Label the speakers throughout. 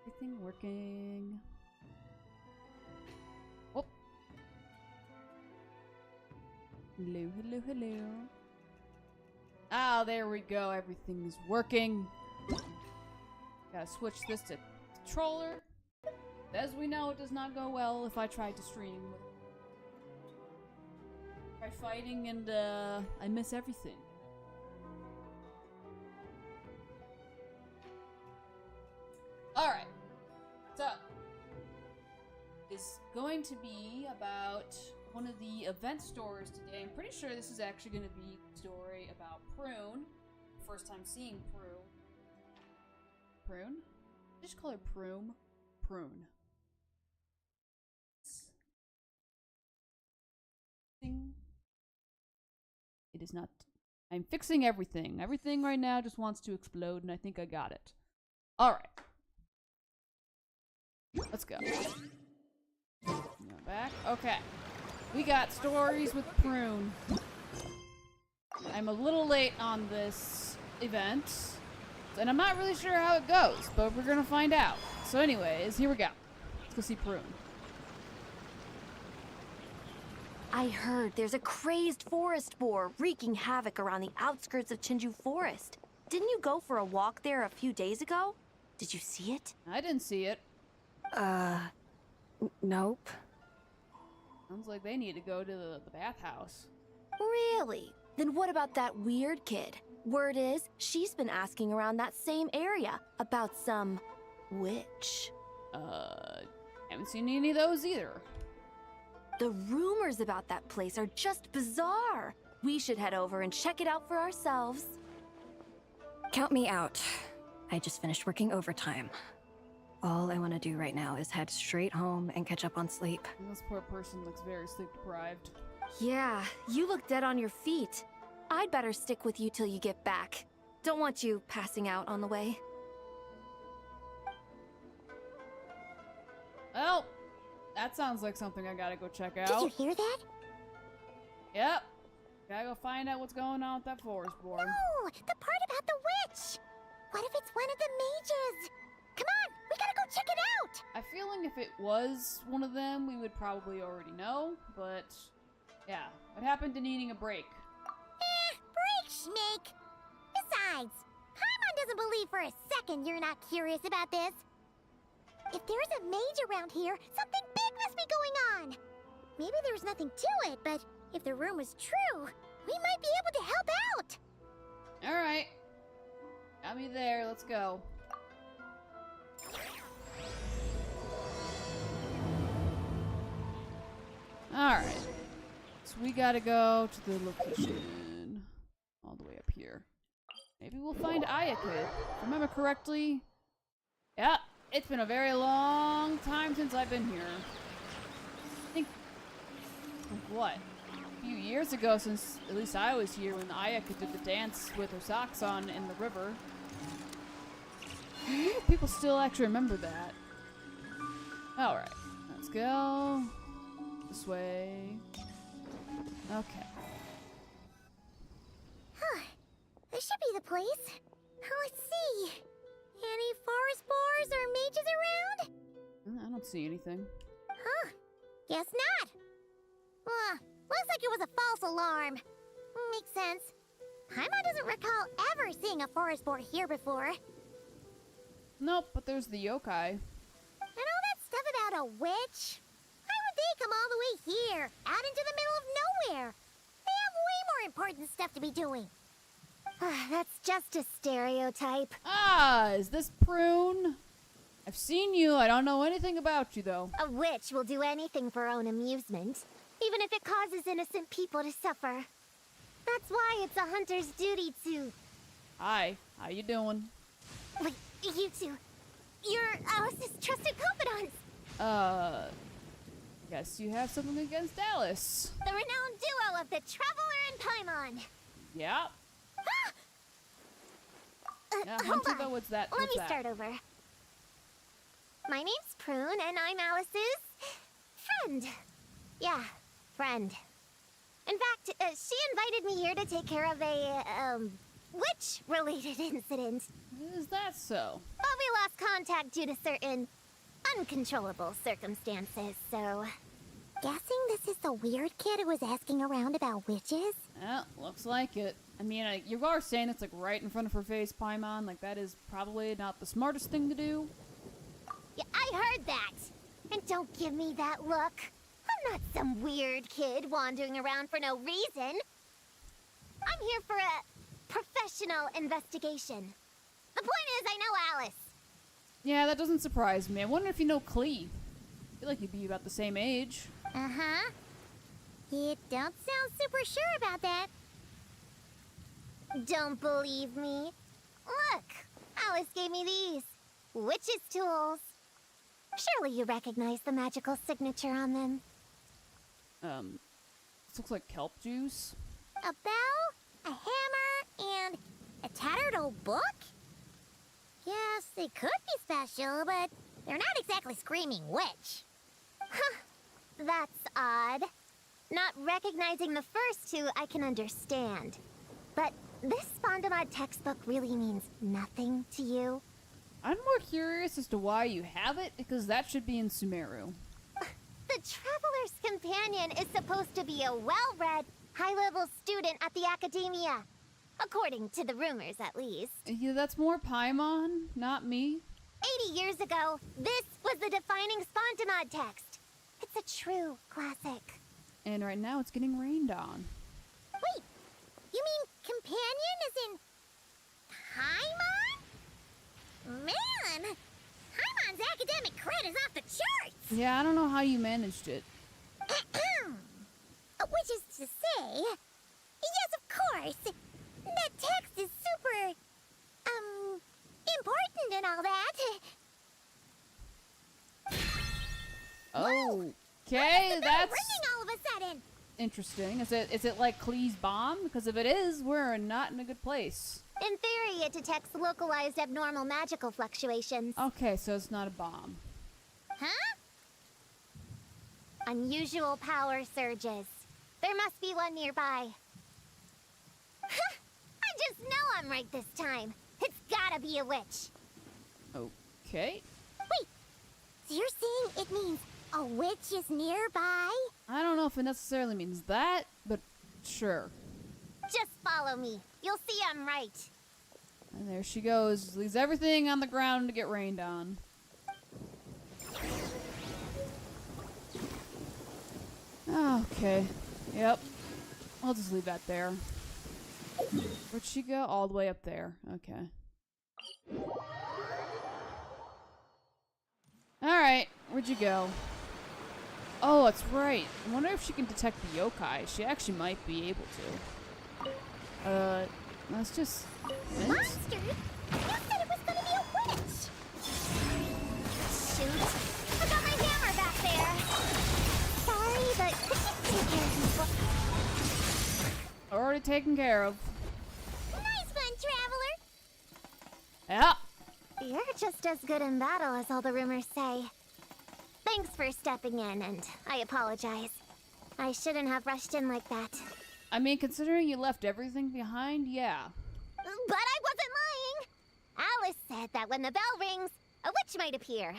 Speaker 1: Everything working. Oh. Hello, hello, hello. Ah, there we go. Everything is working. Gotta switch this to controller. As we know, it does not go well if I try to stream. Try fighting and I miss everything. Alright. So, it's going to be about one of the event stories today. I'm pretty sure this is actually going to be a story about Prune. First time seeing Prune. Prune? I just call her Prune. Prune. It is not. I'm fixing everything. Everything right now just wants to explode, and I think I got it. Alright. Let's go. Go back. Okay. We got stories with Prune. I'm a little late on this event, and I'm not really sure how it goes, but we're gonna find out. So anyways, here we go. Let's go see Prune.
Speaker 2: I heard there's a crazed forest boar wreaking havoc around the outskirts of Chinju Forest. Didn't you go for a walk there a few days ago? Did you see it?
Speaker 1: I didn't see it.
Speaker 2: Nope.
Speaker 1: Sounds like they need to go to the bathhouse.
Speaker 2: Really? Then what about that weird kid? Word is, she's been asking around that same area about some witch.
Speaker 1: Haven't seen any of those either.
Speaker 2: The rumors about that place are just bizarre. We should head over and check it out for ourselves.
Speaker 3: Count me out. I just finished working overtime. All I want to do right now is head straight home and catch up on sleep.
Speaker 1: And this poor person looks very sleep deprived.
Speaker 2: Yeah, you look dead on your feet. I'd better stick with you till you get back. Don't want you passing out on the way.
Speaker 1: Well, that sounds like something I gotta go check out.
Speaker 4: Did you hear that?
Speaker 1: Yep. Gotta go find out what's going on with that forest boar.
Speaker 4: No, the part about the witch. What if it's one of the mages? Come on, we gotta go check it out.
Speaker 1: I feel like if it was one of them, we would probably already know, but yeah. What happened to needing a break?
Speaker 4: Break, Schmake. Besides, Paimon doesn't believe for a second you're not curious about this. If there's a mage around here, something big must be going on. Maybe there's nothing to it, but if the rumor's true, we might be able to help out.
Speaker 1: Alright. Got me there, let's go. Alright. So we gotta go to the location. All the way up here. Maybe we'll find Ayaka. If I remember correctly. Yeah, it's been a very long time since I've been here. I think what? A few years ago since at least I was here when Ayaka did the dance with her socks on in the river. People still actually remember that. Alright, let's go. This way. Okay.
Speaker 4: Huh. This should be the place. Let's see. Any forest boars or mages around?
Speaker 1: I don't see anything.
Speaker 4: Huh. Guess not. Looks like it was a false alarm. Makes sense. Paimon doesn't recall ever seeing a forest boar here before.
Speaker 1: Nope, but there's the yokai.
Speaker 4: And all that stuff about a witch? Why would they come all the way here, out into the middle of nowhere? They have way more important stuff to be doing. That's just a stereotype.
Speaker 1: Ah, is this Prune? I've seen you. I don't know anything about you, though.
Speaker 4: A witch will do anything for her own amusement, even if it causes innocent people to suffer. That's why it's a hunter's duty to...
Speaker 1: Hi, how you doing?
Speaker 4: Wait, you two. You're Alice's trusted confidants.
Speaker 1: Guess you have something against Alice.
Speaker 4: The renowned duo of the Traveler and Paimon.
Speaker 1: Yeah.
Speaker 4: Hold
Speaker 1: Hunter,
Speaker 4: on.
Speaker 1: though, what's that?
Speaker 4: Let
Speaker 1: What's
Speaker 4: me
Speaker 1: that?
Speaker 4: start over. My name's Prune, and I'm Alice's friend. Yeah, friend. In fact, she invited me here to take care of a, witch-related incident.
Speaker 1: Is that so?
Speaker 4: But we lost lost contact due to certain uncontrollable circumstances, so... Guessing this is the weird kid who was asking around about witches?
Speaker 1: Yeah, looks like it. I mean, you are saying it's like right in front of her face, Paimon. Like, that is probably not the smartest thing to do.
Speaker 4: Yeah, I heard that. And don't give me that look. I'm not some weird kid wandering around for no reason. I'm here for a professional investigation. The point is, I know Alice.
Speaker 1: Yeah, that doesn't surprise me. I wonder if you know Klee. I feel like you'd be about the same age.
Speaker 4: Uh-huh. You don't sound super sure about that. Don't believe me? Look, Alice gave me these. Witch's tools. Surely you recognize the magical signature on them.
Speaker 1: This looks like kelp juice.
Speaker 4: A bell, a hammer, and a tattered old book? Yes, they could be special, but they're not exactly screaming witch. Huh, that's odd. Not recognizing the first two, I can understand. But this Spondamod textbook really means nothing to you?
Speaker 1: I'm more curious as to why you have it, because that should be in Sumeru.
Speaker 4: The Traveler's Companion is supposed to be a well-read, high-level student at the Academia. According to the rumors, at least.
Speaker 1: Yeah, that's more Paimon, not me.
Speaker 4: 80 years ago, this was the defining Spondamod text. It's a true classic.
Speaker 1: And right now it's getting rained on.
Speaker 4: Wait, you mean companion is in Paimon? Man, Paimon's academic cred is off the charts.
Speaker 1: Yeah, I don't know how you managed it.
Speaker 4: Which is to say, yes, of course, that text is super, important and all that.
Speaker 1: Okay, that's
Speaker 4: Ringing all of a sudden.
Speaker 1: interesting. Is it like Klee's bomb? Because if it is, we're not in a good place.
Speaker 4: In theory, it detects localized abnormal magical fluctuations.
Speaker 1: Okay, so it's not a bomb.
Speaker 4: Huh? Unusual power surges. There must be one nearby. I just know I'm right this time. It's gotta be a witch.
Speaker 1: Okay.
Speaker 4: Wait, so you're saying it means a witch is nearby?
Speaker 1: I don't know if it necessarily means that, but sure.
Speaker 4: Just follow me. You'll see I'm right.
Speaker 1: And there she goes. Leaves everything on the ground to get rained on. Okay. Yep. I'll just leave that there. Where'd she go? All the way up there. Okay. Alright. Where'd you go? Oh, that's right. I wonder if she can detect the yokai. She actually might be able to. Let's just...
Speaker 4: Monster? You said it was gonna be a witch! Shoot. I got my hammer back there. Sorry, but could you take care of these books?
Speaker 1: Already taken care of.
Speaker 4: Nice one, Traveler!
Speaker 1: Yeah.
Speaker 4: You're just as good in battle as all the rumors say. Thanks for stepping in, and I apologize. I shouldn't have rushed in like that.
Speaker 1: I mean, considering you left everything behind, yeah.
Speaker 4: But I wasn't lying! Alice said that when the bell rings, a witch might appear.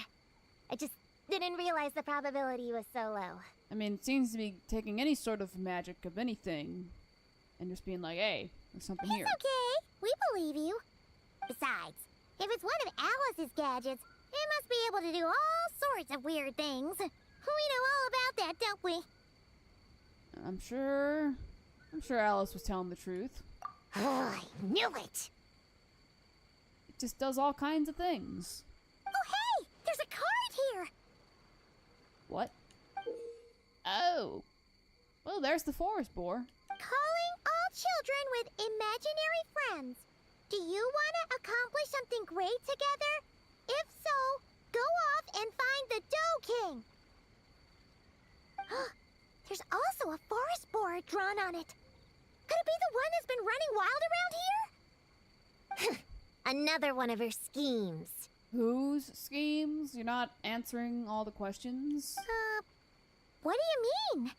Speaker 4: I just didn't realize the probability was so low.
Speaker 1: I mean, it seems to be taking any sort of magic of anything and just being like, hey, there's something here.
Speaker 4: It's okay. We believe you. Besides, if it's one of Alice's gadgets, it must be able to do all sorts of weird things. We know all about that, don't we?
Speaker 1: I'm sure Alice was telling the truth.
Speaker 4: Oh, I knew it!
Speaker 1: It just does all kinds of things.
Speaker 4: Oh, hey! There's a card here!
Speaker 1: What? Oh. Well, there's the forest boar.
Speaker 4: Calling all children with imaginary friends. Do you want to accomplish something great together? If so, go off and find the Doe King. There's also a forest boar drawn on it. Could it be the one that's been running wild around here? Another one of her schemes.
Speaker 1: Whose schemes? You're not answering all the questions?
Speaker 4: What do you mean?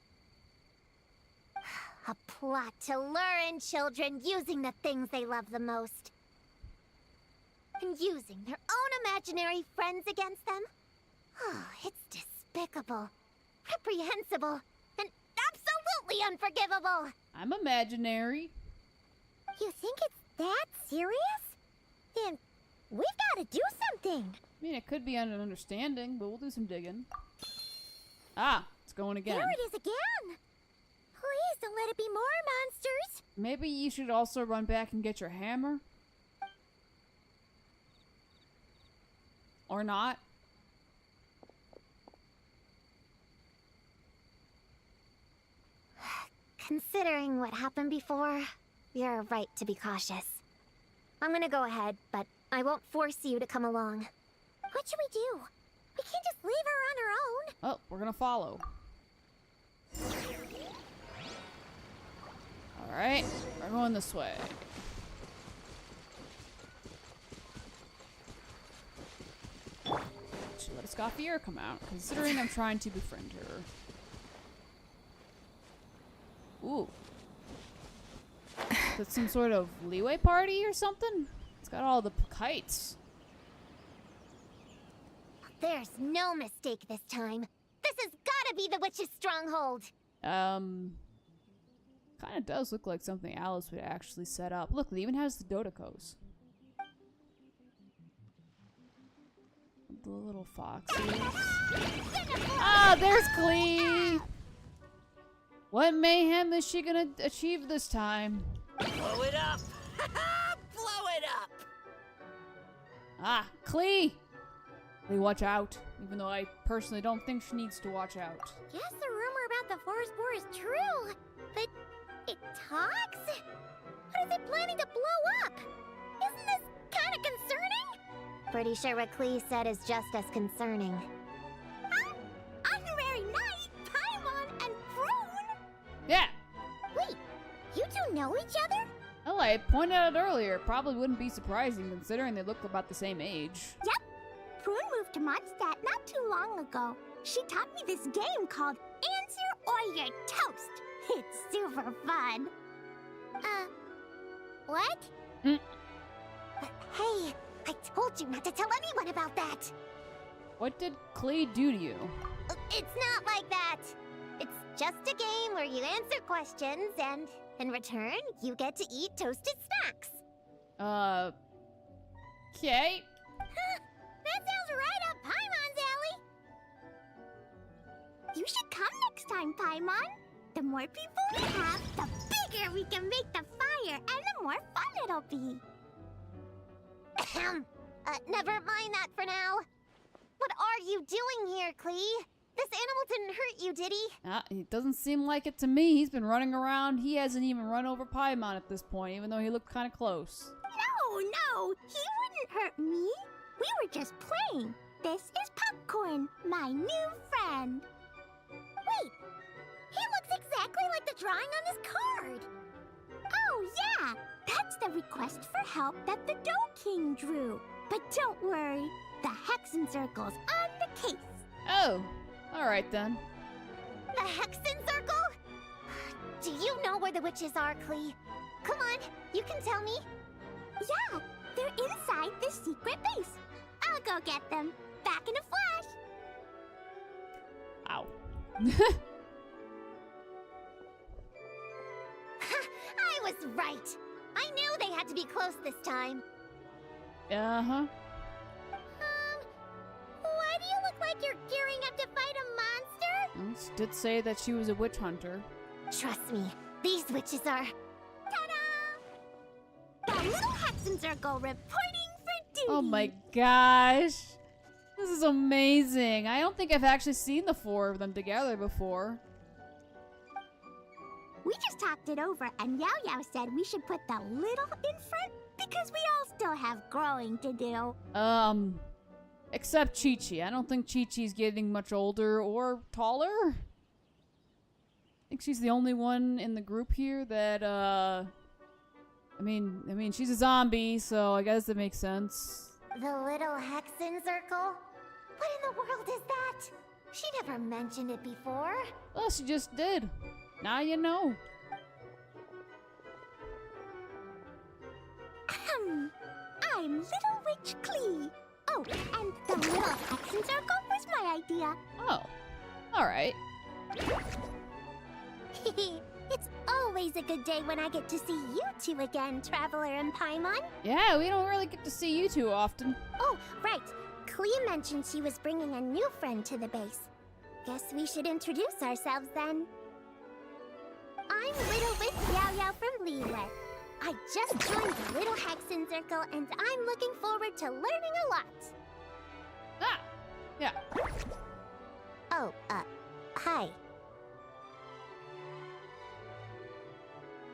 Speaker 4: A plot to lure in children using the things they love the most. And using their own imaginary friends against them? Oh, it's despicable, reprehensible, and absolutely unforgivable.
Speaker 1: I'm imaginary.
Speaker 4: You think it's that serious? Then we've got to do something.
Speaker 1: I mean, it could be an understanding, but we'll do some digging. Ah, it's going again.
Speaker 4: There it is again. Please don't let it be more monsters.
Speaker 1: Maybe you should also run back and get your hammer? Or not?
Speaker 4: Considering what happened before, you're right to be cautious. I'm gonna go ahead, but I won't force you to come along. What should we do? We can't just leave her on her own.
Speaker 1: Oh, we're gonna follow. Alright, we're going this way. Should let a Scoffier come out, considering I'm trying to befriend her. Ooh. That's some sort of leeway party or something? It's got all the kites.
Speaker 4: There's no mistake this time. This has gotta be the witch's stronghold.
Speaker 1: Kind of does look like something Alice would actually set up. Look, it even has the Dodicos. The little foxes. Ah, there's Klee! What mayhem is she gonna achieve this time?
Speaker 5: Blow it up! Blow it up!
Speaker 1: Ah, Klee! Klee, watch out. Even though I personally don't think she needs to watch out.
Speaker 4: Guess the rumor about the forest boar is true, but it talks? What is it planning to blow up? Isn't this kind of concerning? Pretty sure what Klee said is just as concerning. Huh? Honorary Knight, Paimon, and Prune?
Speaker 1: Yeah!
Speaker 4: Wait, you two know each other?
Speaker 1: Well, I pointed out earlier, it probably wouldn't be surprising considering they look about the same age.
Speaker 4: Yep. Prune moved to Mondstadt not too long ago. She taught me this game called Answer or You're Toast. It's super fun. What?
Speaker 1: Mm.
Speaker 4: Hey, I told you not to tell anyone about that.
Speaker 1: What did Klee do to you?
Speaker 4: It's not like that. It's just a game where you answer questions and in return, you get to eat toasted snacks.
Speaker 1: Okay.
Speaker 4: That sounds right up Paimon's alley. You should come next time, Paimon. The more people we have, the bigger we can make the fire, and the more fun it'll be. Never mind that for now. What are you doing here, Klee? This animal didn't hurt you, did he?
Speaker 1: It doesn't seem like it to me. He's been running around. He hasn't even run over Paimon at this point, even though he looked kind of close.
Speaker 4: No, he wouldn't hurt me. We were just playing. This is Popcorn, my new friend. Wait, he looks exactly like the drawing on this card. Oh, yeah, that's the request for help that the Dough King drew. But don't worry, the Hexen Circle's on the case.
Speaker 1: Oh, alright then.
Speaker 4: The Hexen Circle? Do you know where the witches are, Klee? Come on, you can tell me. Yeah, they're inside the secret base. I'll go get them. Back in a flash.
Speaker 1: Ow.
Speaker 4: I was right. I knew they had to be close this time.
Speaker 1: Uh-huh.
Speaker 4: Why do you look like you're gearing up to fight a monster?
Speaker 1: Well, she did say that she was a witch hunter.
Speaker 4: Trust me, these witches are... Ta-da! The little Hexen Circle reporting for duty.
Speaker 1: Oh my gosh. This is amazing. I don't think I've actually seen the four of them together before.
Speaker 4: We just talked it over, and Yao Yao said we should put the little in front because we all still have growing to do.
Speaker 1: Except Chi-Chi. I don't think Chi-Chi's getting much older or taller. I think she's the only one in the group here that, I mean, she's a zombie, so I guess that makes sense.
Speaker 4: The little Hexen Circle? What in the world is that? She never mentioned it before.
Speaker 1: Well, she just did. Now you know.
Speaker 4: I'm Little Witch Klee, Oh, and the little Hexen Circle was my idea.
Speaker 1: Oh. Alright.
Speaker 4: It's always a good day when I get to see you two again, Traveler and Paimon.
Speaker 1: Yeah, we don't really get to see you too often.
Speaker 4: Oh, right. Clea mentioned she was bringing a new friend to the base. Guess we should introduce ourselves then. I'm Little Witch Yao Yao from Liyue. I just joined the Little Hexen Circle, and I'm looking forward to learning a lot.
Speaker 1: Ah! Yeah.
Speaker 4: Oh, hi.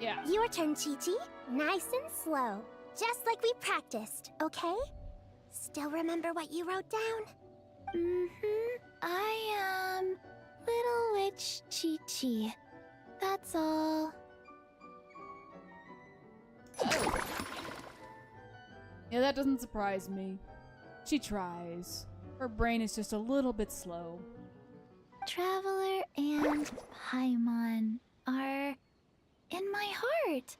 Speaker 1: Yeah.
Speaker 4: Your turn, Chi-Chi. Nice and slow. Just like we practiced, okay? Still remember what you wrote down? Mm-hmm. I am Little Witch Chi-Chi. That's all.
Speaker 1: Yeah, that doesn't surprise me. She tries. Her brain is just a little bit slow.
Speaker 4: Traveler and Paimon are in my heart.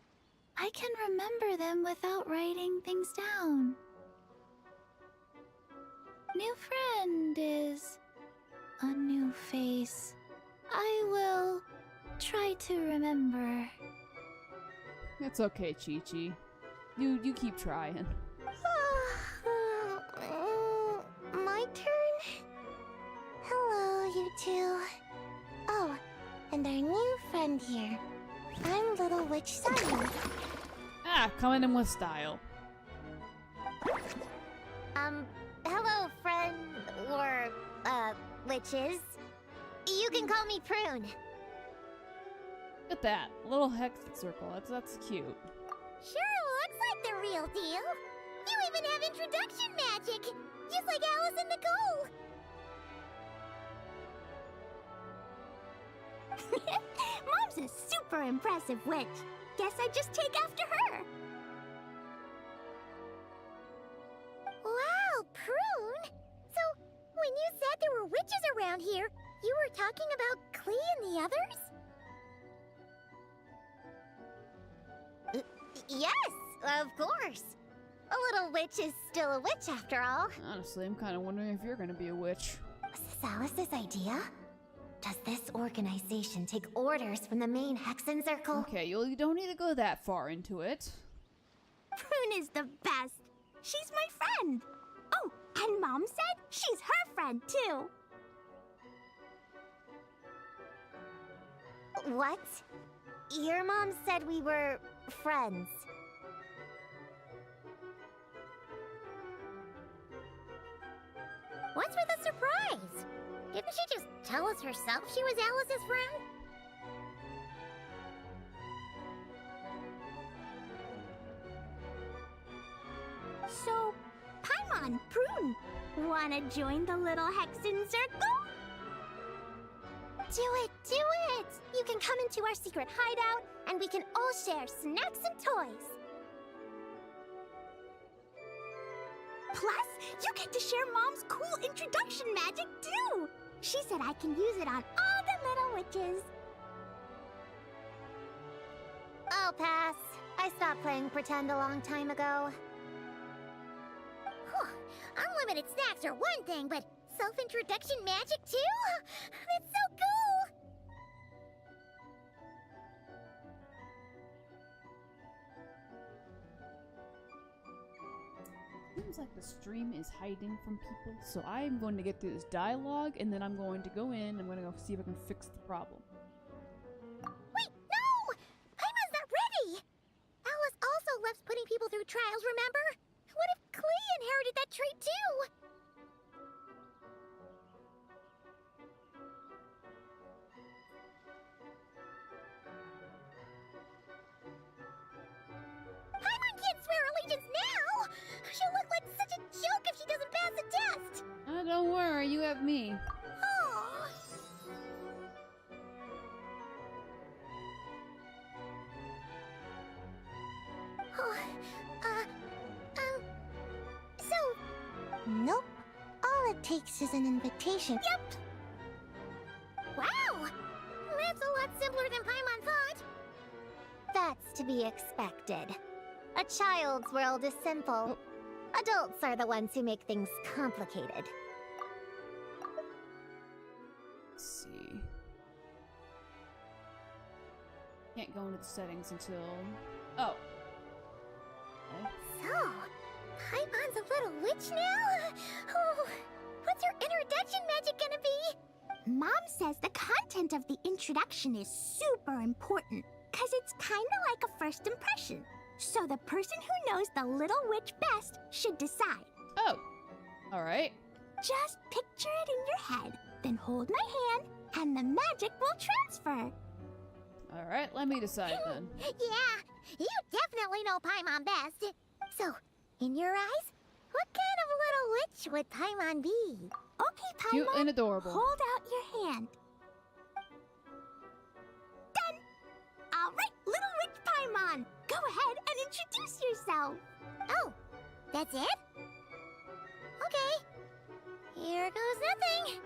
Speaker 4: I can remember them without writing things down. New friend is a new face. I will try to remember.
Speaker 1: It's okay, Chi-Chi. You keep trying.
Speaker 4: My turn? Hello, you two. Oh, and our new friend here. I'm Little Witch Simon.
Speaker 1: Ah, coming in with style.
Speaker 4: Hello, friend, or, witches. You can call me Prune.
Speaker 1: Look at that. Little hex circle. That's cute.
Speaker 4: Sure looks like the real deal. You even have introduction magic, just like Alice and Nicole. Mom's a super impressive witch. Guess I just take after her. Wow, Prune! So, when you said there were witches around here, you were talking about Clea and the others? Yes, of course. A little witch is still a witch after all.
Speaker 1: Honestly, I'm kind of wondering if you're gonna be a witch.
Speaker 4: Was this Alice's idea? Does this organization take orders from the main Hexen Circle?
Speaker 1: Okay, you don't need to go that far into it.
Speaker 4: Prune is the best. She's my friend. Oh, and Mom said she's her friend too. What? Your mom said we were friends. What's with the surprise? Didn't she just tell us herself she was Alice's friend? So, Paimon, Prune, wanna join the little Hexen Circle? Do it, do it! You can come into our secret hideout, and we can all share snacks and toys. Plus, you get to share Mom's cool introduction magic, too! She said I can use it on all the little witches. I'll pass. I stopped playing pretend a long time ago. Whew. Unlimited snacks are one thing, but self-introduction magic, too? That's so cool!
Speaker 1: Seems like the stream is hiding from people, so I'm going to get through this dialogue, and then I'm going to go in, I'm going to go see if I can fix the problem.
Speaker 4: Wait, no! Paimon's not ready! Alice also loves putting people through trials, remember? What if Clea inherited that trait too? Paimon can't swear allegiance now! She'll look like such a joke if she doesn't pass the test!
Speaker 1: Don't worry, you have me.
Speaker 4: Oh. Oh, so... Nope. All it takes is an invitation. Yep! Wow! That's a lot simpler than Paimon thought. That's to be expected. A child's world is simple. Adults are the ones who make things complicated.
Speaker 1: Let's see. Can't go into the settings until... Oh. Okay.
Speaker 4: So, Paimon's a little witch now? Oh, what's your introduction magic gonna be? Mom says the content of the introduction is super important, cause it's kinda like a first impression. So the person who knows the little witch best should decide.
Speaker 1: Oh. Alright.
Speaker 4: Just picture it in your head, then hold my hand, and the magic will transfer.
Speaker 1: Alright, let me decide then.
Speaker 4: Yeah, you definitely know Paimon best. So, in your eyes, what kind of little witch would Paimon be? Okay, Paimon.
Speaker 1: Cute and adorable.
Speaker 4: Hold out your hand. Done! Alright, little witch Paimon, go ahead and introduce yourself. Oh, that's it? Okay. Here goes nothing.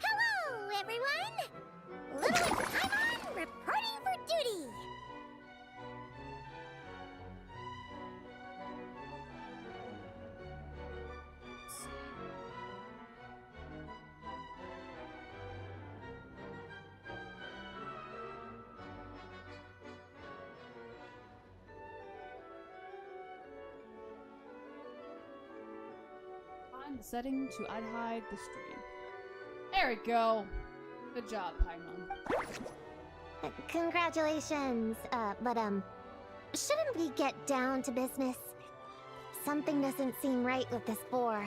Speaker 4: Hello, everyone! Little witch Paimon reporting for duty.
Speaker 1: Find the setting to unhide the stream. There we go. Good job, Paimon.
Speaker 4: Congratulations, but shouldn't we get down to business? Something doesn't seem right with this boar.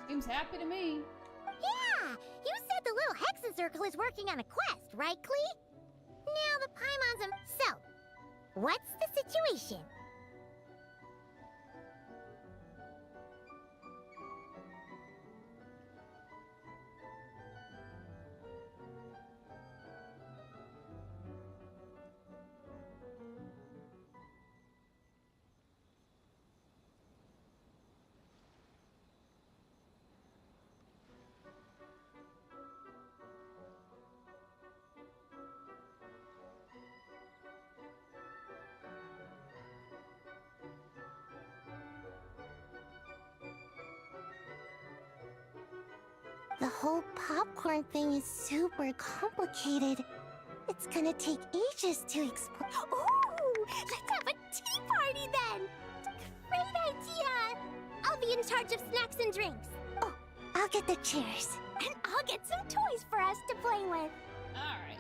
Speaker 1: Seems happy to me.
Speaker 4: Yeah! You said the little Hexen Circle is working on a quest, right, Klee? Now the Paimon's so, what's the situation? The whole popcorn thing is super complicated. It's gonna take ages to explain. Ooh! Let's have a tea party then! Great idea! I'll be in charge of snacks and drinks. Oh, I'll get the chairs. And I'll get some toys for us to play with.
Speaker 1: Alright.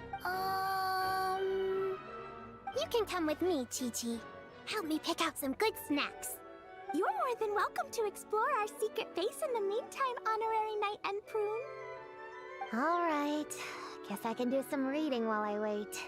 Speaker 4: You can come with me, Chi-Chi. Help me pick out some good snacks. You're more than welcome to explore our secret base in the meantime, Honorary Knight and Prune. All right. Guess I can do some reading while I wait.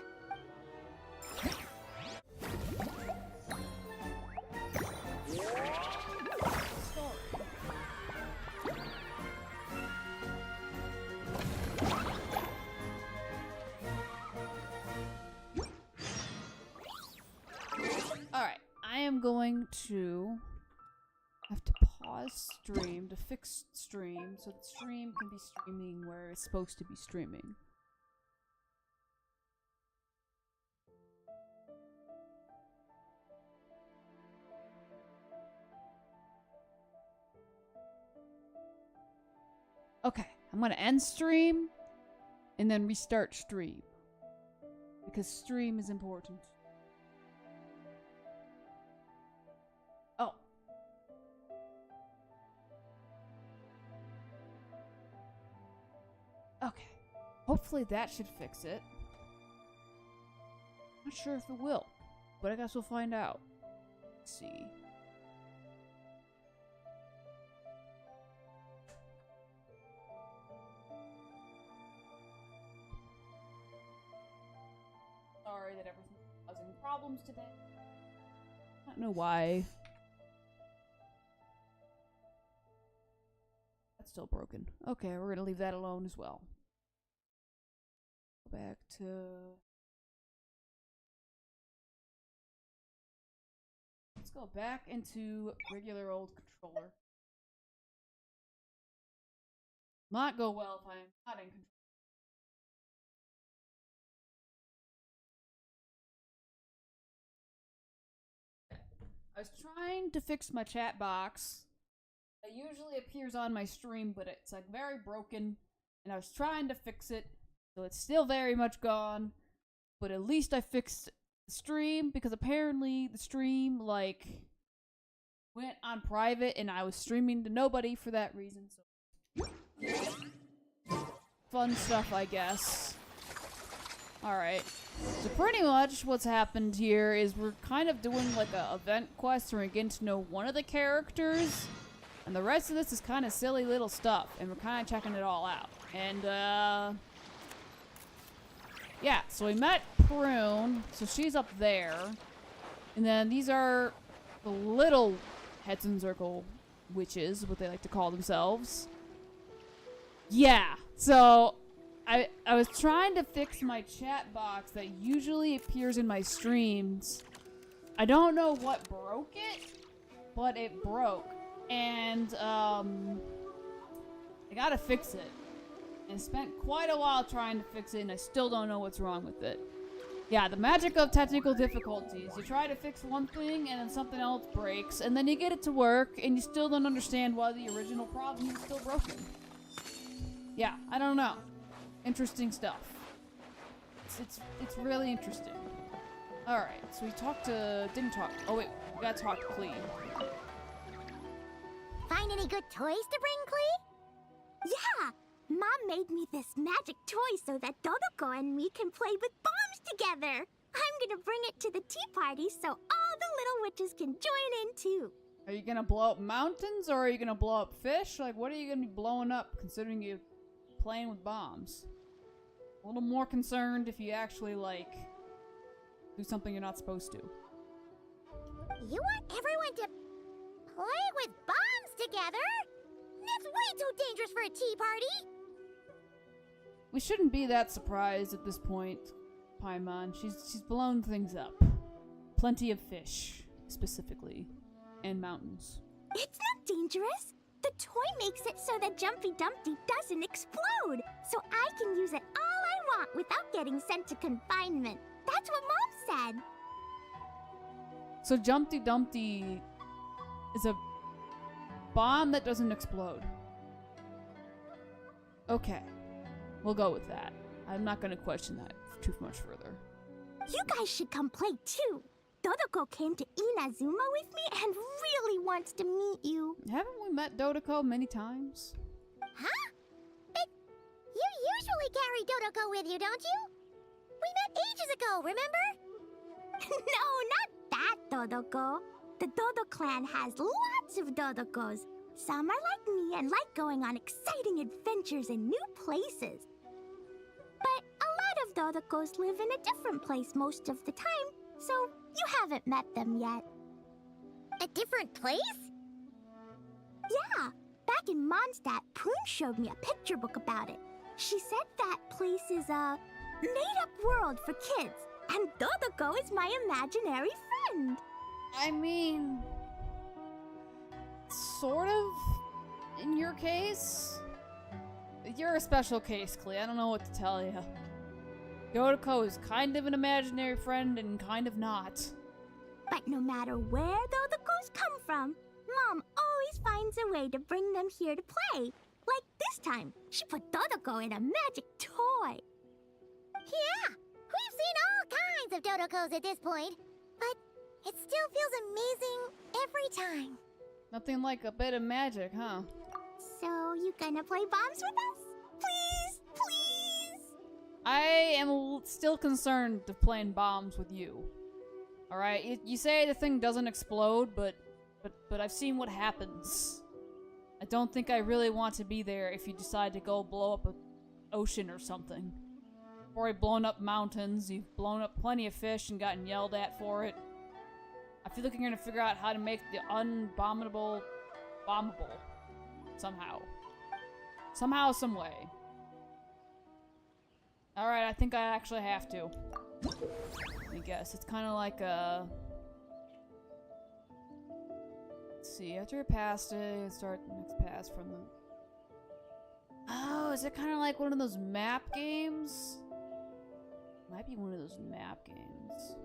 Speaker 1: Alright, I am going to have to pause stream to fix stream so the stream can be streaming where it's supposed to be streaming. Okay, I'm gonna end stream and then restart stream because stream is important. Oh. Okay. Hopefully that should fix it. Not sure if it will, but I guess we'll find out. Let's see. Sorry that everything's causing problems today. I don't know why. That's still broken. Okay, we're gonna leave that alone as well. Go back to... Let's go back into regular old controller. Not go well if I'm not in control. I was trying to fix my chat box. It usually appears on my stream, but it's like very broken. And I was trying to fix it, so it's still very much gone. But at least I fixed the stream, because apparently the stream, like, went on private and I was streaming to nobody for that reason. So fun stuff, I guess. Alright. So pretty much what's happened here is we're kind of doing like a event quest where we're getting to know one of the characters, and the rest of this is kind of silly little stuff, and we're kind of checking it all out. And yeah, so we met Prune, so she's up there, and then these are the little Heads and Circle witches, what they like to call themselves. Yeah, so I was trying to fix my chat box that usually appears in my streams. I don't know what broke it, but it broke. And, I gotta fix it. And spent quite a while trying to fix it, and I still don't know what's wrong with it. Yeah, the magic of technical difficulties. You try to fix one thing, and then something else breaks, and then you get it to work, and you still don't understand why the original problem is still broken. Yeah, I don't know. Interesting stuff. It's really interesting. Alright, so we didn't talk. Oh wait, we gotta talk to Klee.
Speaker 4: Find any good toys to bring, Klee? Yeah! Mom made me this magic toy so that Dodoko and me can play with bombs together. I'm gonna bring it to the tea party so all the little witches can join in too.
Speaker 1: Are you gonna blow up mountains, or are you gonna blow up fish? Like, what are you gonna be blowing up, considering you playing with bombs? A little more concerned if you actually, like, do something you're not supposed to.
Speaker 4: You want everyone to play with bombs together? That's way too dangerous for a tea party!
Speaker 1: We shouldn't be that surprised at this point, Paimon. She's blown things up. Plenty of fish, specifically. And mountains.
Speaker 4: It's not dangerous. The toy makes it so that Jumpy Dumpty doesn't explode, so I can use it all I want without getting sent to confinement. That's what Mom said.
Speaker 1: So Jumpty Dumpty is a bomb that doesn't explode. Okay. We'll go with that. I'm not gonna question that too much further.
Speaker 4: You guys should come play too. Dodoko came to Inazuma with me and really wants to meet you.
Speaker 1: Haven't we met Dodoko many times?
Speaker 4: Huh? But you usually carry Dodoko with you, don't you? We met ages ago, remember? No, not that Dodoko. The Dodo clan has lots of Dodokos. Some are like me and like going on exciting adventures in new places. But a lot of Dodokos live in a different place most of the time, so you haven't met them yet. A different place? Yeah. Back in Mondstadt, Prune showed me a picture book about it. She said that place is a made-up world for kids, and Dodoko is my imaginary friend.
Speaker 1: I mean, sort of, in your case. You're a special case, Klee. I don't know what to tell you. Dodoko is kind of an imaginary friend and kind of not.
Speaker 4: But no matter where Dodokos come from, Mom always finds a way to bring them here to play. Like this time, she put Dodoko in a magic toy. Yeah, we've seen all kinds of Dodokos at this point, but it still feels amazing every time.
Speaker 1: Nothing like a bit of magic, huh?
Speaker 4: So, you gonna play bombs with us? Please, please!
Speaker 1: I am still concerned of playing bombs with you. Alright, you say the thing doesn't explode, but I've seen what happens. I don't think I really want to be there if you decide to go blow up an ocean or something. You've already blown up mountains, you've blown up plenty of fish and gotten yelled at for it. I feel like you're gonna figure out how to make the unbombable bombable. Somehow. Somehow, some way. Alright, I think I actually have to. I guess. It's kind of like a... Let's see, after you passed it, you start the next pass from the... Oh, is it kind of like one of those map games? Might be one of those map games.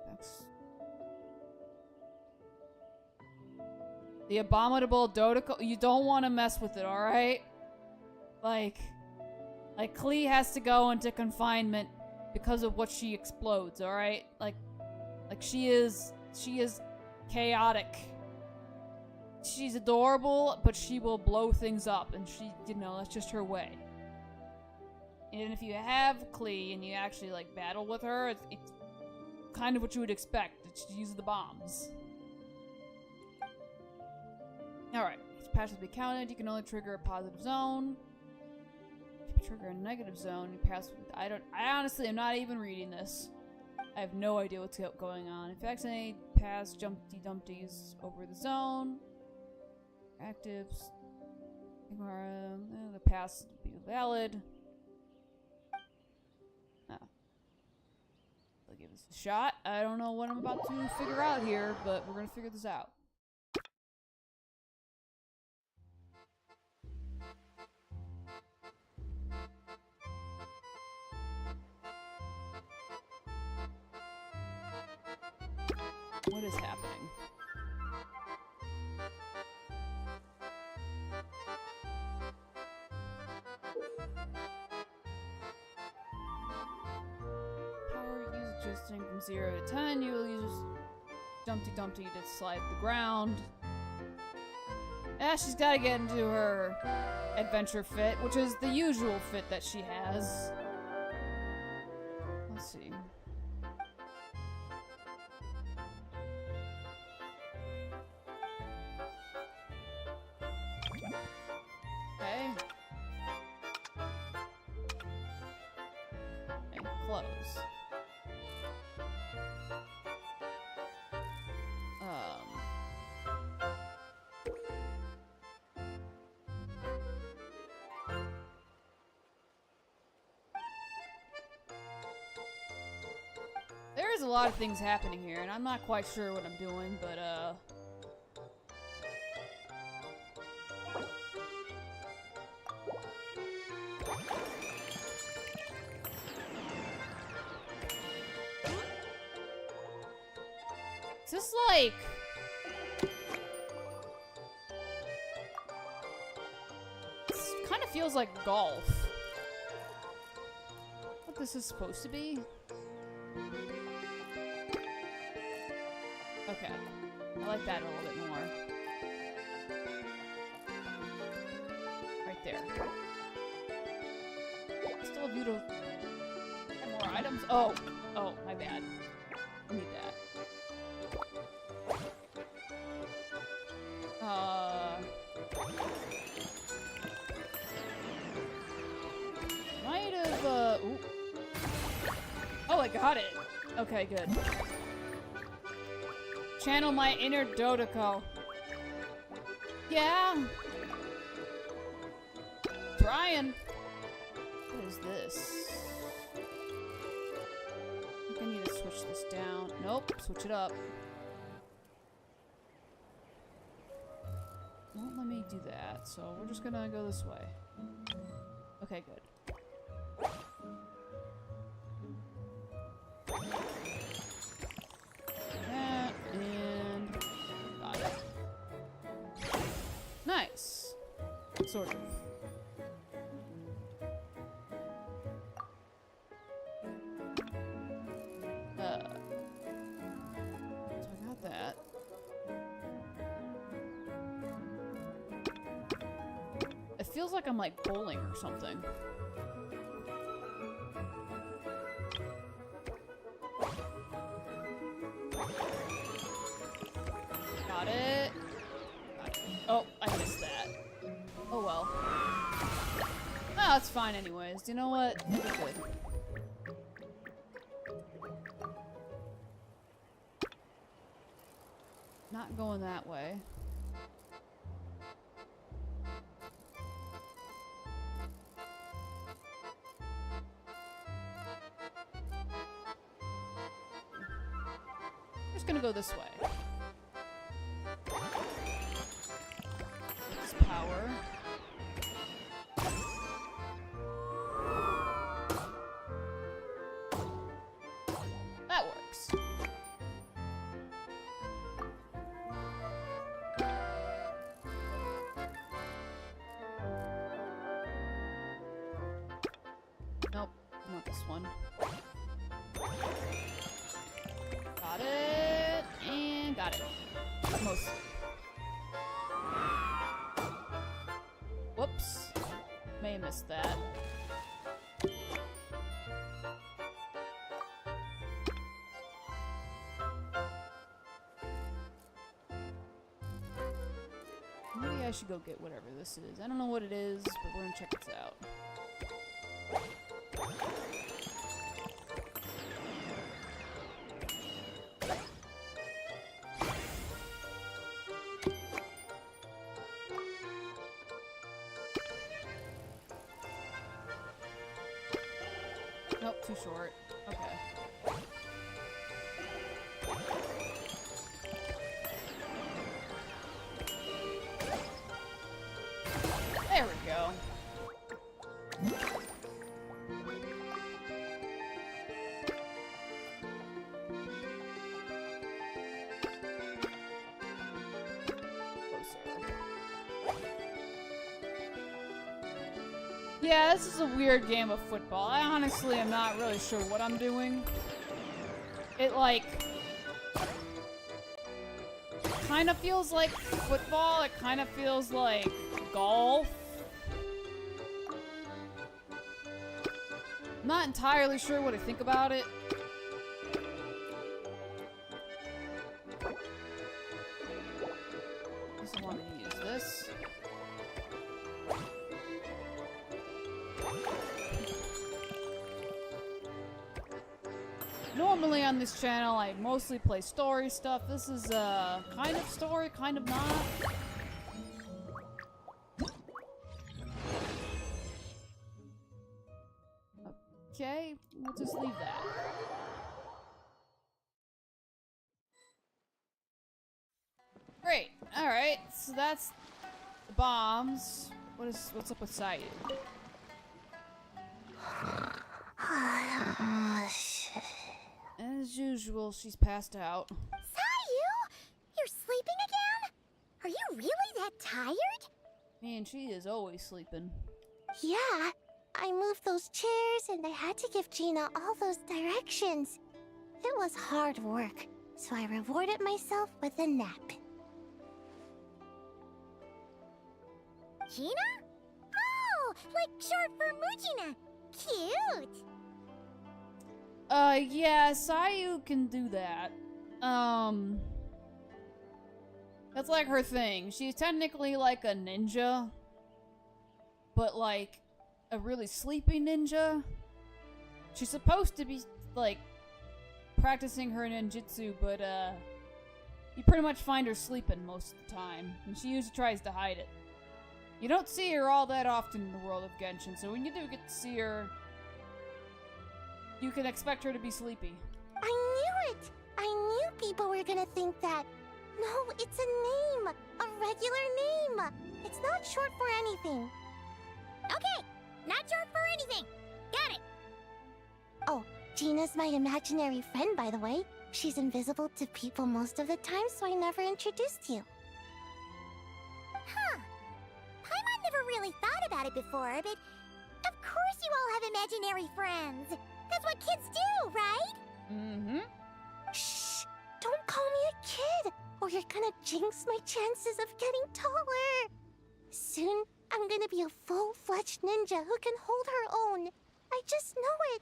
Speaker 1: That's... The abominable Dodoko. You don't want to mess with it, alright? Like Klee has to go into confinement because of what she explodes, alright? Like she is chaotic. She's adorable, but she will blow things up, and she, you know, that's just her way. And if you have Klee and you actually, like, battle with her, it's kind of what you would expect. She uses the bombs. Alright. Each patch will be counted. You can only trigger a positive zone. If you trigger a negative zone, you pass with... I honestly am not even reading this. I have no idea what's going on. In fact, any pass Jumpty Dumpties over the zone. Actives. The pass will be valid. Oh. I'll give this a shot. I don't know what I'm about to figure out here, but we're gonna figure this out. What is happening? Power use adjusting from 0 to 10. You will use Dumpty Dumpty to slide to the ground. She's gotta get into her adventure fit, which is the usual fit that she has. Let's see. Okay. And close. There's a lot of things happening here, and I'm not quite sure what I'm doing, but is this like... This kind of feels like golf. What this is supposed to be? Okay. I like that a little bit more. Right there. Still a beautiful... Have more items? Oh! Oh, my bad. I need that. Might have, ooh. Oh, I got it! Okay, good. Channel my inner Dodoko. Yeah. Trying. What is this? I think I need to switch this down. Nope. Switch it up. Won't let me do that, so we're just gonna go this way. Okay, good. That, and got it. Nice. Sort of. So I got that. It feels like I'm like bowling or something. Got it. Oh, I missed that. Oh well. Oh, that's fine anyways. You know what? We're good. Not going that way. I'm just gonna go this way. This power. That works. this one. Got it. And got it. Almost. Whoops. May have missed that. Maybe I should go get whatever this is. I don't know what it is, but we're gonna check this out. Nope, too short. Okay. There we go. Closer. Yeah, this is a weird game of football. I honestly am not really sure what I'm doing. It, like, kind of feels like football. It kind of feels like golf. I'm not entirely sure what to think about it. I just want to use this. Normally on this channel, I mostly play story stuff. This is kind of story, kind of not. Okay, we'll just leave that. Great. All right, so that's the bombs. What's up with Sayu? As usual, she's passed out.
Speaker 4: Sayu, you're sleeping again? Are you really that tired?
Speaker 1: Man, she is always sleeping.
Speaker 4: Yeah, I moved those chairs and I had to give Gina all those directions. It was hard work, so I rewarded myself with a nap. Gina? Oh, like short for Mujina. Cute.
Speaker 1: Yeah, Sayu can do that. That's like her thing. She's technically like a ninja, but like a really sleepy ninja. She's supposed to be like practicing her ninjutsu, but you pretty much find her sleeping most of the time, and she usually tries to hide it. You don't see her all that often in the world of Genshin, so when you do get to see her, you can expect her to be sleepy.
Speaker 4: I knew it! I knew people were gonna think that. No, it's a name! A regular name! It's not short for anything. Okay, not short for anything. Got it! Oh, Gina's my imaginary friend, by the way. She's invisible to people most of the time, so I never introduced you. Huh. Paimon never really thought about it before, but of course you all have imaginary friends. That's what kids do, right?
Speaker 1: Mm-hmm.
Speaker 4: Shh! Don't call me a kid, or you're gonna jinx my chances of getting taller. Soon, I'm gonna be a full-fledged ninja who can hold her own. I just know it.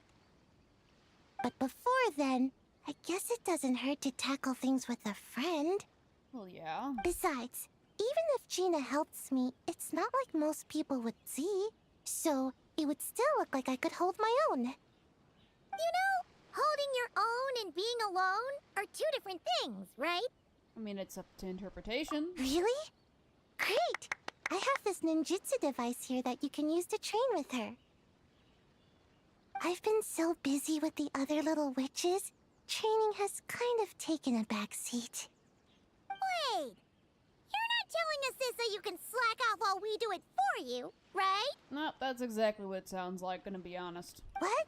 Speaker 4: But before then, I guess it doesn't hurt to tackle things with a friend.
Speaker 1: Well, yeah.
Speaker 4: Besides, even if Gina helps me, it's not like most people would see. So, it would still look like I could hold my own. You know, holding your own and being alone are two different things, right?
Speaker 1: I mean, it's up to interpretation.
Speaker 4: Really? Great! I have this ninjutsu device here that you can use to train with her. I've been so busy with the other little witches, training has kind of taken a backseat. Wait! You're not telling us this so you can slack off while we do it for you, right?
Speaker 1: No, that's exactly what it sounds like, gonna be honest.
Speaker 4: What?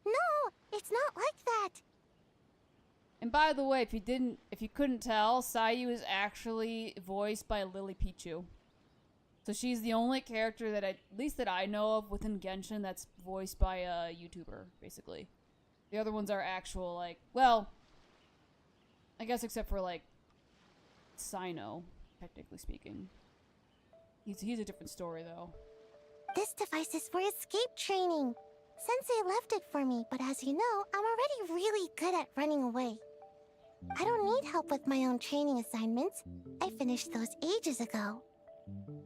Speaker 4: No, it's not like that.
Speaker 1: And by the way, if you couldn't tell, Sayu is actually voiced by Lily Pichu. So she's the only character that at least that I know of within Genshin that's voiced by a YouTuber, basically. The other ones are actual, like, well, I guess except for, like, Sino, technically speaking. He's a different story, though.
Speaker 4: This device is for escape training. Sensei left it for me, but as you know, I'm already really good at running away. I don't need help with my own training assignments. I finished those ages ago.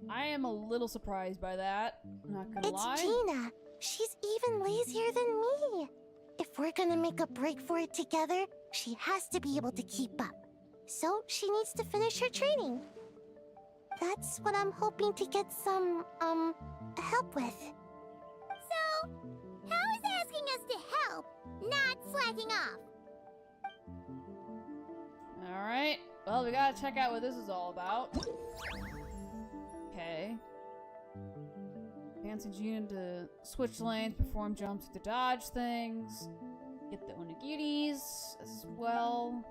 Speaker 1: I am a little surprised by that. I'm not gonna lie.
Speaker 4: It's Gina. She's even lazier than me. If we're gonna make a break for it together, she has to be able to keep up. So she needs to finish her training. That's what I'm hoping to get some, help with. So, how is asking us to help not slacking off?
Speaker 1: Alright. Well, we gotta check out what this is all about. Okay. Fancy Gina to switch lanes, perform jumps to dodge things. Get the Onigiris as well.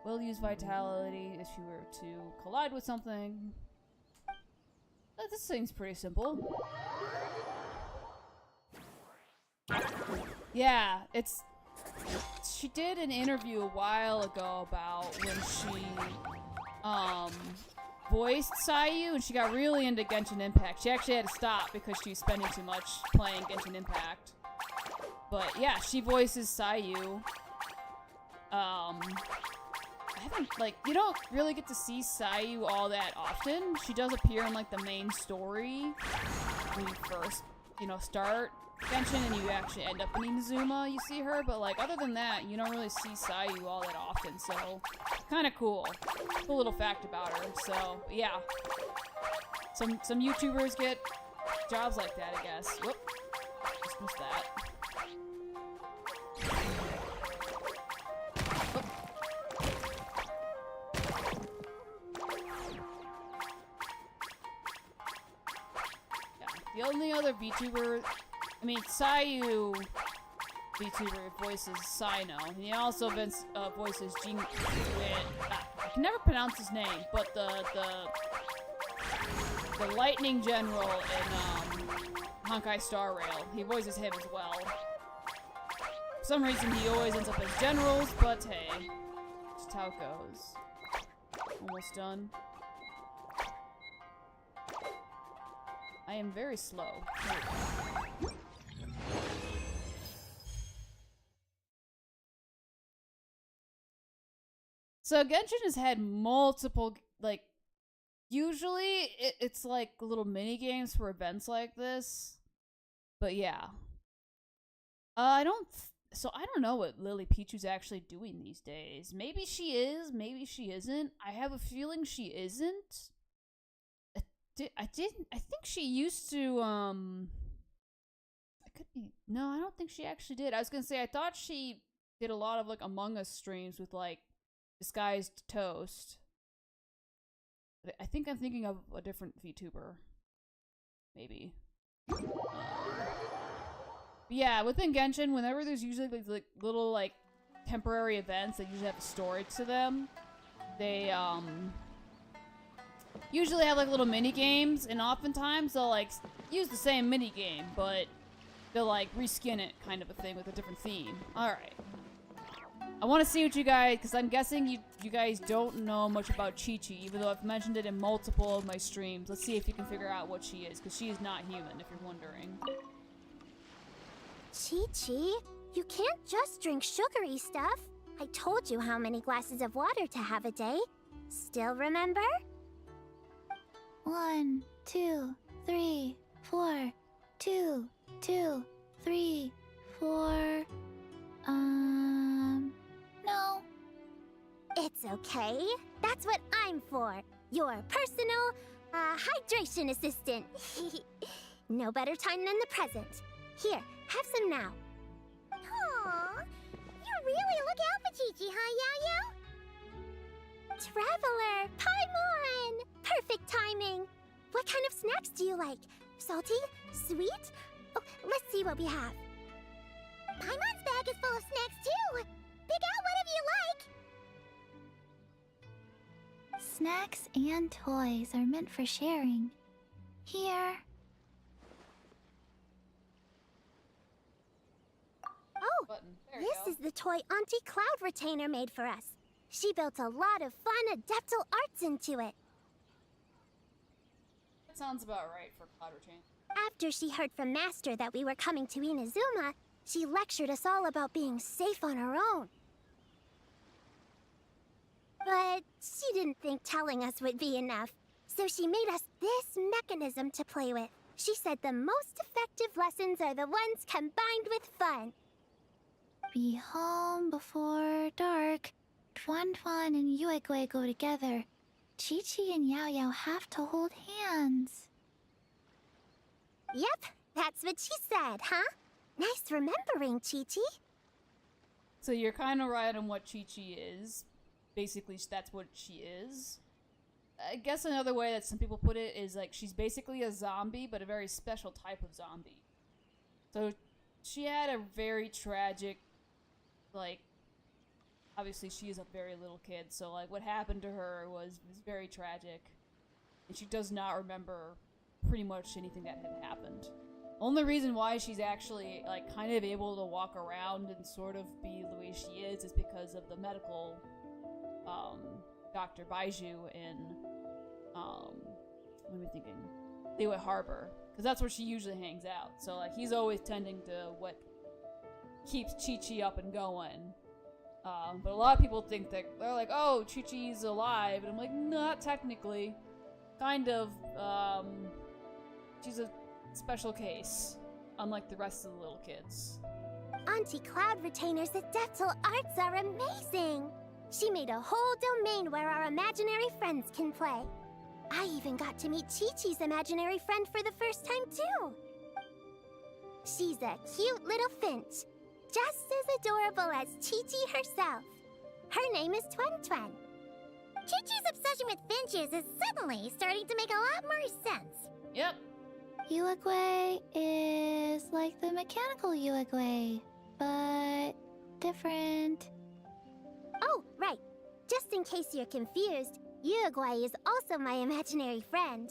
Speaker 1: Will use vitality if you were to collide with something. This thing's pretty simple. Yeah, it's... She did an interview a while ago about when she, voiced Sayu, and she got really into Genshin Impact. She actually had to stop because she was spending too much playing Genshin Impact. But yeah, she voices Sayu. I haven't, like, you don't really get to see Sayu all that often. She does appear in, like, the main story when you first, you know, start Genshin and you actually end up in Inazuma, you see her, but, like, other than that, you don't really see Sayu all that often, so kind of cool. Cool little fact about her, so, yeah. Some YouTubers get jobs like that, I guess. Whoop. Just missed that. Whoop. Yeah, the only other VTuber... I mean, Sayu VTuber voices Sino, and he also voices Jin. I can never pronounce his name, but the Lightning General in Honkai Star Rail. He voices him as well. For some reason, he always ends up as generals, but hey, just how it goes. Almost done. I am very slow. So Genshin has had multiple, like, usually it's like little mini games for events like this, but yeah. I don't know what Lily Pichu's actually doing these days. Maybe she is, maybe she isn't. I have a feeling she isn't. I think she used to, I could be, no, I don't think she actually did. I was gonna say, I thought she did a lot of, like, Among Us streams with, like, Disguised Toast. I think I'm thinking of a different VTuber. Maybe. Yeah, within Genshin, whenever there's usually like little like temporary events that usually have a story to them, they usually have like little mini games, and oftentimes they'll like use the same mini game, but they'll like reskin it, kind of a thing with a different theme. All right. I want to see what you guys, because I'm guessing you guys don't know much about Chi-Chi, even though I've mentioned it in multiple of my streams. Let's see if you can figure out what she is, because she is not human, if you're wondering.
Speaker 4: Chi-Chi, you can't just drink sugary stuff. I told you how many glasses of water to have a day. Still remember? 1, 2, 3, 4. 2, 2, 3, 4. No. It's okay. That's what I'm for. Your personal, hydration assistant. No better time than the present. Here, have some now. Aww. You really look out for Chi-Chi, huh, Yao-Yao? Traveler, Paimon! Perfect timing. What kind of snacks do you like? Salty? Sweet? Oh, let's see what we have. Paimon's bag is full of snacks, too. Pick out whatever you like. Snacks and toys are meant for sharing. Here. Oh,
Speaker 1: Button. There you
Speaker 4: this
Speaker 1: go.
Speaker 4: is the toy Auntie Cloud Retainer made for us. She built a lot of fun adeptal arts into it.
Speaker 1: That sounds about right for Cloud Retain.
Speaker 4: After she heard from Master that we were coming to Inazuma, she lectured us all about being safe on our own. But she didn't think telling us would be enough, so she made us this mechanism to play with. She said the most effective lessons are the ones combined with fun.
Speaker 6: Be home before dark. Tuan Tuan and Yuegui go together. Chi-Chi and Yao Yao have to hold hands.
Speaker 4: Yep, that's what she said, huh? Nice remembering, Chi-Chi.
Speaker 1: So you're kind of right on what Chi-Chi is. Basically, that's what she is. I guess another way that some people put it is like she's basically a zombie, but a very special type of zombie. So she had a very tragic, like, obviously she is a very little kid, so like what happened to her was very tragic. And she does not remember pretty much anything that had happened. Only reason why she's actually like kind of able to walk around and sort of be the way she is because of the medical Dr. Baiju in what am I thinking? Liyue Harbor, because that's where she usually hangs out. So like he's always tending to what keeps Chi-Chi up and going. But a lot of people think that they're like, oh, Chi-Chi's alive, and I'm like, not technically. Kind of. She's a special case, unlike the rest of the little kids.
Speaker 4: Auntie Cloud Retainer's adeptal arts are amazing. She made a whole domain where our imaginary friends can play. I even got to meet Chi-Chi's imaginary friend for the first time, too. She's a cute little finch, just as adorable as Chi-Chi herself. Her name is Tuan Tuan. Chi-Chi's obsession with finches is suddenly starting to make a lot more sense.
Speaker 1: Yep.
Speaker 6: Yuegui is like the mechanical Yuegui, but different.
Speaker 4: Oh, right. Just in case you're confused, Yuegui is also my imaginary friend.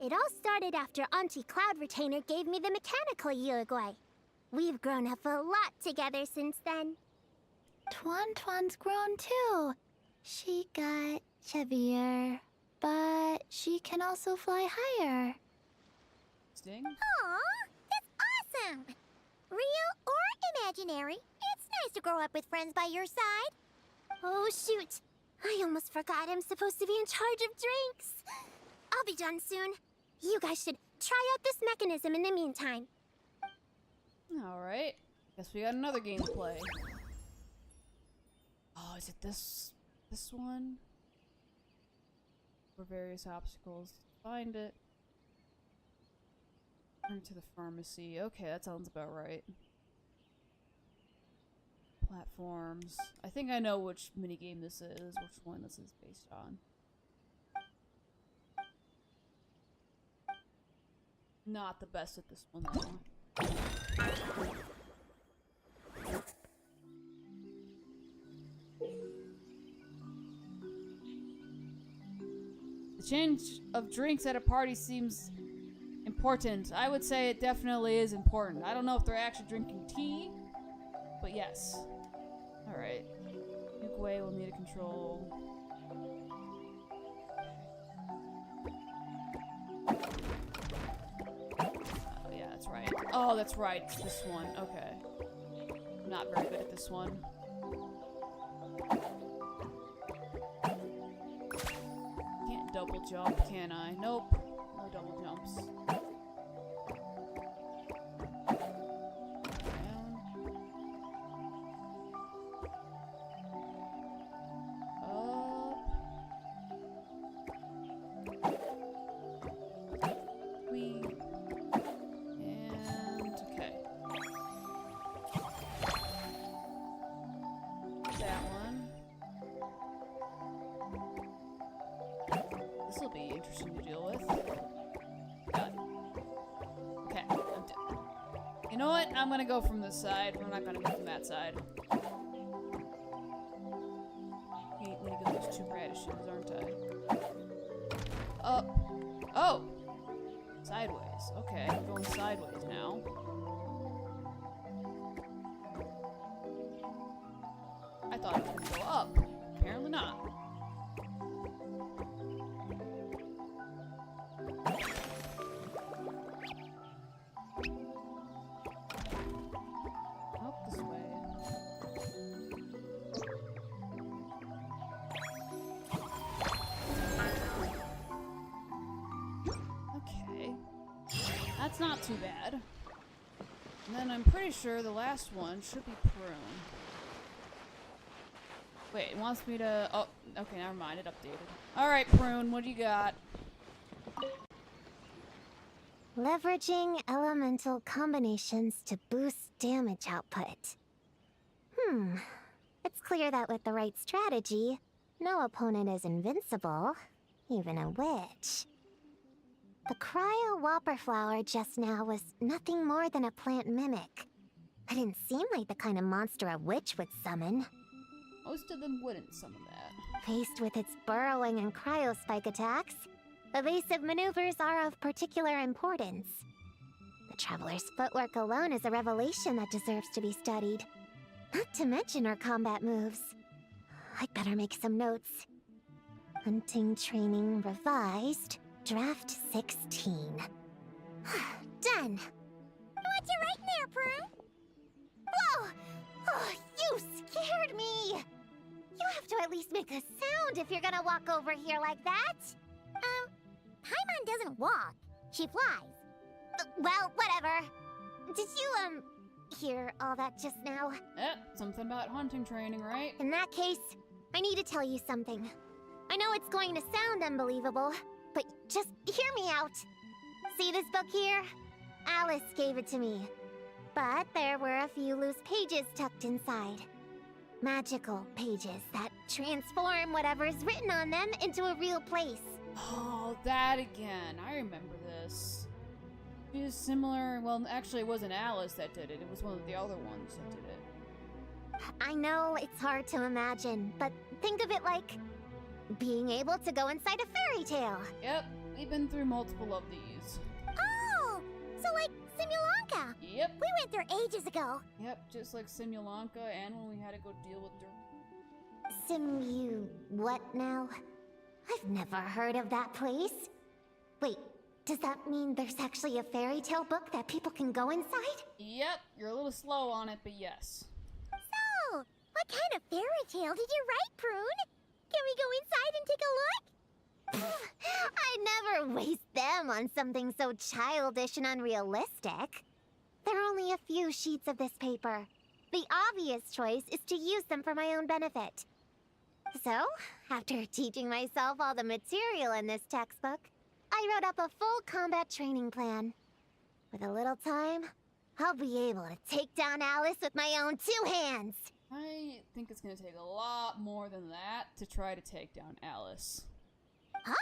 Speaker 4: It all started after Auntie Cloud Retainer gave me the mechanical Yuegui. We've grown up a lot together since then.
Speaker 6: Tuan Tuan's grown too. She got chubbier, but she can also fly higher.
Speaker 1: Sting?
Speaker 4: Aw, that's awesome! Real or imaginary, it's nice to grow up with friends by your side. Oh, shoot. I almost forgot I'm supposed to be in charge of drinks. I'll be done soon. You guys should try out this mechanism in the meantime.
Speaker 1: Alright. Guess we got another game to play. Oh, is it this one? For various obstacles. Find it. Turn to the pharmacy. Okay, that sounds about right. Platforms. I think I know which minigame this is, which one this is based on. Not the best at this one, though. The change of drinks at a party seems important. I would say it definitely is important. I don't know if they're actually drinking tea, but yes. Alright. Yuegui will need to control. Oh, yeah, that's right. Oh, that's right. It's this one. Okay. I'm not very good at this one. Can't double jump, can I? Nope. No double jumps. This will be interesting to deal with. Got it. Okay, I'm done. You know what? I'm gonna go from this side. We're not gonna go from that side. Hate when you get those two radishes, aren't I? Up. Oh! Sideways. Okay, we're going sideways now. I thought it could go up. Apparently not. Up this way. Okay. That's not too bad. And then I'm pretty sure the last one should be prune. Wait, it wants me to... Oh, okay, never mind. It updated. Alright, Prune, what do you got?
Speaker 4: Leveraging elemental combinations to boost damage output. It's clear that with the right strategy, no opponent is invincible, even a witch. The cryo whopper flower just now was nothing more than a plant mimic. It didn't seem like the kind of monster a witch would summon.
Speaker 1: Most of them wouldn't summon that.
Speaker 4: Faced with its burrowing and cryospike attacks, evasive maneuvers are of particular importance. The Traveler's footwork alone is a revelation that deserves to be studied. Not to mention her combat moves. I'd better make some notes. Hunting training revised, draft 16. Done! What you writing there, Prue? Whoa! Oh, you scared me! You have to at least make a sound if you're gonna walk over here like that. Paimon doesn't walk. She flies. Well, whatever. Did you, hear all that just now?
Speaker 1: Something about hunting training, right?
Speaker 4: In that case, I need to tell you something. I know it's going to sound unbelievable, but just hear me out. See this book here? Alice gave it to me. But there were a few loose pages tucked inside. Magical pages that transform whatever's written on them into a real place.
Speaker 1: Oh, that again. I remember this. It was similar. Well, actually, it wasn't Alice that did it. It was one of the other ones that did it.
Speaker 4: I know it's hard to imagine, but think of it like being able to go inside a fairy tale.
Speaker 1: Yep, we've been through multiple of these.
Speaker 4: Oh, so like Simulanka.
Speaker 1: Yep.
Speaker 4: We went there ages ago.
Speaker 1: Yep, just like Simulanka and when we had to go deal with
Speaker 4: what now? I've never heard of that place. Wait, does that mean there's actually a fairy tale book that people can go inside?
Speaker 1: Yep, you're a little slow on it, but yes.
Speaker 4: So, what kind of fairy tale did you write, Prune? Can we go inside and take a look? I never waste them on something so childish and unrealistic. There are only a few sheets of this paper. The obvious choice is to use them for my own benefit. So, after teaching myself all the material in this textbook, I wrote up a full combat training plan. With a little time, I'll be able to take down Alice with my own 2 hands.
Speaker 1: I think it's gonna take a lot more than that to try to take down Alice.
Speaker 4: Huh?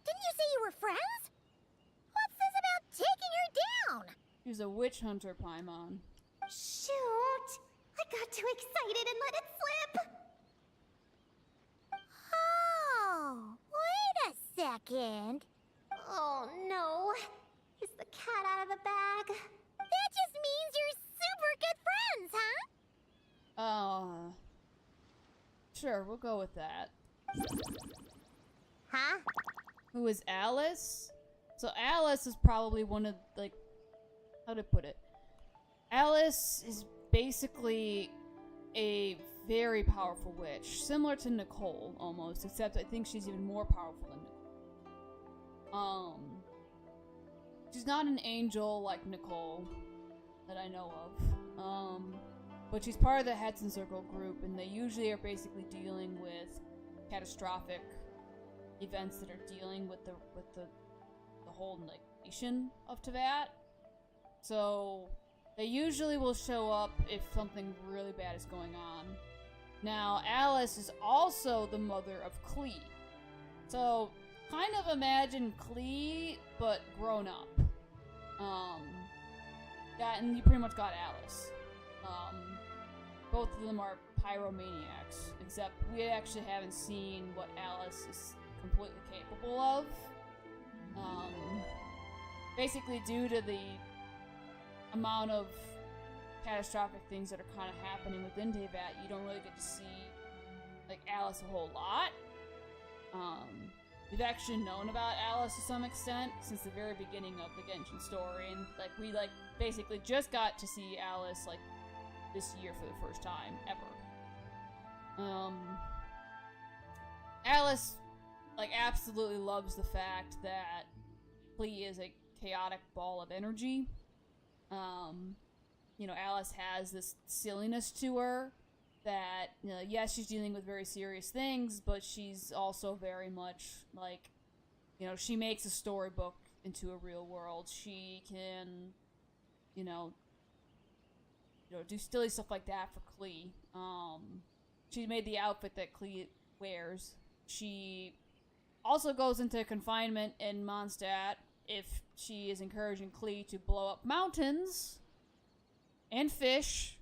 Speaker 4: Didn't you say you were friends? What's this about taking her down?
Speaker 1: She's a witch hunter, Paimon.
Speaker 4: Shoot! I got too excited and let it slip! Oh, wait a second. Oh no. Is the cat out of the bag? That just means you're super good friends, huh?
Speaker 1: Sure, we'll go with that.
Speaker 4: Huh?
Speaker 1: Who is Alice? So Alice is probably one of, like, how to put it? Alice is basically a very powerful witch, similar to Nicole almost, except I think she's even more powerful than Nicole. She's not an angel like Nicole that I know of. But she's part of the Hudson Circle group, and they usually are basically dealing with catastrophic events that are dealing with the whole, like, nation of Teyvat. So they usually will show up if something really bad is going on. Now, Alice is also the mother of Klee. So kind of imagine Klee, but grown up. And you pretty much got Alice. Both of them are pyromaniacs, except we actually haven't seen what Alice is completely capable of. basically due to the amount of catastrophic things that are kind of happening within Teyvat, you don't really get to see like Alice a whole lot. We've actually known about Alice to some extent since the very beginning of the Genshin story, and like we like basically just got to see Alice like this year for the first time ever. Alice like absolutely loves the fact that Klee is a chaotic ball of energy. You know, Alice has this silliness to her that, you know, yes, she's dealing with very serious things, but she's also very much like, you know, she makes a storybook into a real world. She can, you know, do silly stuff like that for Klee. She made the outfit that Klee wears. She also goes into confinement in Mondstadt if she is encouraging Klee to blow up mountains and fish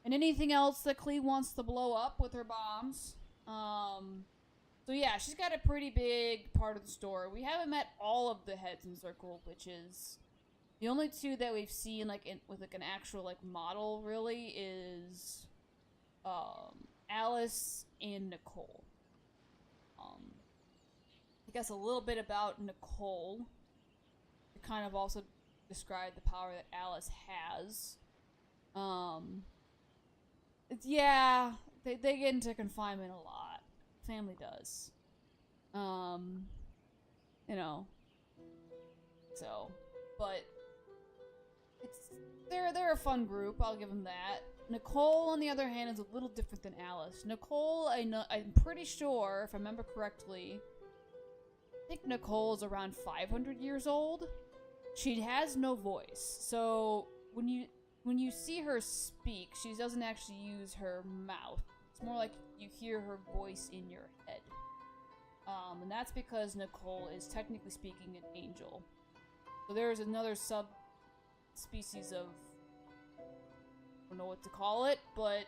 Speaker 1: and anything else that Klee wants to blow up with her bombs. So yeah, she's got a pretty big part of the story. We haven't met all of the heads in Circle Witches. The only two that we've seen like with like an actual like model really is Alice and Nicole. I guess a little bit about Nicole to kind of also describe the power that Alice has. Yeah, they get into confinement a lot. Family does. You know. So, but they're a fun group. I'll give them that. Nicole, on the other hand, is a little different than Alice. Nicole, I'm pretty sure, if I remember correctly, I think Nicole is around 500 years old. She has no voice, so when you see her speak, she doesn't actually use her mouth. It's more like you hear her voice in your head. And that's because Nicole is technically speaking an angel. So there's another subspecies of, I don't know what to call it, but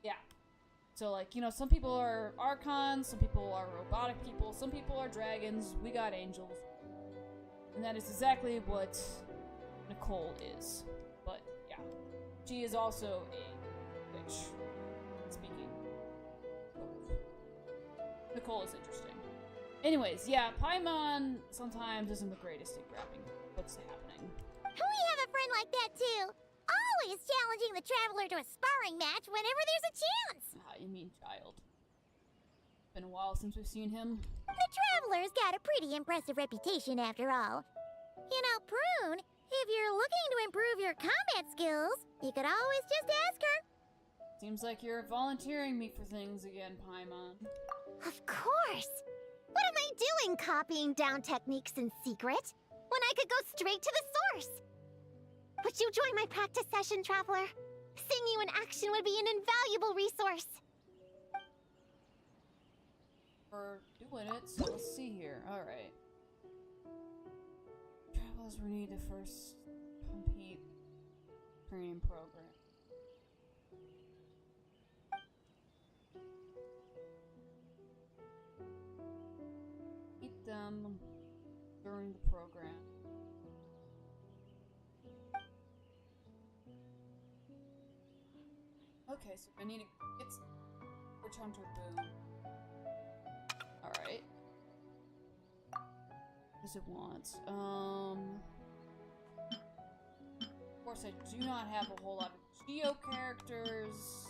Speaker 1: yeah. So like, you know, some people are archons, some people are robotic people, some people are dragons, we got angels. And that is exactly what Nicole is. But yeah, she is also a witch, speaking of. Nicole is interesting. Anyways, yeah, Paimon sometimes isn't the greatest at grabbing what's happening.
Speaker 4: We have a friend like that too. Always challenging the traveler to a sparring match whenever there's a chance.
Speaker 1: Ah, you mean child. Been a while since we've seen him.
Speaker 4: The traveler's got a pretty impressive reputation after all. You know, Prune, if you're looking to improve your combat skills, you could always just ask her.
Speaker 1: Seems like you're volunteering me for things again, Paimon.
Speaker 4: Of course. What am I doing copying down techniques in secret when I could go straight to the source? Would you join my practice session, Traveler? Seeing you in action would be an invaluable resource.
Speaker 1: We're doing it, so let's see here. Alright. Travelers will need to first complete training program. Meet them during the program. Okay, so I need to get return to boon. Alright. What does it want? Of course, I do not have a whole lot of Geo characters.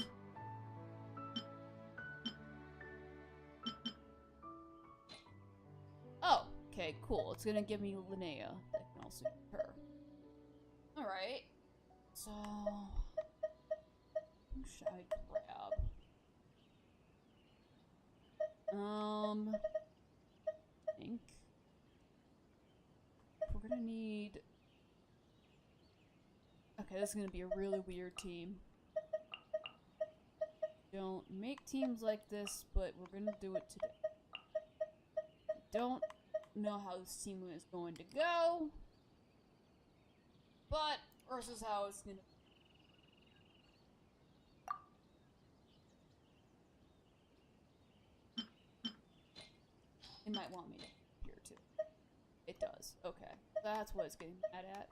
Speaker 1: Oh, okay, cool. It's gonna give me Linnea. That can also be her. Alright. So, who should I grab? I think we're gonna need. Okay, this is gonna be a really weird team. Don't make teams like this, but we're gonna do it today. Don't know how this team is going to go, but versus how it's gonna. It might want me to here too. It It does. Okay. That's what it's getting mad at.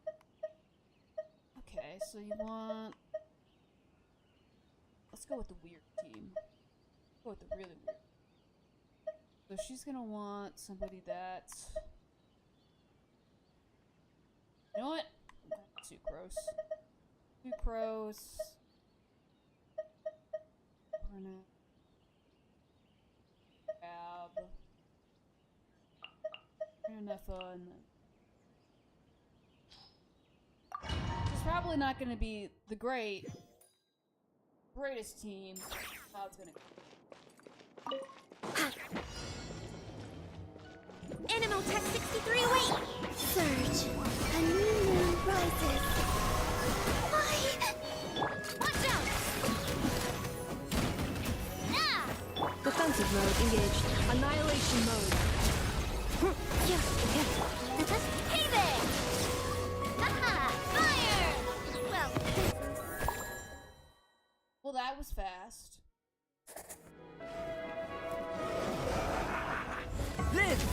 Speaker 1: Okay, so you want... Let's go with the weird team. Let's go with the really weird. So she's gonna want somebody that's... You know what? Sucrose. Sucrose. Ab. Nefa, and then... It's probably not gonna be the greatest team. How it's gonna go.
Speaker 4: Animal Tech 63 away!
Speaker 6: Surge. A new moon rises. Why?
Speaker 4: Watch out! Ah!
Speaker 3: Defensive mode engaged. Annihilation mode.
Speaker 4: Hey there! Haha! Fire!
Speaker 1: Well, that was fast.
Speaker 5: Live!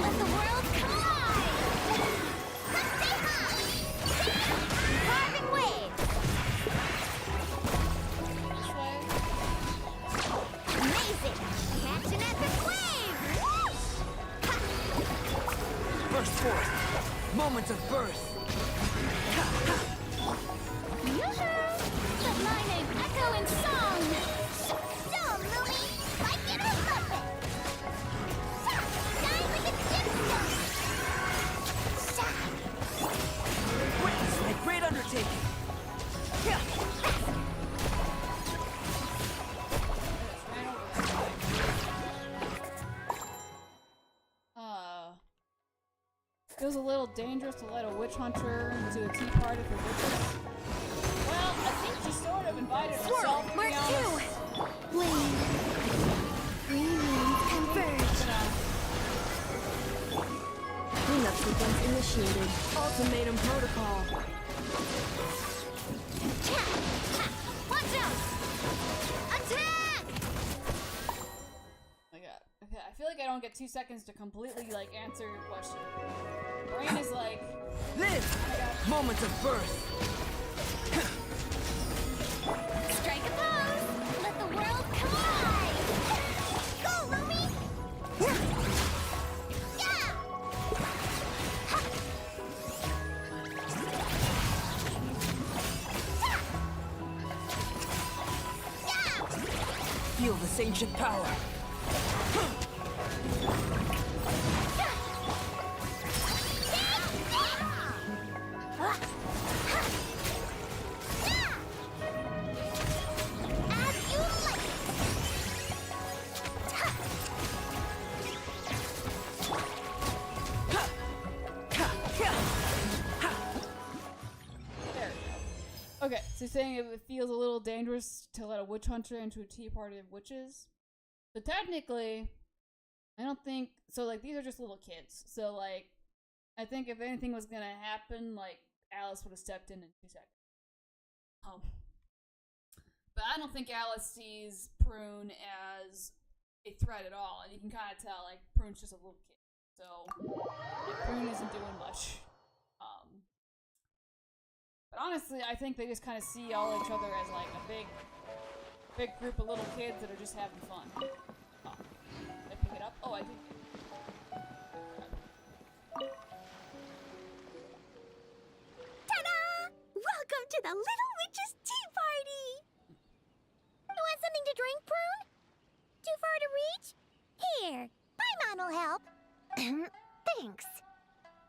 Speaker 4: Let the world collide! Let's stay high! Carving waves!
Speaker 1: This way.
Speaker 4: Amazing! Catch an epic wave! Whoosh! Ha!
Speaker 5: Burst forth! Moment of birth!
Speaker 4: Yoo-hoo! Let my name echo in song! So, Lumi! Like it or love it! Sha! Shine like a gemstone! Sha!
Speaker 5: Witness my great undertaking! Yeah.
Speaker 1: Feels a little dangerous to let a witch hunter into a tea party for witches. Well, I think she sort of invited herself, to be
Speaker 2: Mark
Speaker 1: honest.
Speaker 2: 2!
Speaker 6: Wait. Green moons converge.
Speaker 3: Cleanup sequence initiated. Ultimatum protocol.
Speaker 4: Ha! Watch out! Attack!
Speaker 1: Oh my god. Okay, I feel like I don't get 2 seconds to completely, like, answer your question. Brain is like...
Speaker 5: Live! Moment of birth!
Speaker 4: Strike a pose! Let the world collide! Go, Lumi! Yeah! Ha! Yeah!
Speaker 5: Feel this ancient power!
Speaker 4: As you like!
Speaker 1: There we go. Okay, so you're saying it feels a little dangerous to let a witch hunter into a tea party of witches? So technically, I don't think... So, like, these are just little kids. So, like, I think if anything was gonna happen, like, Alice would have stepped in 2 seconds. But I don't think Alice sees Prune as a threat at all. And you can kind of tell, like, Prune's just a little kid. So, like, Prune isn't doing much. But honestly, I think they just kind of see all each other as, like, a big group of little kids that are just having fun. Did I pick it up? Oh, I did.
Speaker 4: Ta-da! Welcome to the Little Witch's Tea Party! You want something to drink, Prune? Too far to reach? Here, my mom will help. Thanks.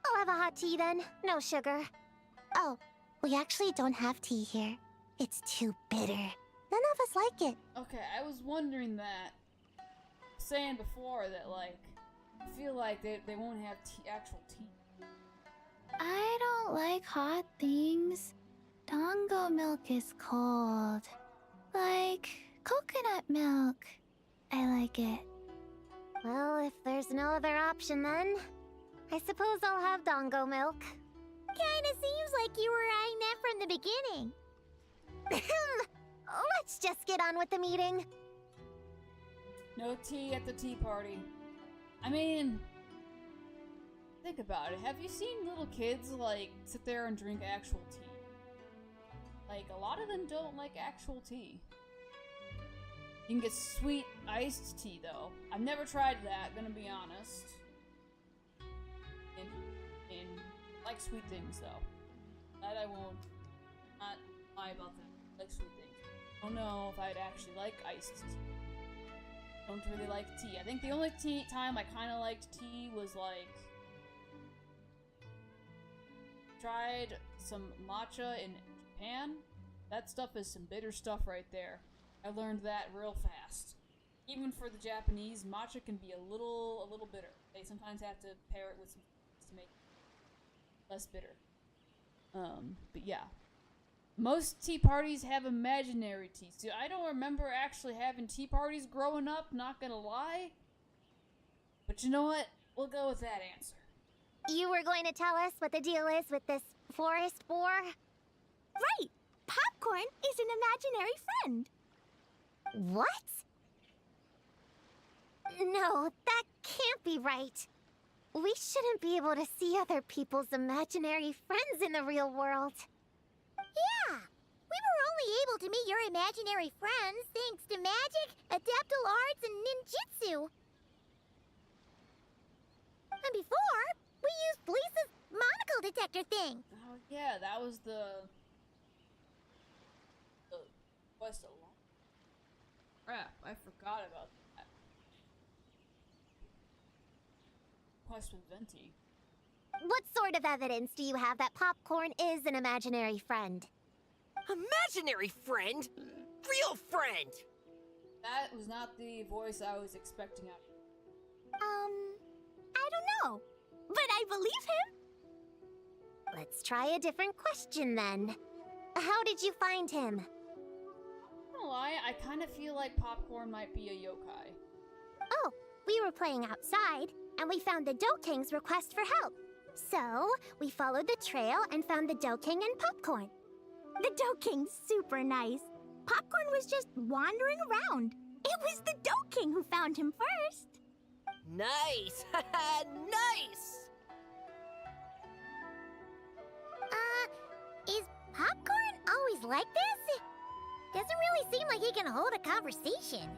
Speaker 4: I'll have a hot tea then. No sugar. Oh, we actually don't have tea here. It's too bitter. None of us like it.
Speaker 1: Okay, I was wondering that. Saying before that, like, I feel like they won't have actual tea.
Speaker 6: I don't like hot things. Dongo milk is cold. Like coconut milk. I like it.
Speaker 4: Well, if there's no other option then, I suppose I'll have Dongo milk. Kinda seems like you were eyeing that from the beginning. Let's just get on with the meeting.
Speaker 1: No tea at the tea party. I mean, think about it. Have you seen little kids, like, sit there and drink actual tea? Like, a lot of them don't like actual tea. You can get sweet iced tea, though. I've never tried that, gonna be honest. And I like sweet things, though. That I won't not lie about that. I like sweet things. I don't know if I'd actually like iced tea. Don't really like tea. I think the only time I kind of liked tea was, like, tried some matcha in Japan. That stuff is some bitter stuff right there. I learned that real fast. Even for the Japanese, matcha can be a little bitter. They sometimes have to pair it with some to make it less bitter. But yeah. Most tea parties have imaginary tea. See, I don't remember actually having tea parties growing up, not gonna lie. But you know what? We'll go with that answer.
Speaker 4: You were going to tell us what the deal is with this forest boar?
Speaker 7: Right! Popcorn is an imaginary friend.
Speaker 4: What? No, that can't be right. We shouldn't be able to see other people's imaginary friends in the real world. Yeah, we were only able to meet your imaginary friends thanks to magic, adeptal arts, and ninjutsu. And before, we used Lisa's monocle detector thing.
Speaker 1: Oh yeah, that was the quest a lot. Crap, I forgot about that. Quest with Venti.
Speaker 4: What sort of evidence do you have that Popcorn is an imaginary friend?
Speaker 5: Imaginary friend? Real friend!
Speaker 1: That was not the voice I was expecting out.
Speaker 7: I don't know, but I believe him.
Speaker 4: Let's try a different question then. How did you find him?
Speaker 1: I'm not gonna lie, I kind of feel like Popcorn might be a yokai.
Speaker 4: Oh, we were playing outside, and we found the Dough King's request for help. So, we followed the trail and found the Dough King and Popcorn.
Speaker 7: The Dough King's super nice. Popcorn was just wandering around. It was the Dough King who found him first.
Speaker 5: Nice! Nice!
Speaker 4: Is Popcorn always like this? Doesn't really seem like he can hold a conversation.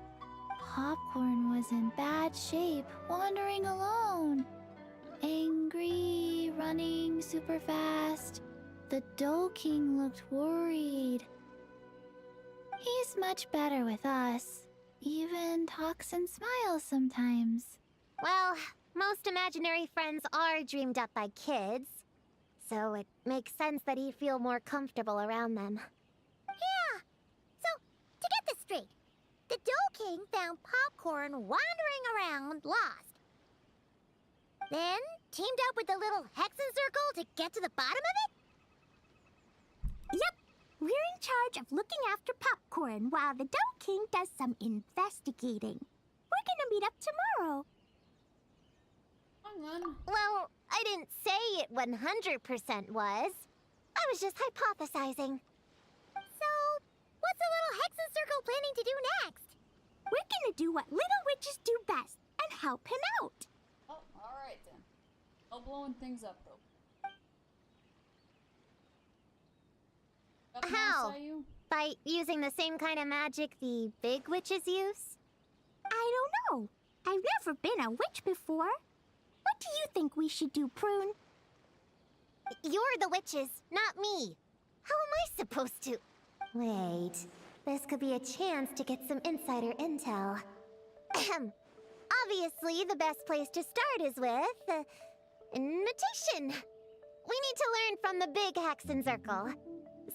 Speaker 6: Popcorn was in bad shape, wandering alone. Angry, running super fast. The Dough King looked worried. He's much better with us. Even talks and smiles sometimes.
Speaker 4: Well, most imaginary friends are dreamed up by kids, so it makes sense that he'd feel more comfortable around them. Yeah! So, to get this straight, the Dough King found Popcorn wandering around, lost. Then, teamed up with the little Hexen Circle to get to the bottom of it?
Speaker 7: Yep, we're in charge of looking after Popcorn while the Dough King does some investigating. We're gonna meet up tomorrow.
Speaker 1: Hang on.
Speaker 4: Well, I didn't say it 100% was. I was just hypothesizing. So, what's the little Hexen Circle planning to do next?
Speaker 7: We're gonna do what little witches do best and help him out.
Speaker 1: Oh, alright then. No blowing things up, though. Nothing
Speaker 4: How?
Speaker 1: else, you?
Speaker 4: By using the same kind of magic the big witches use?
Speaker 7: I don't know. I've never been a witch before. What do you think we should do, Prune?
Speaker 4: You're the witches, not me. How am I supposed to? Wait, this could be a chance to get some insider intel. Ahem. Obviously, the best place to start is with imitation. We need to learn from the big Hexen Circle.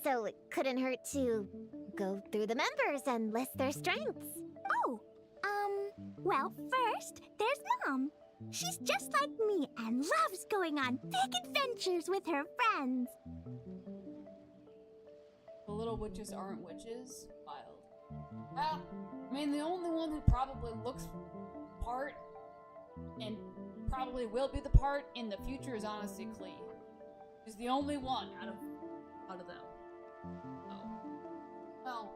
Speaker 4: So it couldn't hurt to go through the members and list their strengths.
Speaker 7: Oh, well, first, there's Mom. She's just like me and loves going on big adventures with her friends.
Speaker 1: The little witches aren't witches? Wild. Well, I mean, the only one who probably looks the part and probably will be the part in the future is honestly Klee. She's the only one out of them. So, well,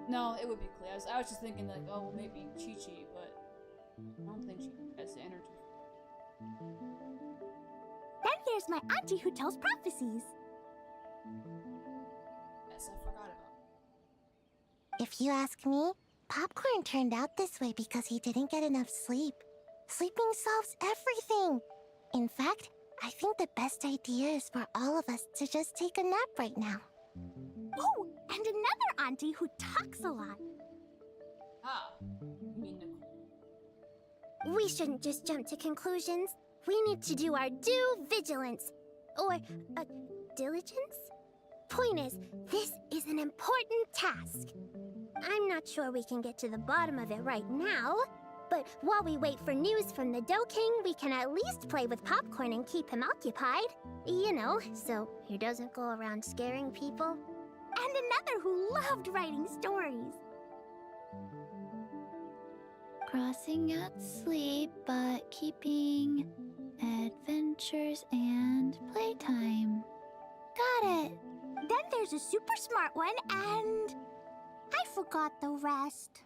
Speaker 1: no, it would be Klee. I was just thinking like, oh, well, maybe Chi-Chi, but I don't think she. has energy.
Speaker 7: Then there's my auntie who tells prophecies.
Speaker 1: Yes, I forgot about.
Speaker 4: If you ask me, Popcorn turned out this way because he didn't get enough sleep. Sleeping solves everything. In fact, I think the best idea is for all of us to just take a nap right now.
Speaker 7: Oh, and another auntie who talks a lot.
Speaker 1: Ah, you mean Nicole?
Speaker 7: We shouldn't just jump to conclusions. We need to do our due vigilance. Or, diligence? Point is, this is an important task. I'm not sure we can get to the bottom of it right now, but while we wait for news from the Dough King, we can at least play with Popcorn and keep him occupied. You know, so he doesn't go around scaring people. And another who loved writing stories.
Speaker 6: Crossing out sleep, but keeping adventures and playtime. Got it.
Speaker 7: Then there's a super smart one, and I forgot the rest.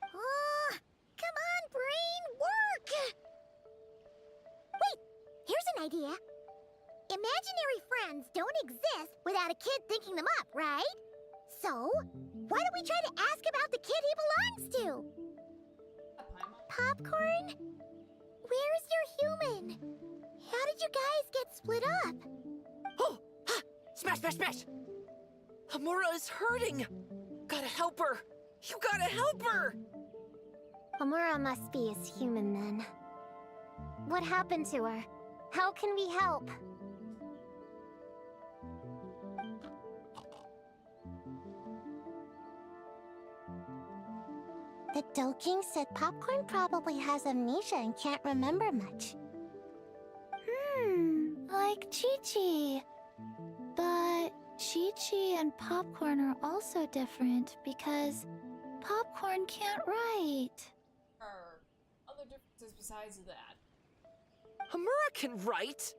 Speaker 4: Oh, come on, brain, work! Wait, here's an idea. Imaginary friends don't exist without a kid thinking them up, right? So, why don't we try to ask about the kid he belongs to? Popcorn? Where's your human? How did you guys get split up?
Speaker 5: Oh! Ha! Smash, smash, smash! Hamura is hurting! Gotta help her! You gotta help her!
Speaker 4: Amura must be his human then. What happened to her? How can we help? The Dough King said Popcorn probably has amnesia and can't remember much.
Speaker 6: Like Chi-Chi. But Chi-Chi and Popcorn are also different because Popcorn can't write.
Speaker 1: Are other differences besides that?
Speaker 5: Hamura can write!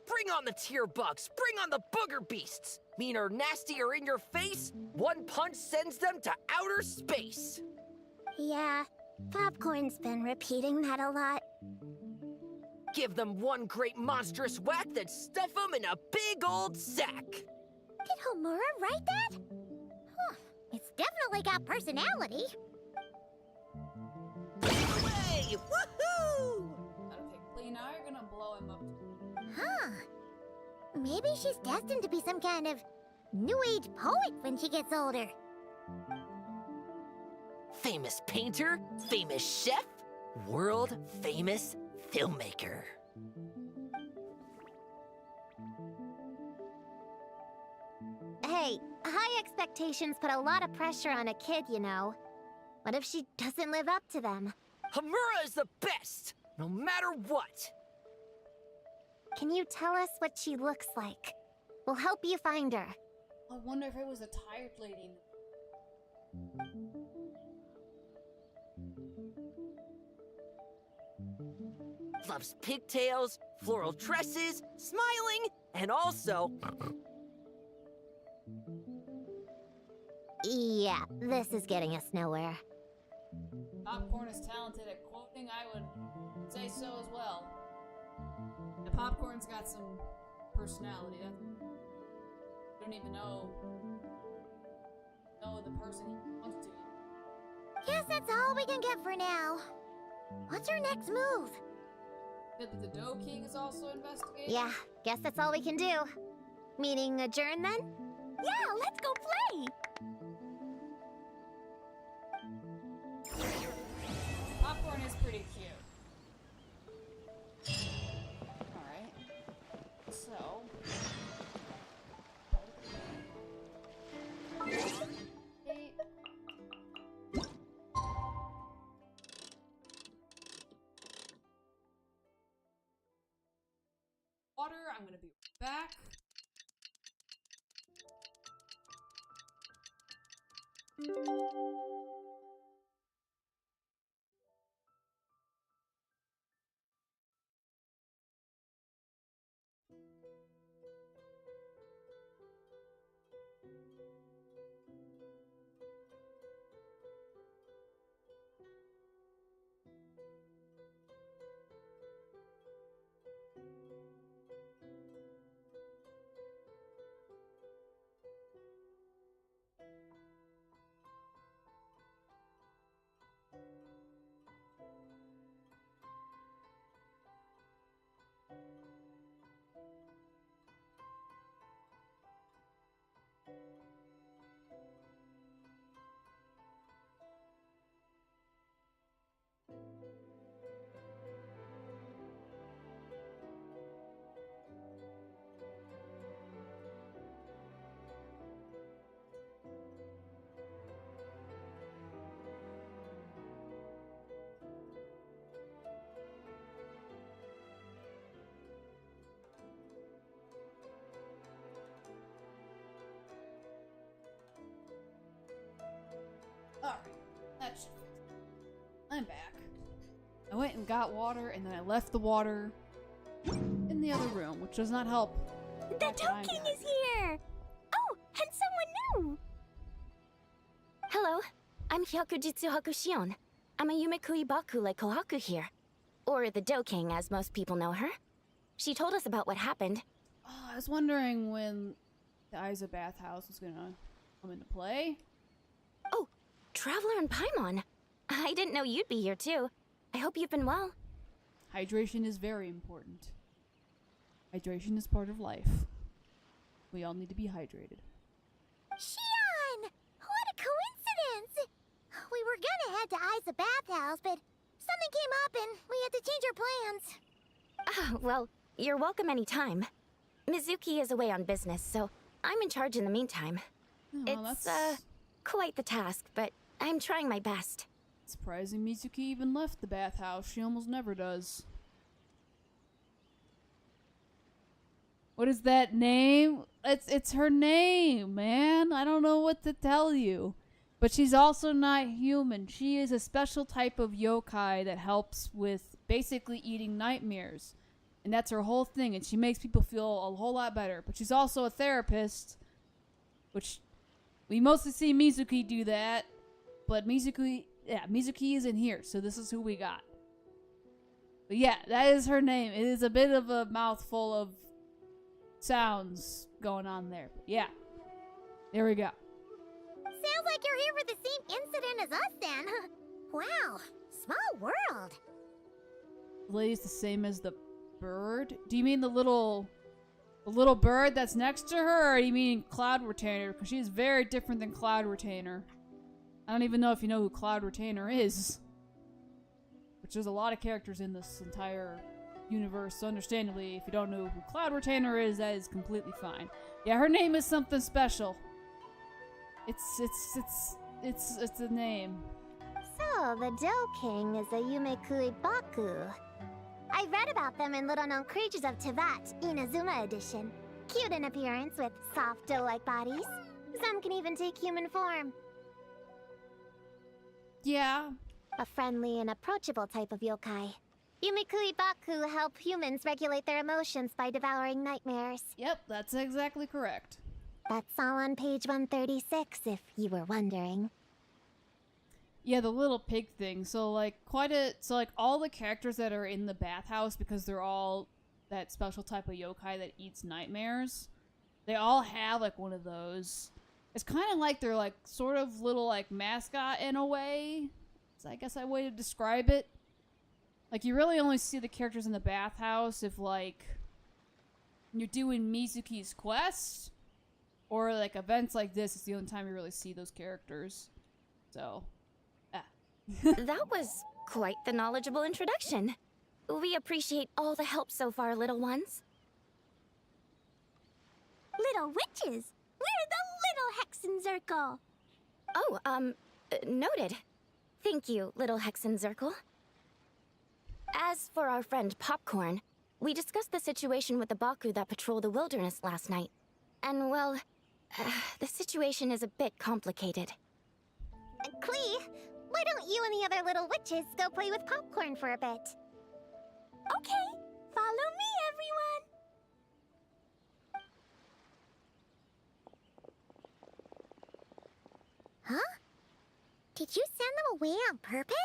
Speaker 5: Bring on the tear bugs! Bring on the booger beasts! Mean or nasty or in your face, one punch sends them to outer space!
Speaker 4: Yeah, Popcorn's been repeating that a lot.
Speaker 5: Give them one great monstrous whack, then stuff them in a big old sack!
Speaker 4: Did Homura write that? Huh, it's definitely got personality.
Speaker 5: Way! Woohoo!
Speaker 1: Okay, Clee, now you're gonna blow him up.
Speaker 4: Huh. Maybe she's destined to be some kind of New Age poet when she gets older.
Speaker 5: Famous painter, famous chef, world famous filmmaker.
Speaker 4: Hey, high expectations put a lot of pressure on a kid, you know. What if she doesn't live up to them?
Speaker 5: Hamura is the best, no matter what.
Speaker 4: Can you tell us what she looks like? We'll help you find her.
Speaker 1: I wonder if it was a tired lady.
Speaker 5: Loves pigtails, floral tresses, smiling, and also...
Speaker 4: Yeah, this is getting us nowhere.
Speaker 1: Popcorn is talented at quoting, I would say so as well. And Popcorn's got some personality. I don't even know the person he wants to.
Speaker 4: Guess that's all we can get for now. What's our next move?
Speaker 1: That the Dough King is also investigating?
Speaker 4: Yeah, guess that's all we can do. Meaning adjourn then?
Speaker 7: Yeah, let's go play!
Speaker 1: Popcorn is pretty cute. Alright. So. Hey. Water, I'm gonna be back. Alright, that should fix it. I'm back. I went and got water, and then I left the water in the other room, which does not help.
Speaker 7: The
Speaker 1: fact that I'm
Speaker 7: Toad King is
Speaker 1: dehydrated.
Speaker 7: here! Oh, and someone new!
Speaker 2: Hello, I'm Hyakujitsu Hakushion. I'm a Yumekui Baku like Kohaku here. Or the Do King, as most people know her. She told us about what happened.
Speaker 1: Oh, I was wondering when the Aiza bathhouse was gonna come into play.
Speaker 2: Oh, Traveler and Paimon. I didn't know you'd be here too. I hope you've been well.
Speaker 1: Hydration is very important. Hydration is part of life. We all need to be hydrated.
Speaker 7: Shion! What a coincidence! We were gonna head to Aiza bathhouse, but something came up and we had to change our plans.
Speaker 2: Ah, well, you're welcome anytime. Mizuki is away on business, so I'm in charge in the meantime.
Speaker 1: Oh,
Speaker 2: It's, quite the task, but I'm trying my best.
Speaker 1: surprising Mizuki even left the bathhouse. She almost never does. What is that name? It's her name, man. I don't know what to tell you. But she's also not human. She is a special type of yokai that helps with basically eating nightmares. And that's her whole thing. And she makes people feel a whole lot better. But she's also a therapist, which we mostly see Mizuki do that. But Mizuki isn't here. So this is who we got. But yeah, that is her name. It is a bit of a mouthful of sounds going on there. But yeah, there we go.
Speaker 7: Sounds like you're here for the same incident as us then. Wow, small world.
Speaker 1: The lady's the same as the bird? Do you mean the little bird that's next to her, or do you mean Cloud Retainer? Because she's very different than Cloud Retainer. I don't even know if you know who Cloud Retainer is. Which there's a lot of characters in this entire universe, so understandably, if you don't know who Cloud Retainer is, that is completely fine. Yeah, her name is something special. It's a name.
Speaker 7: So, the Do King is a Yumekui Baku. I read about them in Little Known Creatures of Teyvat, Inazuma edition. Cute in appearance with soft doe-like bodies. Some can even take human form.
Speaker 1: Yeah.
Speaker 7: A friendly and approachable type of yokai. Yumekui Baku help humans regulate their emotions by devouring nightmares.
Speaker 1: Yep, that's exactly correct.
Speaker 7: That's all on page 136, if you were wondering.
Speaker 1: Yeah, the little pig thing. So like all the characters that are in the bathhouse, because they're all that special type of yokai that eats nightmares, they all have like one of those. It's kind of like they're like sort of little like mascot in a way. So I guess a way to describe it. Like you really only see the characters in the bathhouse if like you're doing Mizuki's quest, or like events like this is the only time you really see those characters. So.
Speaker 2: That was quite the knowledgeable introduction. We appreciate all the help so far, little ones.
Speaker 7: Little witches! We're the Little Hexenzirkel!
Speaker 2: Oh, noted. Thank you, little Hexenzirkel. As for our friend Popcorn, we discussed the situation with the Baku that patrol the wilderness last night. And, well, the situation is a bit complicated.
Speaker 7: Klee, why don't you and the other little witches go play with Popcorn for a bit? Okay, follow me, everyone! Huh? Did you send them away on purpose?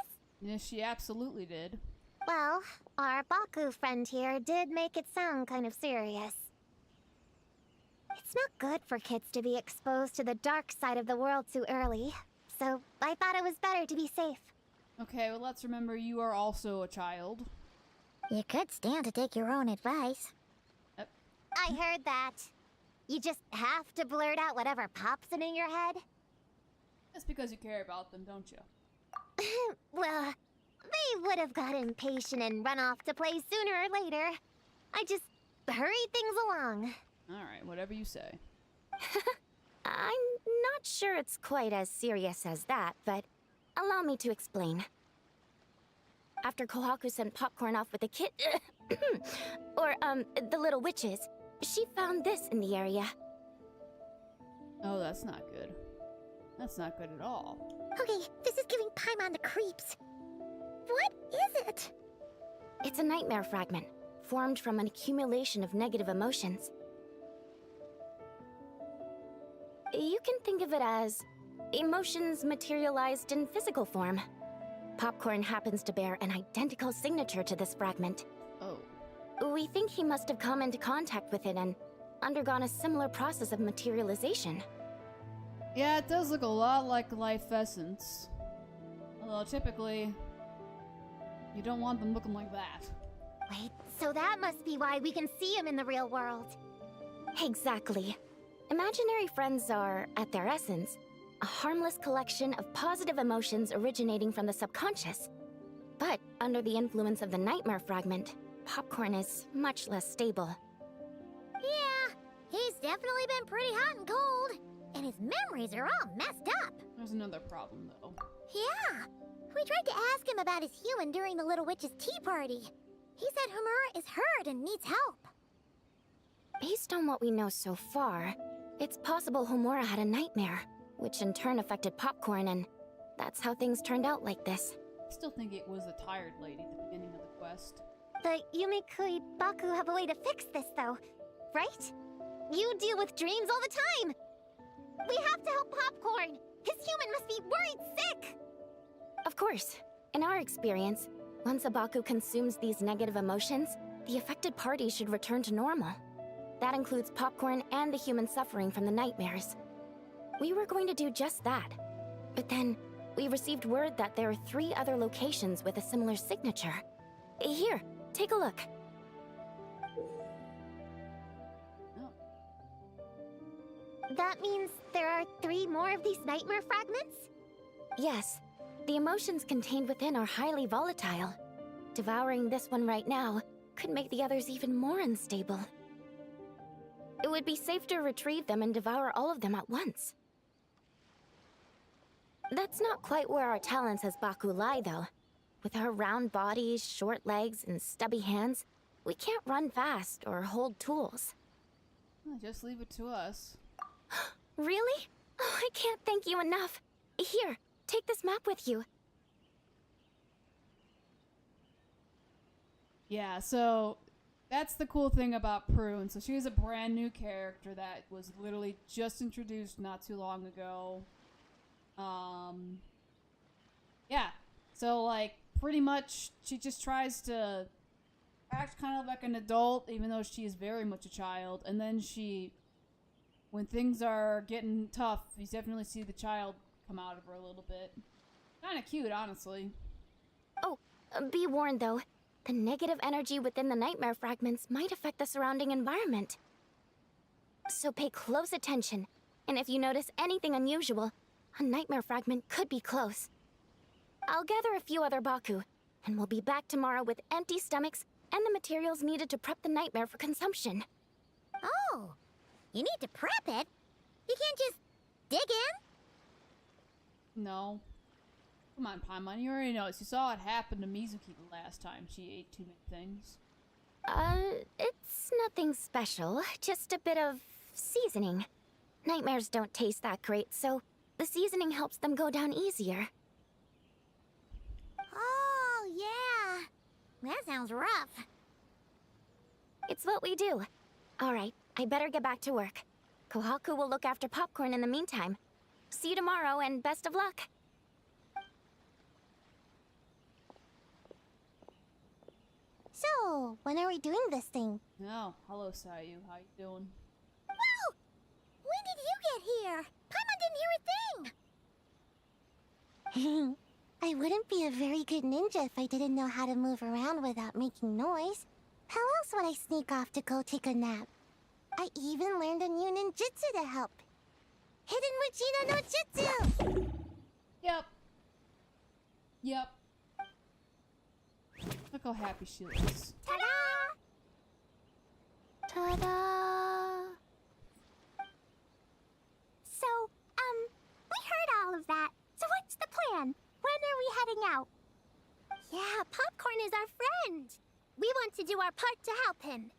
Speaker 1: Yes, she absolutely did.
Speaker 7: Well, our Baku friend here did make it sound kind of serious. It's not good for kids to be exposed to the dark side of the world too early, so I thought it was better to be safe.
Speaker 1: Okay, well let's remember you are also a child.
Speaker 7: You could stand to take your own advice.
Speaker 1: Yep.
Speaker 7: I heard that. You just have to blurt out whatever pops in your head?
Speaker 1: That's because you care about them, don't you?
Speaker 7: Well, they would have got impatient and run off to play sooner or later. I just hurried things along.
Speaker 1: Alright, whatever you say.
Speaker 2: I'm not sure it's quite as serious as that, but allow me to explain. After Kohaku sent Popcorn off with the kid... or, the little witches, she found this in the area.
Speaker 1: Oh, that's not good. That's not good at all.
Speaker 7: Okay, this is giving Paimon the creeps. What is it?
Speaker 2: It's a nightmare fragment, formed from an accumulation of negative emotions. You can think of it as emotions materialized in physical form. Popcorn happens to bear an identical signature to this fragment.
Speaker 1: Oh.
Speaker 2: We think he must have come into contact with it and undergone a similar process of materialization.
Speaker 1: Yeah, it does look a lot like life essence. Although typically, you don't want them looking like that.
Speaker 7: Wait, so that must be why we can see him in the real world.
Speaker 2: Exactly. Imaginary friends are, at their essence, a harmless collection of positive emotions originating from the subconscious. But under the influence of the nightmare fragment, Popcorn is much less stable.
Speaker 7: Yeah, he's definitely been pretty hot and cold. And his memories are all messed up.
Speaker 1: There's another problem, though.
Speaker 7: Yeah, we tried to ask him about his human during the Little Witch's tea party. He said Homura is hurt and needs help.
Speaker 2: Based on what we know so far, it's possible Homura had a nightmare, which in turn affected Popcorn, and that's how things turned out like this.
Speaker 1: I still think it was the tired lady at the beginning of the quest.
Speaker 7: The Yumikui Baku have a way to fix this, though, right? You deal with dreams all the time. We have to help Popcorn. His human must be worried sick.
Speaker 2: Of course. In our experience, once a Baku consumes these negative emotions, the affected party should return to normal. That includes Popcorn and the human suffering from the nightmares. We were going to do just that. But then, we received word that there are 3 other locations with a similar signature. Here, take a look.
Speaker 1: Oh.
Speaker 7: That means there are 3 more of these nightmare fragments?
Speaker 2: Yes, the emotions contained within are highly volatile. Devouring this one right now could make the others even more unstable. It would be safe to retrieve them and devour all of them at once. That's not quite where our talents as Baku lie, though. With our round bodies, short legs, and stubby hands, we can't run fast or hold tools.
Speaker 1: Well, just leave it to us.
Speaker 2: Really? Oh, I can't thank you enough. Here, take this map with you.
Speaker 1: Yeah, so that's the cool thing about Prune. So she was a brand new character that was literally just introduced not too long ago. Yeah. So, like, pretty much she just tries to act kind of like an adult, even though she is very much a child. And then when things are getting tough, you definitely see the child come out of her a little bit. Kind of cute, honestly.
Speaker 2: Oh, be warned though. The negative energy within the nightmare fragments might affect the surrounding environment. So pay close attention, and if you notice anything unusual, a nightmare fragment could be close. I'll gather a few other Baku, and we'll be back tomorrow with empty stomachs and the materials needed to prep the nightmare for consumption.
Speaker 7: Oh, you need to prep it? You can't just dig in?
Speaker 1: No. Come on, Paimon, you already know this. You saw what happened to Mizuki the last time she ate too many things.
Speaker 2: It's nothing special, just a bit of seasoning. Nightmares don't taste that great, so the seasoning helps them go down easier.
Speaker 7: Oh, yeah. That sounds rough.
Speaker 2: It's what we do. Alright, I better get back to work. Kohaku will look after Popcorn in the meantime. See you tomorrow, and best of luck.
Speaker 7: So, when are we doing this thing?
Speaker 1: Oh, hello, Sayu. How you doing?
Speaker 7: Whoa! When did you get here? Paimon didn't hear a thing! I wouldn't be a very good ninja if I didn't know how to move around without making noise. How else would I sneak off to go take a nap? I even learned a new ninjutsu to help. Hidden Muchino no Jutsu!
Speaker 1: Yep. Yep. Look how happy she looks.
Speaker 7: Ta-da!
Speaker 6: Ta-da!
Speaker 7: So, we heard all of that. So what's the plan? When are we heading out? Yeah, Popcorn is our friend. We want to do our part to help him.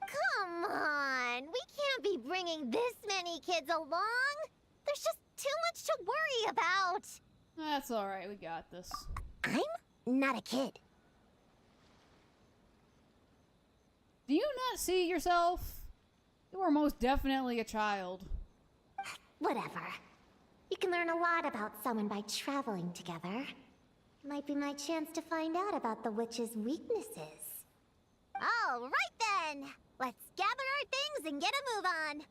Speaker 7: Come on, we can't be bringing this many kids along. There's just too much to worry about.
Speaker 1: That's alright, we got this.
Speaker 7: I'm not a kid.
Speaker 1: Do you not see yourself? You are most definitely a child.
Speaker 7: Whatever. You can learn a lot about someone by traveling together. Might be my chance to find out about the witch's weaknesses. All right then! Let's gather our things and get a move on.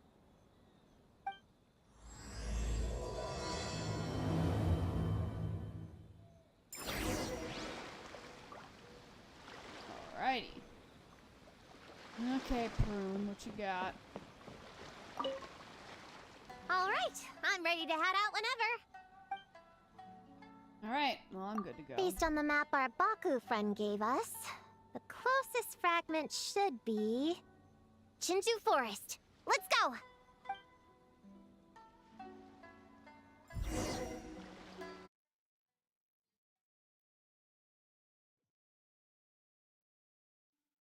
Speaker 1: Alrighty. Okay, Prune, what you got?
Speaker 7: All right, I'm ready to head out whenever.
Speaker 1: Alright, well, I'm good to go.
Speaker 7: Based on the map our Baku friend gave us, the closest fragment should be Chinju Forest. Let's go!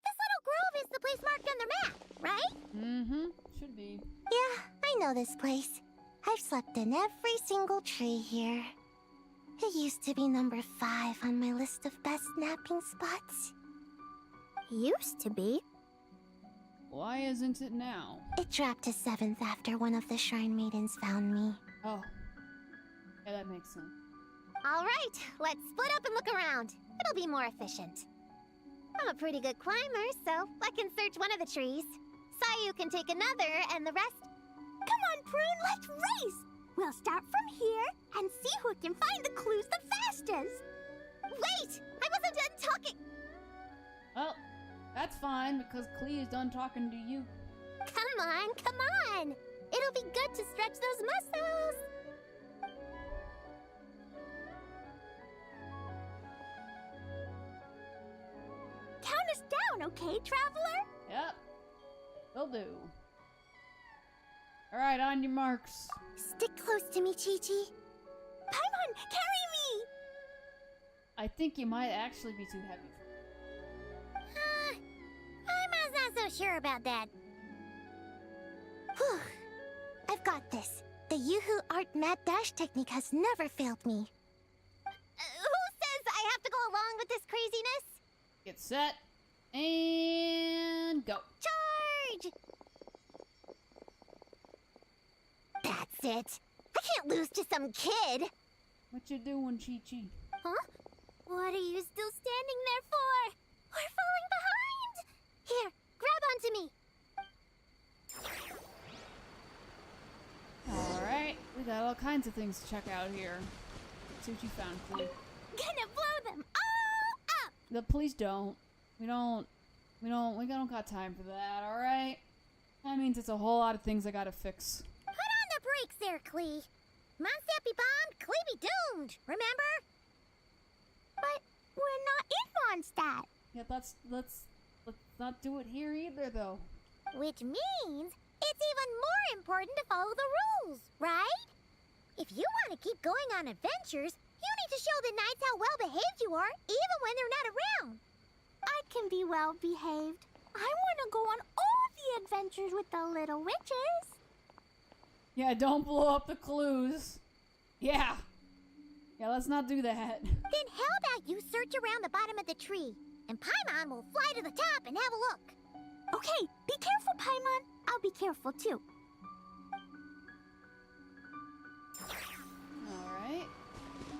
Speaker 7: This little grove is the place marked on the map, right?
Speaker 1: Mm-hmm, should be.
Speaker 7: Yeah, I know this place. I've slept in every single tree here. It used to be number 5 on my list of best napping spots. Used to be?
Speaker 1: Why isn't it now?
Speaker 7: It dropped to 7th after one of the Shrine Maidens found me.
Speaker 1: Oh. Yeah, that makes sense.
Speaker 7: All right, let's split up and look around. It'll be more efficient. I'm a pretty good climber, so I can search one of the trees. Sayu can take another, and the rest... Come on, Prune, let's race! We'll start from here and see who can find the clues the fastest. Wait! I wasn't done talking!
Speaker 1: Well, that's fine, because Clee's done talking to you.
Speaker 7: Come on, come on! It'll be good to stretch those muscles! Count us down, okay, traveler?
Speaker 1: Yep. Will do. Alright, on your marks.
Speaker 7: Stick close to me, Chi-Chi. Paimon, carry me!
Speaker 1: I think you might actually be too heavy for me.
Speaker 7: Paimon's not so sure about that. Whew. I've got this. The Yoo-Hoo Art Mad Dash technique has never failed me. Who says I have to go along with this craziness?
Speaker 1: Get set. And go.
Speaker 7: Charge! That's it. I can't lose to some kid.
Speaker 1: What you doing, Chi-Chi?
Speaker 7: Huh? What are you still standing there for? We're falling behind! Here, grab onto me.
Speaker 1: Alright, we got all kinds of things to check out here. Let's see what you found, Clee.
Speaker 7: Gonna blow them all up!
Speaker 1: Please don't. We don't got time for that, alright? That means it's a whole lot of things I gotta fix.
Speaker 7: Put on the brakes there, Clee. Mondstadt be bombed, Clee be doomed, remember? But we're not in Mondstadt.
Speaker 1: Yeah, let's not do it here either, though.
Speaker 7: Which means it's even more important to follow the rules, right? If you want to keep going on adventures, you need to show the knights how well behaved you are, even when they're not around. I can be well behaved. I want to go on all the adventures with the little witches.
Speaker 1: Yeah, don't blow up the clues. Yeah. Yeah, let's not do that.
Speaker 7: Then how about you search around the bottom of the tree, and Paimon will fly to the top and have a look. Okay, be careful, Paimon. I'll be careful too.
Speaker 1: Alright.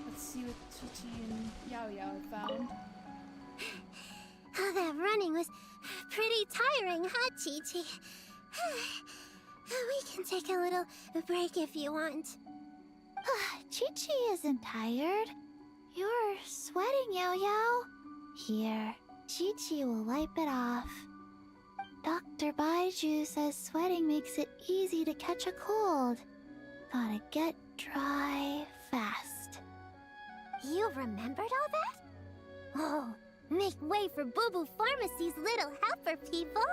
Speaker 1: Let's see what Chi-Chi and Yao Yao have found.
Speaker 7: Oh, that running was pretty tiring, huh, Chi-Chi? We can take a little break if you want. Chi-Chi isn't tired. You're sweating, Yao Yao. Here, Chi-Chi will wipe it off. Dr. Baiju says sweating makes it easy to catch a cold. Gotta get dry fast. You remembered all that? Oh, make way for Boo Boo Pharmacy's little helper, people.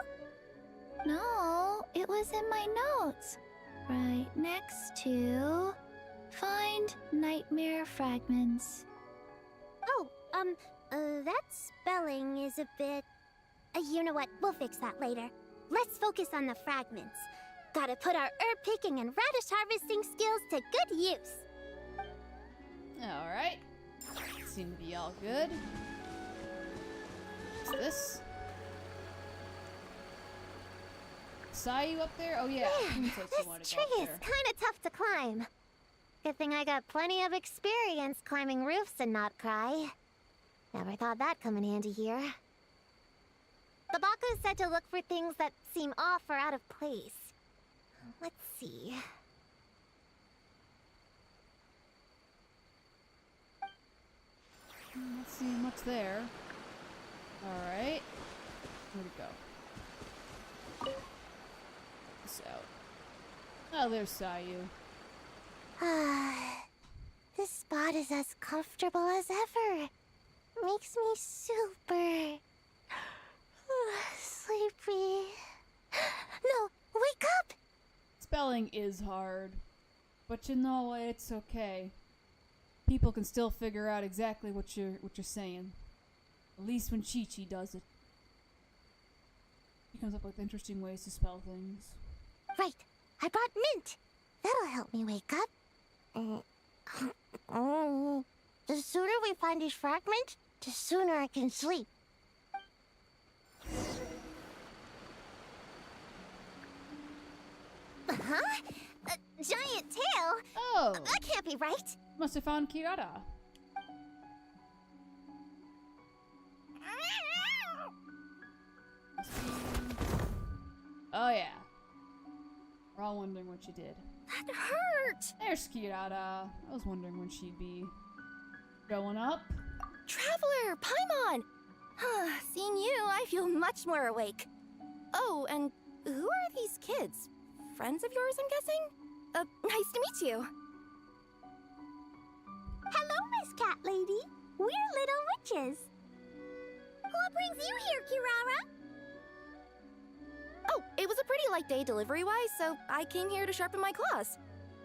Speaker 7: No, it was in my notes. Right next to... Find nightmare fragments. Oh, that spelling is a bit... you know what? We'll fix that later. Let's focus on the fragments. Gotta put our herb picking and radish harvesting skills to good use.
Speaker 1: Alright. Seem to be all good. What's this? Saw you up there? Oh yeah.
Speaker 7: Man, this tree is kinda tough to climb. Good thing I got plenty of experience climbing roofs and not cry. Never thought that'd come in handy here. The Baku said to look for things that seem off or out of place. Let's see.
Speaker 1: Not seeing much there. Alright. Where'd it go? This out. Oh, there's Sayu.
Speaker 7: This spot is as comfortable as ever. Makes me super sleepy. No, wake up!
Speaker 1: Spelling is hard. But you know, it's okay. People can still figure out exactly what you're saying. At least when Chi-Chi does it. She comes up with interesting ways to spell things.
Speaker 7: Right, I brought mint. That'll help me wake up. The sooner we find these fragments, the sooner I can sleep. Huh? A giant tail?
Speaker 1: Oh!
Speaker 7: That can't be right.
Speaker 1: Must have found Kirara. Oh yeah. We're all wondering what she did.
Speaker 2: That hurt!
Speaker 1: There's Kirara. I was wondering when she'd be going up.
Speaker 2: Traveler, Paimon! Seeing you, I feel much more awake. Oh, and who are these kids? Friends of yours, I'm guessing? Nice to meet you.
Speaker 7: Hello, Miss Cat Lady. We're little witches. What brings you here, Kirara?
Speaker 2: Oh, it was a pretty light day delivery-wise, so I came here to sharpen my claws.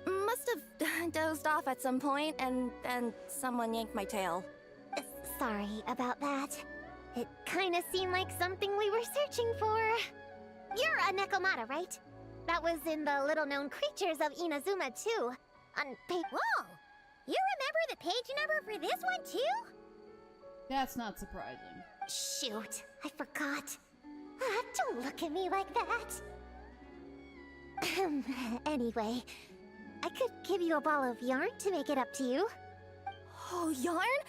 Speaker 2: Must have dozed off at some point, and then someone yanked my tail.
Speaker 7: Sorry about that. It kinda seemed like something we were searching for. You're a Nekomata, right? That was in the little-known creatures of Inazuma, too. On page... Whoa! You remember the page number for this one, too?
Speaker 1: That's not surprising.
Speaker 7: Shoot, I forgot. Don't look at me like that. Anyway, I could give you a ball of yarn to make it up to you.
Speaker 2: Oh, yarn?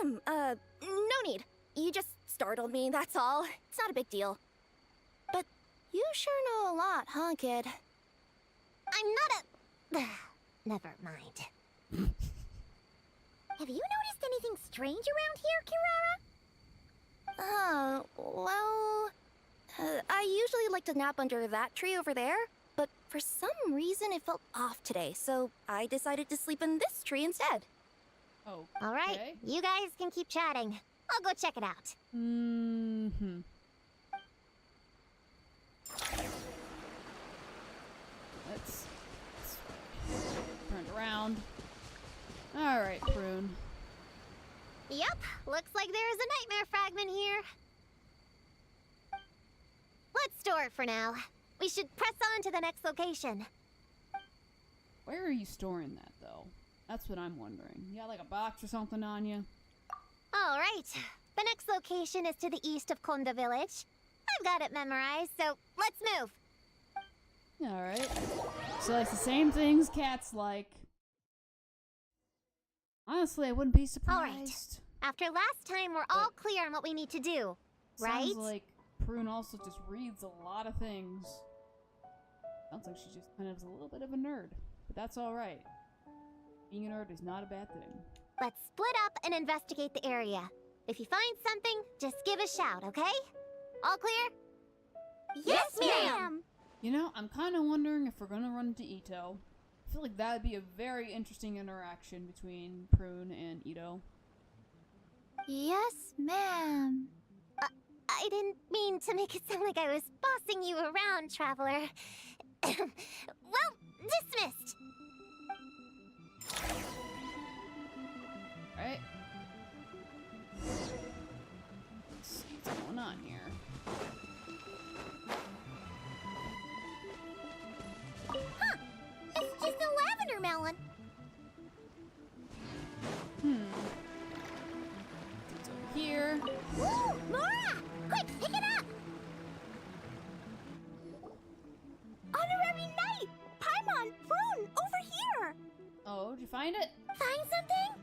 Speaker 2: No need. You just startled me, that's all. It's not a big deal. But you sure know a lot, huh, kid?
Speaker 7: I'm not a... Never mind. Have you noticed anything strange around here, Kirara?
Speaker 2: Well... I usually like to nap under that tree over there, but for some reason it felt off today, so I decided to sleep in this tree instead.
Speaker 1: Oh.
Speaker 7: All right,
Speaker 1: okay.
Speaker 7: you guys can keep chatting. I'll go check it out.
Speaker 1: Mm-hmm. Let's turn it around. All right, Prune.
Speaker 7: Yep, looks like there is a nightmare fragment here. Let's store it for now. We should press on to the next location.
Speaker 1: Where are you storing that, though? That's what I'm wondering. You got like a box or something on you?
Speaker 7: All right, the next location is to the east of Konda Village. I've got it memorized, so let's move.
Speaker 1: All right. So it's the same things cats like. Honestly, I wouldn't be surprised.
Speaker 7: All right. After last time, we're all clear on what we need to do, right?
Speaker 1: Sounds like Prune also just reads a lot of things. Sounds like she just kind of is a little bit of a nerd, but that's all right. Being a nerd is not a bad thing.
Speaker 7: Let's split up and investigate the area. If you find something, just give a shout, okay? All clear?
Speaker 4: Yes, ma'am!
Speaker 1: You know, I'm kind of wondering if we're going to run into Ito. I feel like that would be a very interesting interaction between Prune and Ito.
Speaker 6: Yes, ma'am.
Speaker 7: I didn't mean to make it sound like I was bossing you around, Traveler. Well, dismissed.
Speaker 1: Right? Let's see what's going on here.
Speaker 4: Melon.
Speaker 1: It's over here.
Speaker 4: Ooh, Mora! Quick, pick it up! Honorary Knight! Paimon, Prune, over here!
Speaker 1: Oh, did you find it?
Speaker 4: Find something?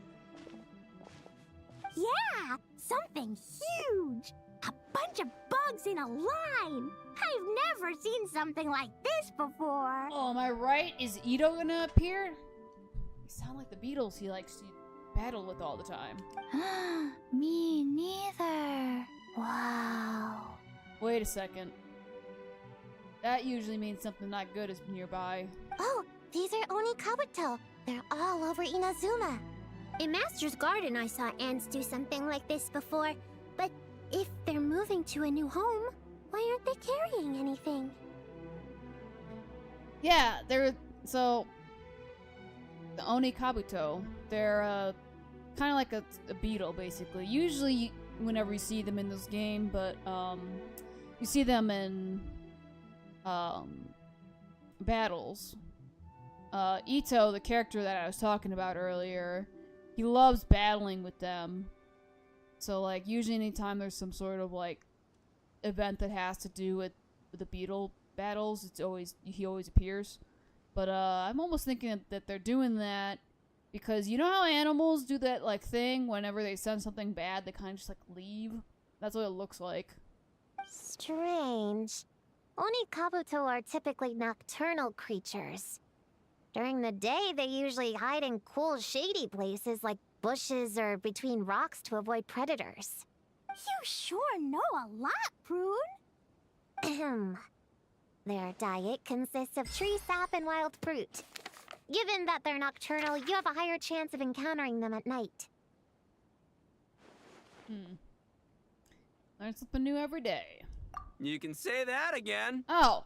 Speaker 4: Yeah, something huge! A bunch of bugs in a line! I've never seen something like this before!
Speaker 1: Oh, am I right? Is Ito gonna appear? They sound like the Beatles he likes to battle with all the time.
Speaker 6: Me neither. Wow.
Speaker 1: Wait a second. That usually means something not good is nearby.
Speaker 7: Oh, these are Oni Kabuto. They're all over Inazuma. In Master's Garden, I saw ants do something like this before. But if they're moving to a new home, why aren't they carrying anything?
Speaker 1: Yeah, so the Oni Kabuto, they're kind of like a beetle, basically. Usually, whenever you see them in this game, but you see them in battles. Ito, the character that I was talking about earlier, he loves battling with them. So, like, usually anytime there's some sort of, like, event that has to do with the beetle battles, he always appears. But I'm almost thinking that they're doing that because you know how animals do that, like, thing whenever they sense something bad, they kind of just, like, leave? That's what it looks like.
Speaker 7: Strange. Oni Kabuto are typically nocturnal creatures. During the day, they usually hide in cool, shady places like bushes or between rocks to avoid predators.
Speaker 4: You sure know a lot, Prune.
Speaker 7: Ahem. Their diet consists of tree sap and wild fruit. Given that they're nocturnal, you have a higher chance of encountering them at night.
Speaker 1: Learn something new every day.
Speaker 8: You can say that again.
Speaker 1: Oh,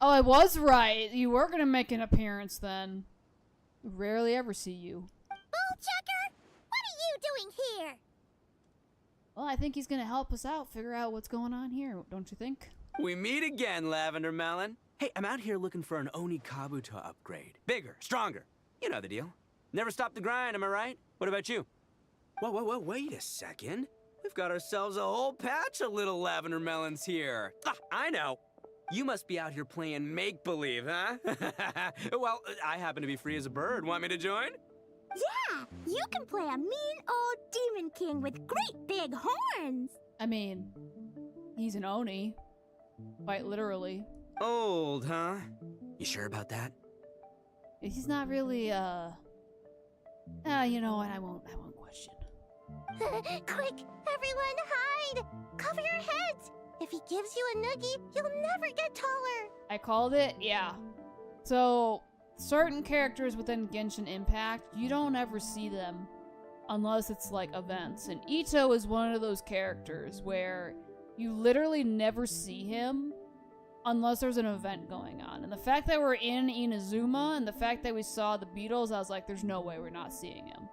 Speaker 1: I was right. You were gonna make an appearance then. Rarely ever see you.
Speaker 4: Bullchucker, what are you doing here?
Speaker 1: Well, I think he's gonna help us out, figure out what's going on here, don't you think?
Speaker 8: We meet again, Lavender Melon. Hey, I'm out here looking for an Oni Kabuto upgrade. Bigger, stronger. You know the deal. Never stop the grind, am I right? What about you? Whoa, wait a second. We've got ourselves a whole patch of little Lavender Melons here. Ah, I know. You must be out here playing make-believe, huh? Well, I happen to be free as a bird. Want me to join?
Speaker 4: Yeah, you can play a mean old demon king with great big horns.
Speaker 1: I mean, he's an Oni. Quite literally.
Speaker 8: Old, huh? You sure about that?
Speaker 1: He's not really, you know what, I won't question.
Speaker 7: Quick, everyone hide! Cover your heads! If he gives you a noogie, you'll never get taller!
Speaker 1: I called it? Yeah. So, certain characters within Genshin Impact, you don't ever see them unless it's like events. And Ito is one of those characters where you literally never see him unless there's an event going on. And the fact that we're in Inazuma and the fact that we saw the Beatles, I was like, there's no way we're not seeing him.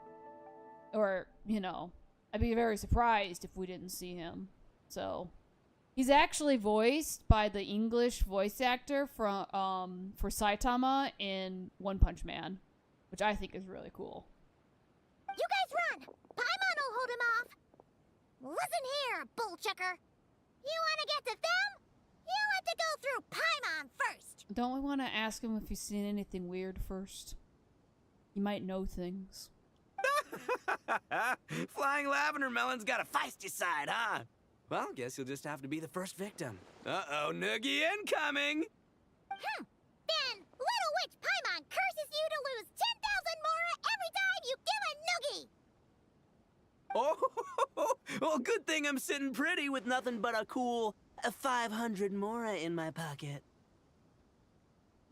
Speaker 1: Or, you know, I'd be very surprised if we didn't see him. So, he's actually voiced by the English voice actor for Saitama in One Punch Man, which I think is really cool.
Speaker 4: You guys run! Paimon will hold him off! Listen here, bullchucker! You want to get to them? You'll have to go through Paimon first!
Speaker 1: Don't we want to ask him if he's seen anything weird first? He might know things.
Speaker 8: Flying Lavender Melon's got a feisty side, huh? Well, guess you'll just have to be the first victim. Uh-oh, noogie incoming!
Speaker 4: Then, Little Witch Paimon curses you to lose 10,000 Mora every time you give a noogie!
Speaker 8: Oh, well, good thing I'm sitting pretty with nothing but a cool 500 Mora in my pocket.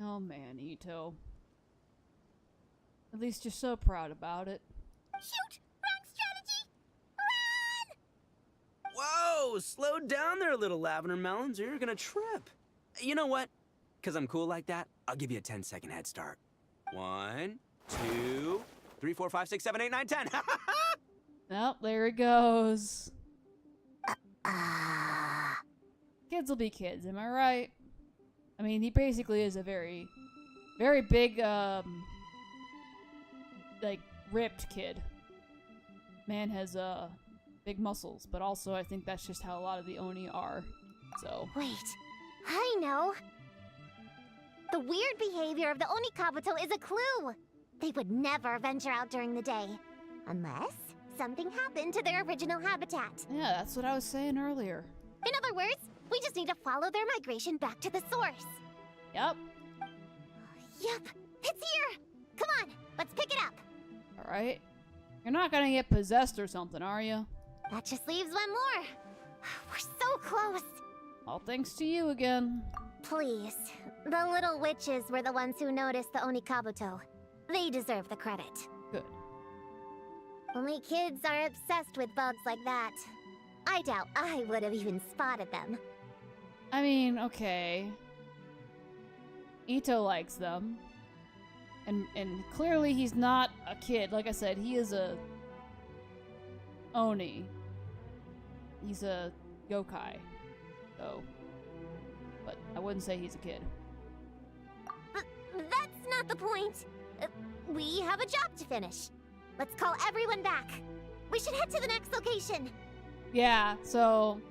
Speaker 1: Oh man, Ito. At least you're so proud about it.
Speaker 4: Shoot! Wrong strategy! Run!
Speaker 8: Whoa, slow down there, little Lavender Melons, or you're gonna trip. You know what? Because I'm cool like that, I'll give you a 10-second head start. 1, 2, 3, 4, 5, 6, 7, 8, 9, 10.
Speaker 1: Oh, there he goes. Kids will be kids, am I right? I mean, he basically is a very, very big, like, ripped kid. Man has, big muscles, but also I think that's just how a lot of the Oni are, so.
Speaker 7: Wait, I know. The weird behavior of the Oni Kabuto is a clue. They would never venture out during the day, unless something happened to their original habitat.
Speaker 1: Yeah, that's what I was saying earlier.
Speaker 7: In other words, we just need to follow their migration back to the source.
Speaker 1: Yep.
Speaker 7: Yep, it's here! Come on, let's pick it up.
Speaker 1: Alright. You're not gonna get possessed or something, are you?
Speaker 7: That just leaves one more. We're so close.
Speaker 1: All thanks to you again.
Speaker 7: Please, the little witches were the ones who noticed the Oni Kabuto. They deserve the credit.
Speaker 1: Good.
Speaker 7: Only kids are obsessed with bugs like that. I doubt I would have even spotted them.
Speaker 1: I mean, okay. Ito likes them. And clearly he's not a kid. Like I said, he is a Oni. He's a yokai. So, but I wouldn't say he's a kid.
Speaker 7: But that's not the point. We have a job to finish. Let's call everyone back. We should head to the next location.
Speaker 1: Yeah, so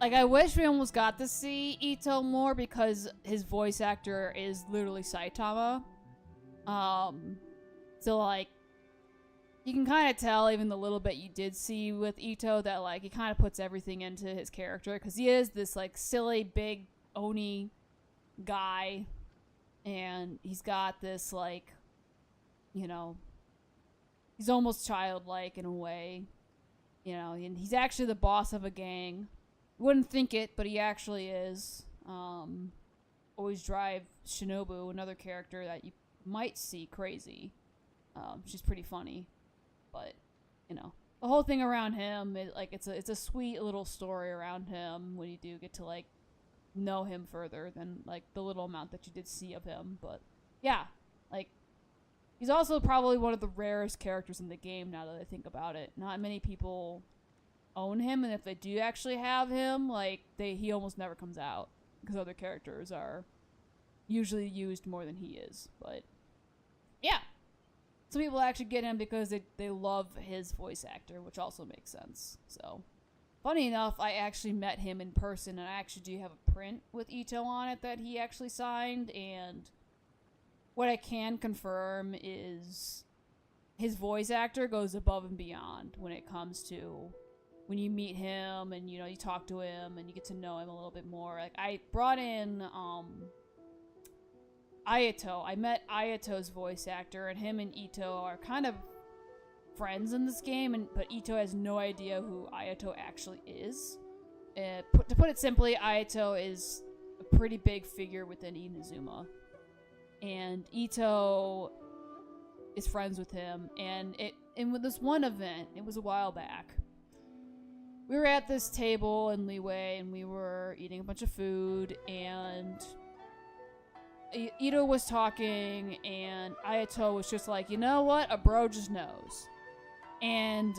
Speaker 1: like I wish we almost got to see Ito more because his voice actor is literally Saitama. So like you can kind of tell even the little bit you did see with Ito that like he kind of puts everything into his character because he is this like silly big Oni guy and he's got this like, you know, he's almost childlike in a way. You know, and he's actually the boss of a gang. Wouldn't think it, but he actually is. Always drive Shinobu, another character that you might see crazy. She's pretty funny, but you know, the whole thing around him, it's a sweet little story around him when you do get to like know him further than like the little amount that you did see of him. But yeah, like. He's also probably one of the rarest characters in the game now that I think about it. Not many people own him, and if they do actually have him, like, he almost never comes out. Because other characters are usually used more than he is. But, yeah. Some people actually get him because they love his voice actor, which also makes sense. So, funny enough, I actually met him in person, and I actually do have a print with Ito on it that he actually signed, and what I can confirm is his voice actor goes above and beyond when it comes to when you meet him and, you know, you talk to him and you get to know him a little bit more. Like, I brought in, Ayato. I met Ayato's voice actor, and him and Ito are kind of friends in this game, but Ito has no idea who Ayato actually is. To put it simply, Ayato is a pretty big figure within Inazuma. And Ito is friends with him, and with this one event, it was a while back. We were at this table in Leeway, and we were eating a bunch of food, and Ito was talking, and Ayato was just like, you know what? A bro just knows. And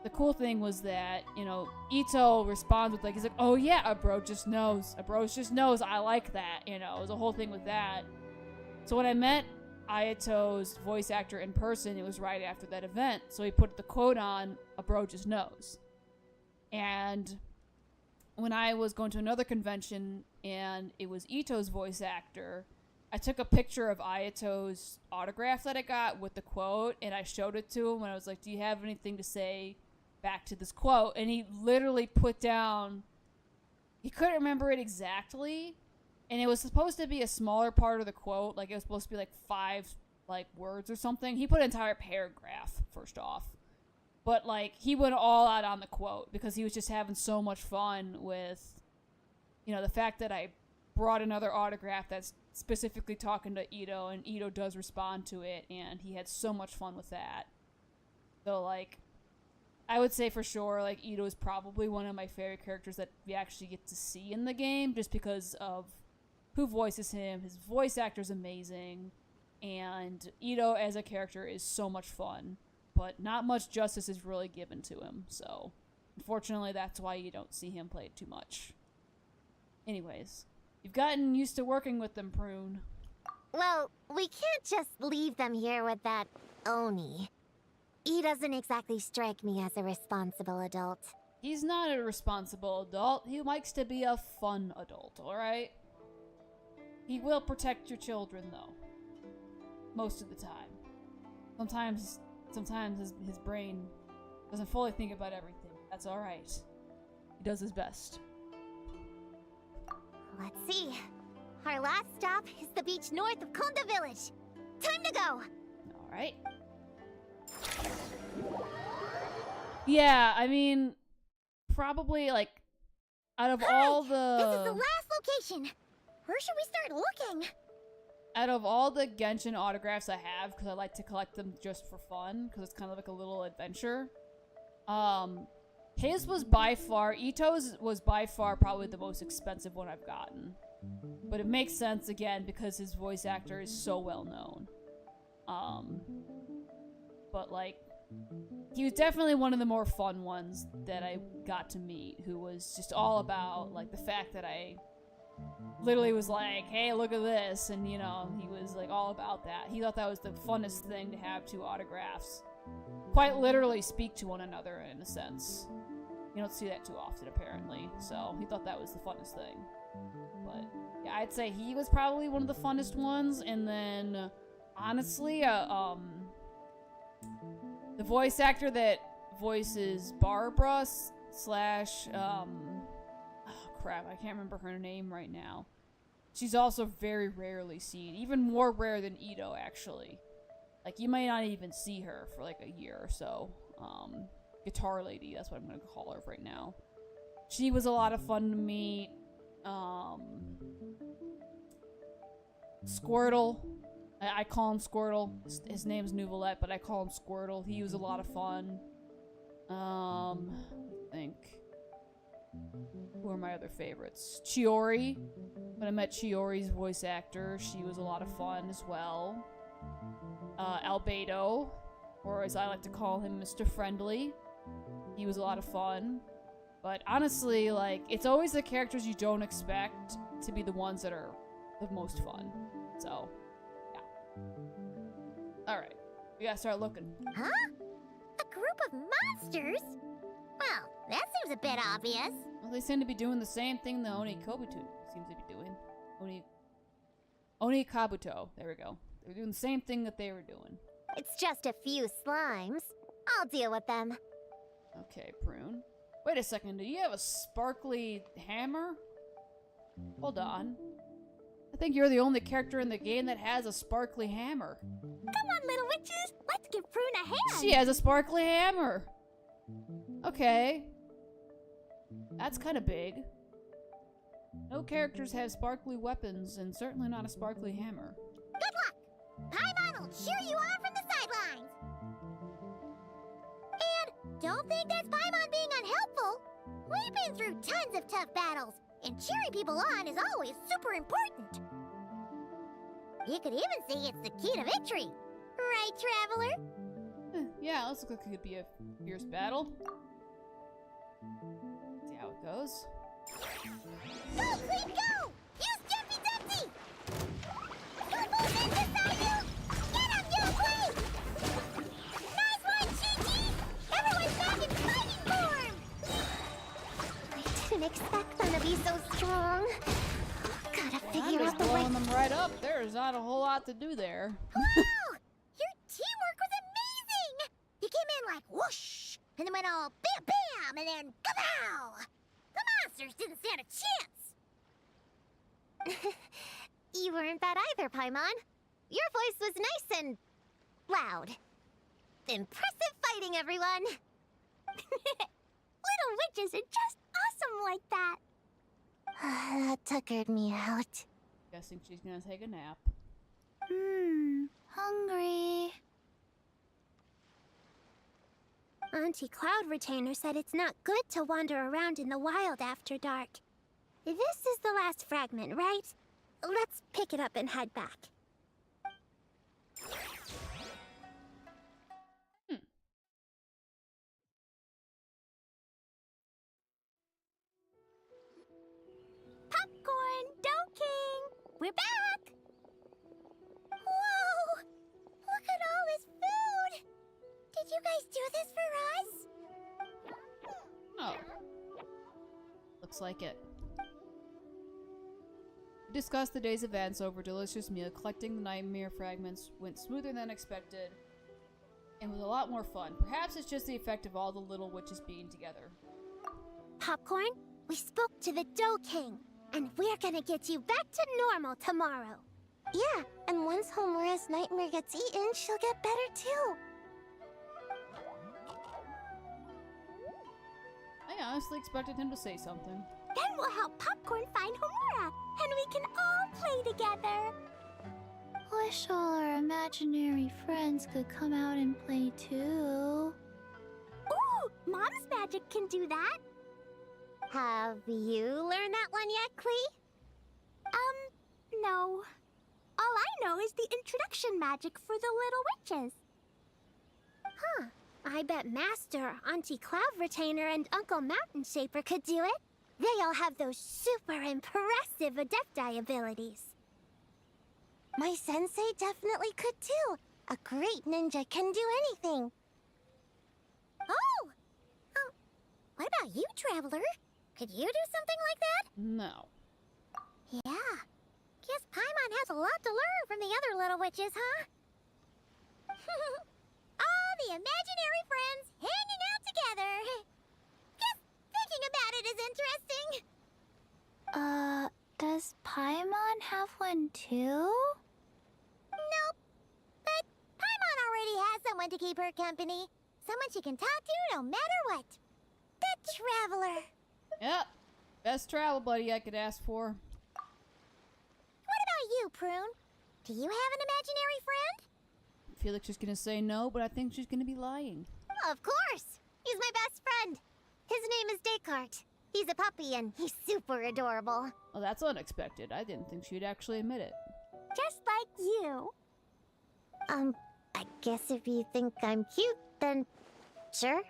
Speaker 1: the cool thing was that, you know, Ito responds with, like, he's like, oh yeah, a bro just knows. A bro just knows. I like that, you know. It was a whole thing with that. So when I met Ayato's voice actor in person, it was right after that event. So he put the quote on, a bro just knows. And when I was going to another convention and it was Ito's voice actor, I took a picture of Ayato's autograph that I got with the quote, and I showed it to him, and I was like, do you have anything to say back to this quote? And he literally put down, he couldn't remember it exactly, and it was supposed to be a smaller part of the quote, like it was supposed to be like 5 like words or something. He put an entire paragraph first off, but like he went all out on the quote because he was just having so much fun with, you know, the fact that I brought another autograph that's specifically talking to Ito, and Ito does respond to it, and he had so much fun with that. So like, I would say for sure, like, Ito is probably one of my favorite characters that we actually get to see in the game, just because of who voices him. His voice actor's amazing, and Ito as a character is so much fun, but not much justice is really given to him, so unfortunately that's why you don't see him played too much. Anyways, you've gotten used to working with them, Prune.
Speaker 7: Well, we can't just leave them here with that Oni. He doesn't exactly strike me as a responsible adult.
Speaker 1: He's not a responsible adult. He likes to be a fun adult, alright? He will protect your children, though. Most of the time. Sometimes his brain doesn't fully think about everything. That's alright. He does his best.
Speaker 7: Let's see. Our last stop is the beach north of Konda Village. Time to go!
Speaker 1: Alright. Yeah, I mean, probably, like, out of all the...
Speaker 7: This is the last location! Where should we start looking?
Speaker 1: Out of all the Genshin autographs I have, because I like to collect them just for fun, because it's kind of like a little adventure, his was by far, Ito's was by far probably the most expensive one I've gotten. But it makes sense, again, because his voice actor is so well known. But, like, he was definitely one of the more fun ones that I got to meet, who was just all about, like, the fact that I literally was like, hey, look at this, and, you know, he was, like, all about that. He thought that was the funnest thing to have two autographs quite literally speak to one another, in a sense. You don't see that too often, apparently, so he thought that was the funnest thing. But, yeah, I'd say he was probably one of the funnest ones, and then, honestly, the voice actor that voices Barbara slash, oh crap, I can't remember her name right now. She's also very rarely seen, even more rare than Ito, actually. Like, you might not even see her for like a year or so. Guitar Lady, that's what I'm gonna call her right now. She was a lot of fun to meet. Squirtle. I call him Squirtle. His name's Nouvelette, but I call him Squirtle. He was a lot of fun. I think. Who are my other favorites? Chiori. When I met Chiori's voice actor, she was a lot of fun as well. Albedo, or as I like to call him, Mr. Friendly. He was a lot of fun. But honestly, like, it's always the characters you don't expect to be the ones that are the most fun. So, yeah. Alright, we gotta start looking.
Speaker 7: Huh? A group of monsters? Well, that seems a bit obvious.
Speaker 1: Well, they seem to be doing the same thing the Oni Kobuto seems to be doing. Oni Kabuto. There we go. They're doing the same thing that they were doing.
Speaker 7: It's just a few slimes. I'll deal with them.
Speaker 1: Okay, Prune. Wait a second, do you have a sparkly hammer? Hold on. I think you're the only character in the game that has a sparkly hammer.
Speaker 7: Come on, little witches. Let's give Prune a hand.
Speaker 1: She has a sparkly hammer. Okay. That's kind of big. No characters have sparkly weapons, and certainly not a sparkly hammer.
Speaker 7: Good luck. Paimon will cheer you on from the sidelines. And don't think that's Paimon being unhelpful. We've been through tons of tough battles, and cheering people on is always super important. You could even say it's the key to victory. Right, Traveler?
Speaker 1: Yeah, looks like it could be a fierce battle. See how it goes.
Speaker 7: Go, Clean, go! Use Jumpy Dumpty! Go move in beside you! Get him, you Clean! Nice one, Chi-Chi! Everyone's back in fighting form! I didn't expect them to be so strong. Gotta
Speaker 1: I'm
Speaker 7: figure
Speaker 1: just
Speaker 7: out the way...
Speaker 1: blowing them right up. There's not a whole lot to do there.
Speaker 7: Wow! Your teamwork was amazing! You came in like whoosh, and then went all bam bam, and then kapow! The monsters didn't stand a chance! You weren't bad either, Paimon. Your voice was nice and... loud. Impressive fighting, everyone! Little witches are just awesome like that! That tuckered me out.
Speaker 1: Guessing she's gonna take a nap.
Speaker 6: Hungry.
Speaker 7: Auntie Cloud Retainer said it's not good to wander around in the wild after dark. This is the last fragment, right? Let's pick it up and head back. Popcorn, Doe King! We're back! you guys do this for us?
Speaker 1: Oh. Looks like it. We discussed the day's events over a delicious meal. Collecting the nightmare fragments went smoother than expected and was a lot more fun. Perhaps it's just the effect of all the little witches being together.
Speaker 7: Popcorn, we spoke to the Dough King, and we're gonna get you back to normal tomorrow. Yeah, and once Homura's nightmare gets eaten, she'll get better too.
Speaker 1: I honestly expected him to say something.
Speaker 7: Then we'll help Popcorn find Homura, and we can all play together.
Speaker 6: Wish all our imaginary friends could come out and play too.
Speaker 7: Ooh, Mom's magic can do that. Have you learned that one yet, Klee? No. All I know is the introduction magic for the little witches. Huh. I bet Master, Auntie Cloud Retainer, and Uncle Mountain Shaper could do it. They all have those super impressive Adepti abilities. My sensei definitely could too. A great ninja can do anything. Oh! What about you, Traveler? Could you do something like that?
Speaker 1: No.
Speaker 7: Yeah. Guess Paimon has a lot to learn from the other little witches, huh? All the imaginary friends hanging out together. Just thinking about it is interesting.
Speaker 6: Does Paimon have one too?
Speaker 7: Nope. But Paimon already has someone to keep her company. Someone she can talk to no matter what. The Traveler.
Speaker 1: Yep. Best travel buddy I could ask for.
Speaker 7: What about you, Prune? Do you have an imaginary friend?
Speaker 1: I feel like she's gonna say no, but I think she's gonna be lying.
Speaker 7: Of course. He's my best friend. His name is Descartes. He's a puppy and he's super adorable.
Speaker 1: Well, that's unexpected. I didn't think she'd actually admit it.
Speaker 7: Just like you. I guess if you think I'm cute, then sure.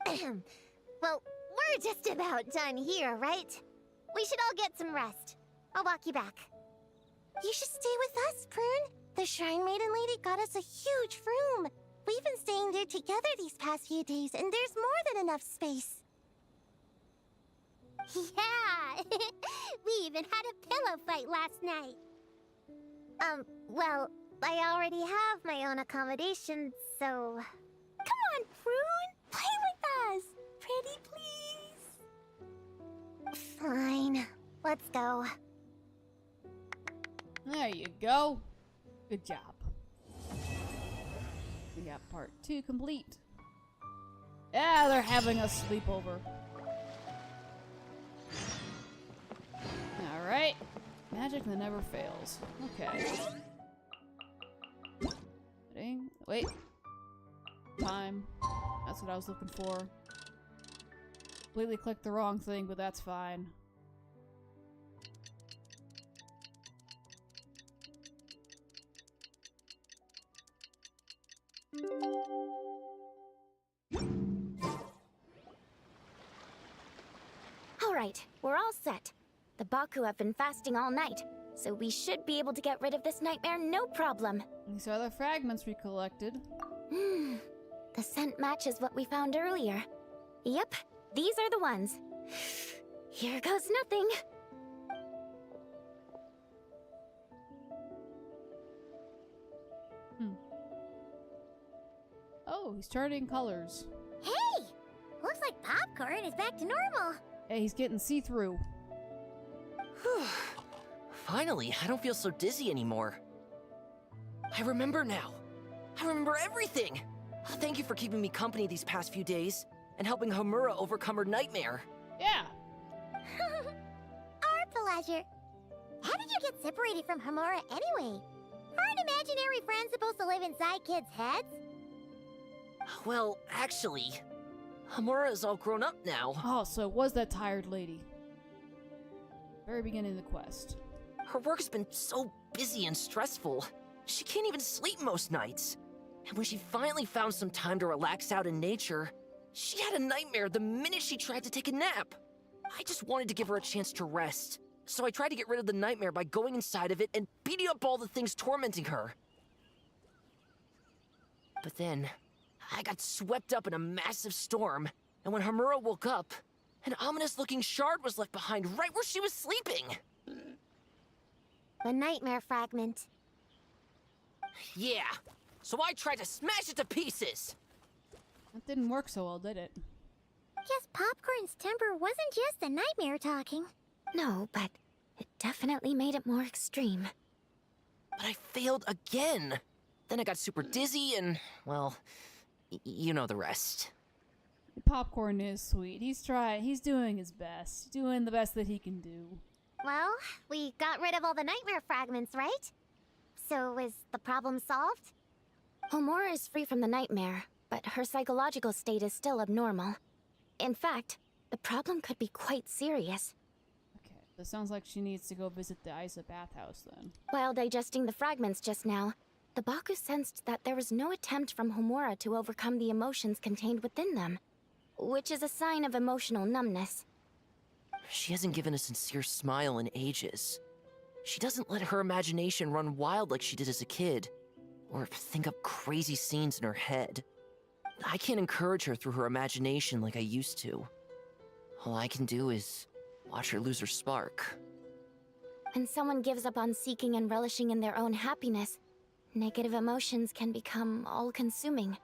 Speaker 7: Well, we're just about done here, right? We should all get some rest. I'll walk you back. You should stay with us, Prune. The Shrine Maiden Lady got us a huge room. We've been staying there together these past few days, and there's more than enough space. Yeah! We even had a pillow fight last night. Well, I already have my own accommodation, so... Come on, Prune! Play with us! Pretty please! Fine. Let's go.
Speaker 1: There you go. Good job. We got part 2 complete. Yeah, they're having a sleepover. Alright. Magic that never fails. Okay. Wait. Time. That's what I was looking for. Completely clicked the wrong thing, but that's fine.
Speaker 2: Alright, we're all set. The Baku have been fasting all night, so we should be able to get rid of this nightmare no problem.
Speaker 1: These are the fragments we collected.
Speaker 2: The scent matches what we found earlier. Yep, these are the ones. Here goes nothing.
Speaker 1: Oh, he's charting colors.
Speaker 7: Hey! Looks like Popcorn is back to normal.
Speaker 1: Hey, he's getting see-through.
Speaker 5: Finally, I don't feel so dizzy anymore. I remember now. I remember everything. Thank you for keeping me company these past few days and helping Homura overcome her nightmare.
Speaker 1: Yeah.
Speaker 7: Our pleasure. How did you get separated from Homura anyway? Aren't imaginary friends supposed to live inside kids' heads?
Speaker 5: Well, actually, Homura is all grown up now.
Speaker 1: Oh, so it was that tired lady. Very beginning of the quest.
Speaker 5: Her work's been so busy and stressful. She can't even sleep most nights. And when she finally found some time to relax out in nature, she had a nightmare the minute she tried to take a nap. I just wanted to give her a chance to rest. So I tried to get rid of the nightmare by going inside of it and beating up all the things tormenting her. But then, I got swept up in a massive storm, and when Hamura woke up, an ominous-looking shard was left behind right where she was sleeping.
Speaker 7: The nightmare fragment.
Speaker 5: Yeah, so I tried to smash it to pieces.
Speaker 1: That didn't work so well, did it?
Speaker 7: Guess Popcorn's temper wasn't just the nightmare talking.
Speaker 2: No, but it definitely made it more extreme.
Speaker 5: But I failed again. Then I got super dizzy and, well, you know the rest.
Speaker 1: Popcorn is sweet. He's doing his best. Doing the best that he can do.
Speaker 7: Well, we got rid of all the nightmare fragments, right? So is the problem solved?
Speaker 2: Homura is free from the nightmare, but her psychological state is still abnormal. In fact, the problem could be quite serious.
Speaker 1: Okay, this sounds like she needs to go visit the Isa bathhouse then.
Speaker 2: While digesting the fragments just now, the Baku sensed that there was no attempt from Homura to overcome the emotions contained within them, which is a sign of emotional numbness.
Speaker 5: She hasn't given a sincere smile in ages. She doesn't let her imagination run wild like she did as a kid, or think up crazy scenes in her head. I can't encourage her through her imagination like I used to. All I can do is watch her lose her spark.
Speaker 2: When someone gives up on seeking and relishing in their own happiness, negative emotions can become all-consuming.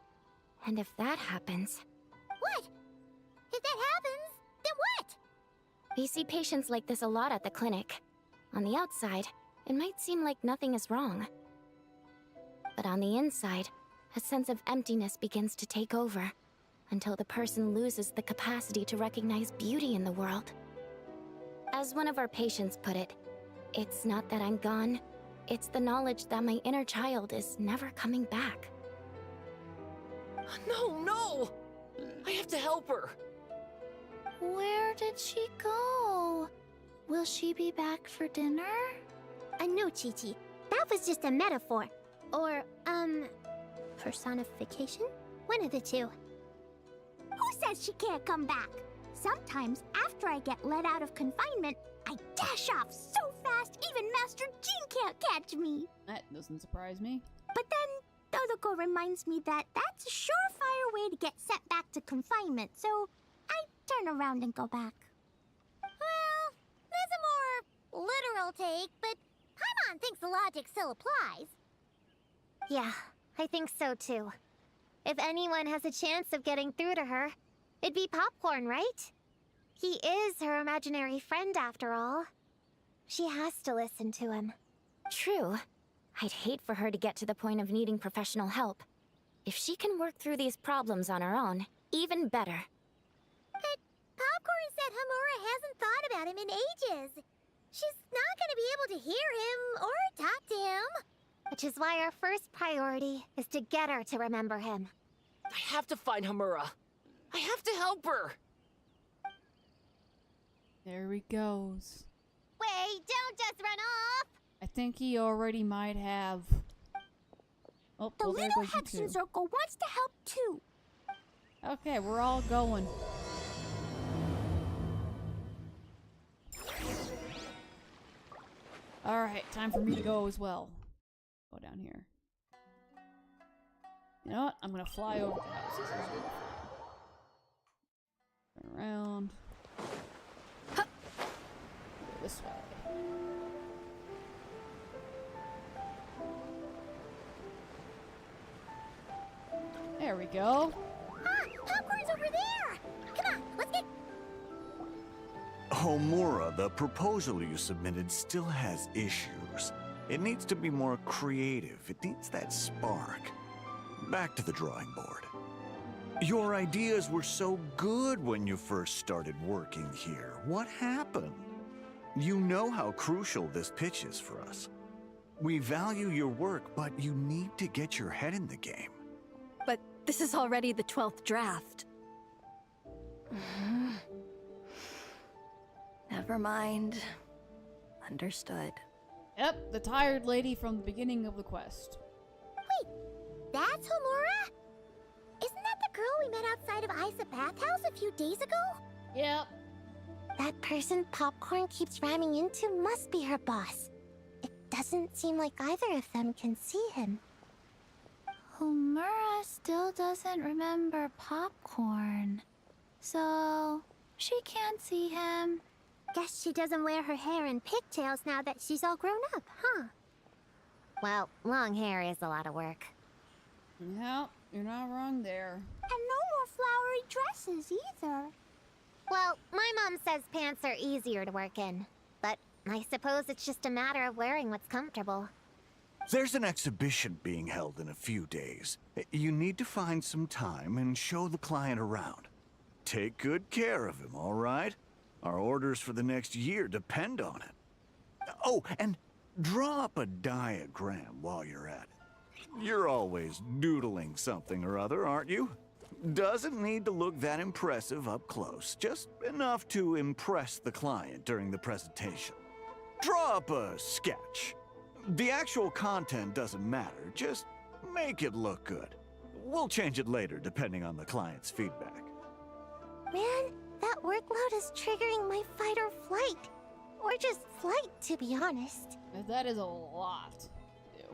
Speaker 2: And if that happens...
Speaker 7: What? If that happens, then what?
Speaker 2: We see patients like this a lot at the clinic. On the outside, it might seem like nothing is wrong. But on the inside, a sense of emptiness begins to take over, until the person loses the capacity to recognize beauty in the world. As one of our patients put it, it's not that I'm gone, it's the knowledge that my inner child is never coming back.
Speaker 5: No! I have to help her!
Speaker 6: Where did she go? Will she be back for dinner?
Speaker 7: No, Chi-Chi. That was just a metaphor. Or, personification? One of the two. Who says she can't come back? Sometimes, after I get let out of confinement, I dash off so fast even Master Jean can't catch me.
Speaker 1: That doesn't surprise me.
Speaker 7: But then, Dodoko reminds me that that's a surefire way to get sent back to confinement, so I turn around and go back. Well, there's a more literal take, but Paimon thinks the logic still applies. Yeah, I think so too. If anyone has a chance of getting through to her, it'd be Popcorn, right? He is her imaginary friend after all. She has to listen to him.
Speaker 2: True. I'd hate for her to get to the point of needing professional help. If she can work through these problems on her own, even better.
Speaker 7: But Popcorn said Hamura hasn't thought about him in ages. She's not gonna be able to hear him or talk to him. Which is why our first priority is to get her to remember him.
Speaker 5: I have to find Hamura. I have to help her!
Speaker 1: There he goes.
Speaker 7: Wait, don't just run off!
Speaker 1: I think he already might have. Oh,
Speaker 7: The
Speaker 1: well, there
Speaker 7: little
Speaker 1: goes you
Speaker 7: Hexen
Speaker 1: two.
Speaker 7: Circle wants to help too.
Speaker 1: Okay, we're all going. Alright, time for me to go as well. Go down here. You know what? I'm gonna fly over the houses. Turn around. Go this way. There we go.
Speaker 7: Ah, Popcorn's over there! Come on, let's get...
Speaker 9: Homura, the proposal you submitted still has issues. It needs to be more creative. It needs that spark. Back to the drawing board. Your ideas were so good when you first started working here. What happened? You know how crucial this pitch is for us. We value your work, but you need to get your head in the game.
Speaker 3: But this is already the 12th draft. Never mind. Understood.
Speaker 1: Yep, the tired lady from the beginning of the quest.
Speaker 7: Wait, that's Homura? Isn't that the girl we met outside of Isa bathhouse a few days ago?
Speaker 1: Yep.
Speaker 7: That person Popcorn keeps ramming into must be her boss. It doesn't seem like either of them can see him.
Speaker 6: Homura still doesn't remember Popcorn. So, she can't see him.
Speaker 7: Guess she doesn't wear her hair in pigtails now that she's all grown up, huh? Well, long hair is a lot of work.
Speaker 1: Yeah, you're not wrong there.
Speaker 7: And no more flowery dresses either. Well, my mom says pants are easier to work in. But I suppose it's just a matter of wearing what's comfortable.
Speaker 9: There's an exhibition being held in a few days. You need to find some time and show the client around. Take good care of him, all right? Our orders for the next year depend on it. Oh, and draw up a diagram while you're at it. You're always doodling something or other, aren't you? Doesn't need to look that impressive up close, just enough to impress the client during the presentation. Draw up a sketch. The actual content doesn't matter, just make it look good. We'll change it later depending on the client's feedback.
Speaker 7: Man, that workload is triggering my fight or flight. Or just flight, to be honest.
Speaker 1: That is a lot to do.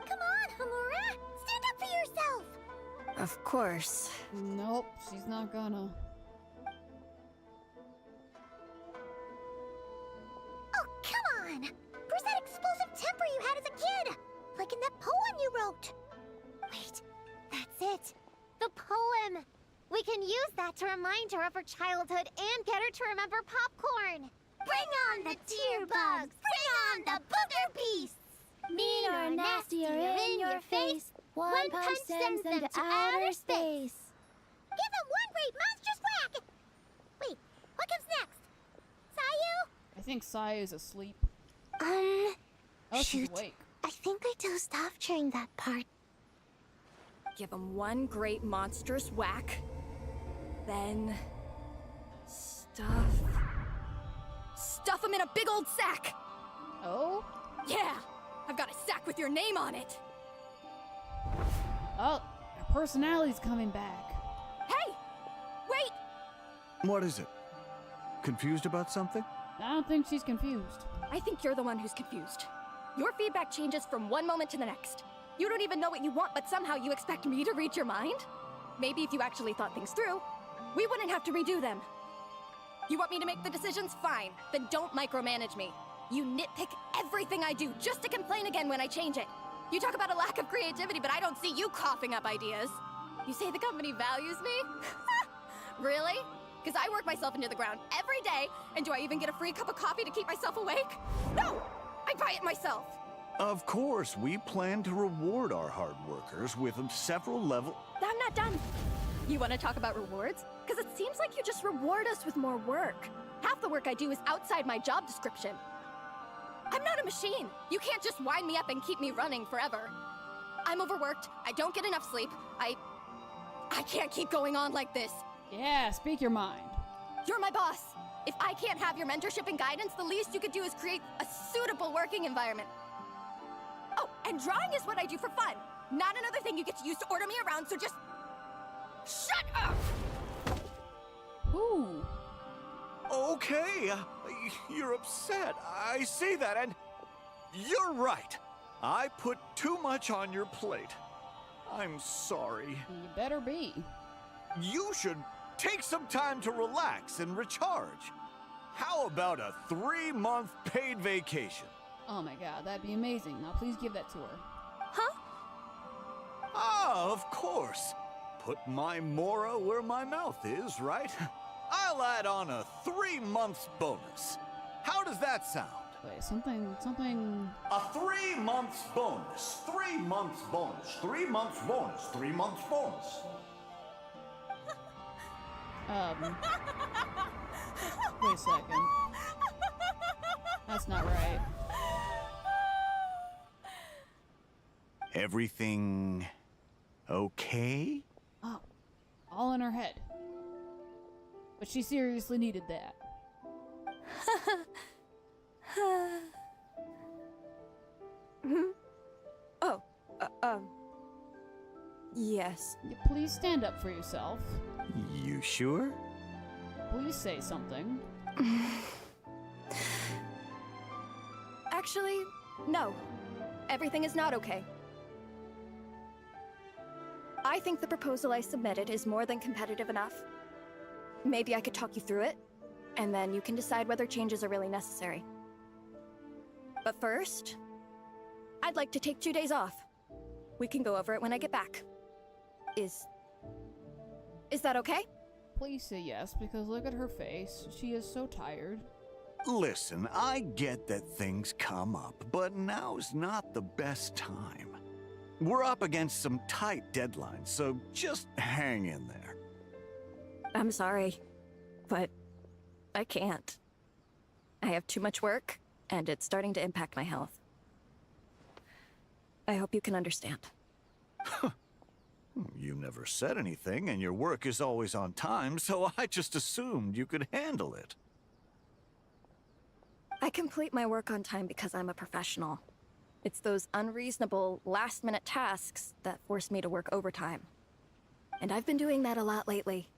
Speaker 7: Come on, Homura! Stand up for yourself!
Speaker 3: Of course.
Speaker 1: Nope, she's not gonna.
Speaker 7: Oh, come on! Where's that explosive temper you had as a kid? Like in that poem you wrote. Wait, that's it. The poem! We can use that to remind her of her childhood and get her to remember Popcorn. Bring on the tear bugs! Bring on the booger beasts!
Speaker 6: Mean or nasty or in your face, one punch sends them to outer space.
Speaker 7: Give them one great monstrous whack! Wait, what comes next? Sayu?
Speaker 1: I think Sai is asleep.
Speaker 7: Oh,
Speaker 1: She's
Speaker 7: shoot.
Speaker 1: awake.
Speaker 7: I think I dozed off during that part.
Speaker 3: Give him one great monstrous whack. Then... Stuff him in a big old sack!
Speaker 1: Oh?
Speaker 3: Yeah! I've got a sack with your name on it!
Speaker 1: Oh, her personality's coming back.
Speaker 3: Hey! Wait!
Speaker 9: What is it? Confused about something?
Speaker 1: I don't think she's confused.
Speaker 3: I think you're the one who's confused. Your feedback changes from one moment to the next. You don't even know what you want, but somehow you expect me to read your mind? Maybe if you actually thought things through, we wouldn't have to redo them. You want me to make the decisions? Fine. Then don't micromanage me. You nitpick everything I do just to complain again when I change it. You talk about a lack of creativity, but I don't see you coughing up ideas. You say the company values me? Really? Because I work myself into the ground every day, and do I even get a free cup of coffee to keep myself awake? No! I buy it myself!
Speaker 9: Of course, we plan to reward our hard workers with several level...
Speaker 3: I'm not done. You want to talk about rewards? Because it seems like you just reward us with more work. Half the work I do is outside my job description. I'm not a machine. You can't just wind me up and keep me running forever. I'm overworked. I don't get enough sleep. I can't keep going on like this.
Speaker 1: Yeah, speak your mind.
Speaker 3: You're my boss. If I can't have your mentorship and guidance, the least you could do is create a suitable working environment. Oh, and drawing is what I do for fun. Not another thing you get to use to order me around, so just... shut up!
Speaker 1: Ooh.
Speaker 9: Okay, you're upset. I see that, and you're right. I put too much on your plate. I'm sorry.
Speaker 1: You better be.
Speaker 9: You should take some time to relax and recharge. How about a 3-month paid vacation?
Speaker 1: Oh my god, that'd be amazing. Now please give that to her.
Speaker 3: Huh?
Speaker 9: Ah, of course. Put my mora where my mouth is, right? I'll add on a 3-month bonus. How does that sound?
Speaker 1: Wait, something...
Speaker 9: A 3 months bonus. 3 months bonus. 3 months bonus. 3 months bonus.
Speaker 1: Wait a second. That's not right.
Speaker 9: Everything okay?
Speaker 1: Oh, all in her head. But she seriously needed that.
Speaker 3: Oh, yes.
Speaker 1: Yeah, please stand up for yourself.
Speaker 9: You sure?
Speaker 1: Please say something.
Speaker 3: Actually, no. Everything is not okay. I think the proposal I submitted is more than competitive enough. Maybe I could talk you through it, and then you can decide whether changes are really necessary. But first, I'd like to take 2 days off. We can go over it when I get back. Is that okay?
Speaker 1: Please say yes, because look at her face. She is so tired.
Speaker 9: Listen, I get that things come up, but now's not the best time. We're up against some tight deadlines, so just hang in there.
Speaker 3: I'm sorry, but I can't. I have too much work, and it's starting to impact my health. I hope you can understand.
Speaker 9: You never said anything, and your work is always on time, so I just assumed you could handle it.
Speaker 3: I complete my work on time because I'm a professional. It's those unreasonable, last-minute tasks that force me to work overtime. And I've been doing that a lot lately.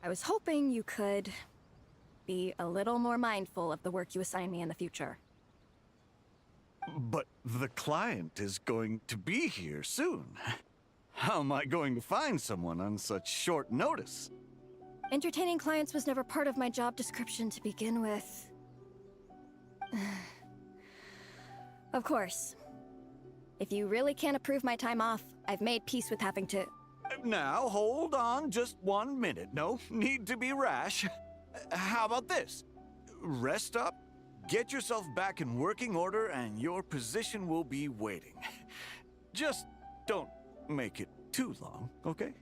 Speaker 3: I was hoping you could be a little more mindful of the work you assign me in the future.
Speaker 9: But the client is going to be here soon. How am I going to find someone on such short notice?
Speaker 3: Entertaining clients was never part of my job description to begin with. Of course. If you really can't approve my time off, I've made peace with having to...
Speaker 9: Now, hold on just 1 minute. No need to be rash. How about this? Rest up, get yourself back in working order, and your position will be waiting. Just don't make it too long, okay?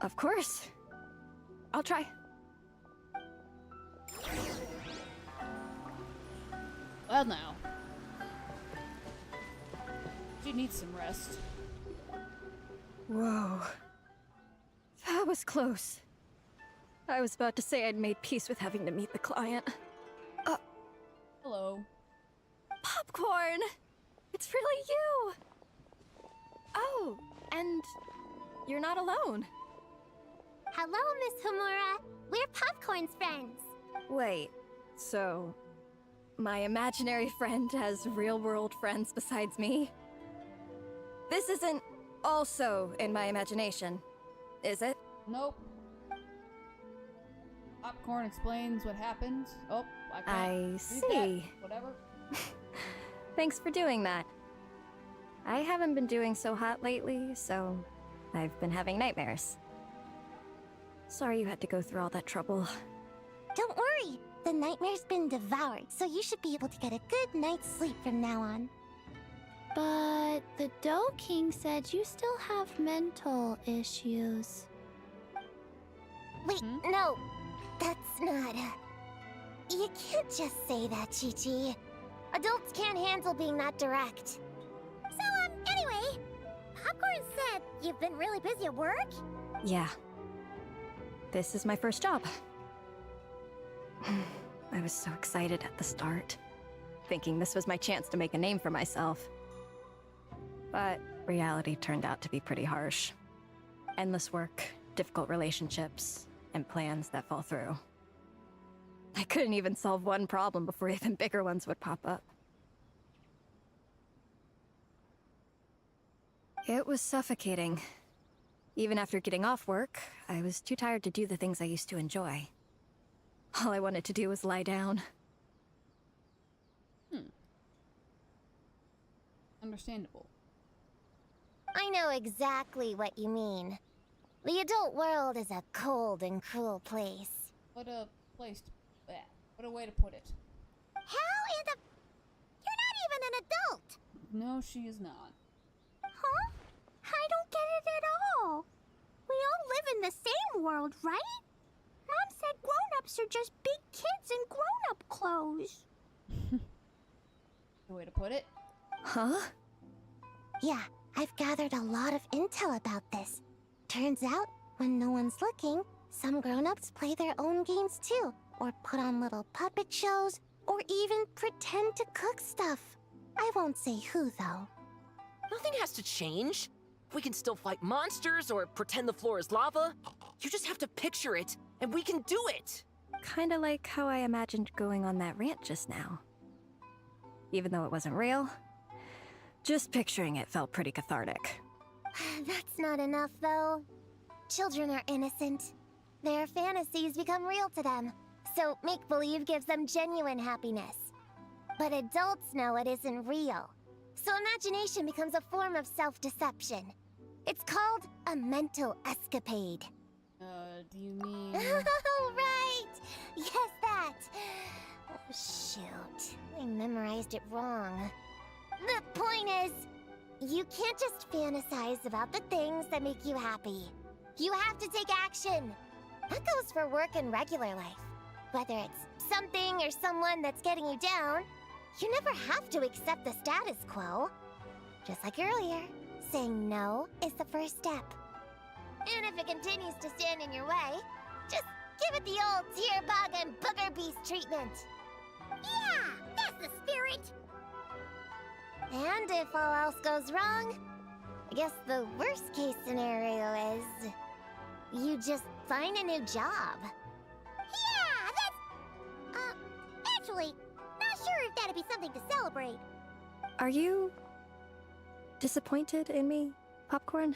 Speaker 3: Of course. I'll try.
Speaker 1: Well, now. She needs some rest.
Speaker 3: Whoa. That was close. I was about to say I'd made peace with having to meet the client.
Speaker 1: Hello.
Speaker 3: Popcorn! It's really you! Oh, and you're not alone.
Speaker 7: Hello, Miss Homura. We're Popcorn's friends.
Speaker 3: Wait, so my imaginary friend has real-world friends besides me? This isn't also in my imagination, is it?
Speaker 1: Nope. Popcorn explains what happened. Oh, I can't
Speaker 3: I
Speaker 1: read
Speaker 3: see.
Speaker 1: that. Whatever.
Speaker 3: Thanks for doing that. I haven't been doing so hot lately, so I've been having nightmares. Sorry you had to go through all that trouble.
Speaker 7: Don't worry. The nightmare's been devoured, so you should be able to get a good night's sleep from now on.
Speaker 6: But the Doe King said you still have mental issues.
Speaker 7: Wait, no. That's not... You can't just say that, Chi-Chi. Adults can't handle being that direct. So, anyway, Popcorn said you've been really busy at work?
Speaker 3: Yeah. This is my first job. I was so excited at the start, thinking this was my chance to make a name for myself. But reality turned out to be pretty harsh. Endless work, difficult relationships, and plans that fall through. I couldn't even solve one problem before even bigger ones would pop up. It was suffocating. Even after getting off work, I was too tired to do the things I used to enjoy. All I wanted to do was lie down.
Speaker 1: Understandable.
Speaker 7: I know exactly what you mean. The adult world is a cold and cruel place.
Speaker 1: What a place to... What a way to put it.
Speaker 7: How in the... You're not even an adult!
Speaker 1: No, she is not.
Speaker 7: Huh? I don't get it at all. We all live in the same world, right? Mom said grown-ups are just big kids in grown-up clothes.
Speaker 1: The way to put it.
Speaker 3: Huh?
Speaker 7: Yeah, I've gathered a lot of intel about this. Turns out, when no one's looking, some grown-ups play their own games too, or put on little puppet shows, or even pretend to cook stuff. I won't say who, though.
Speaker 5: Nothing has to change. We can still fight monsters or pretend the floor is lava. You just have to picture it, and we can do it!
Speaker 3: Kinda like how I imagined going on that rant just now. Even though it wasn't real, just picturing it felt pretty cathartic.
Speaker 7: That's not enough, though. Children are innocent. Their fantasies become real to them, so make-believe gives them genuine happiness. But adults know it isn't real, so imagination becomes a form of self-deception. It's called a mental escapade.
Speaker 1: Do you mean...
Speaker 7: Oh, right! Yes, that! Oh, shoot. I memorized it wrong. The point is, you can't just fantasize about the things that make you happy. You have to take action. That goes for work and regular life. Whether it's something or someone that's getting you down, you never have to accept the status quo. Just like earlier, saying no is the first step. And if it continues to stand in your way, just give it the old tear bug and booger beast treatment.
Speaker 4: Yeah, that's the spirit.
Speaker 7: And if all else goes wrong, I guess the worst case scenario is you just find a new job.
Speaker 4: Yeah, that's... actually, not sure if that'd be something to celebrate.
Speaker 3: Are you disappointed in me, Popcorn?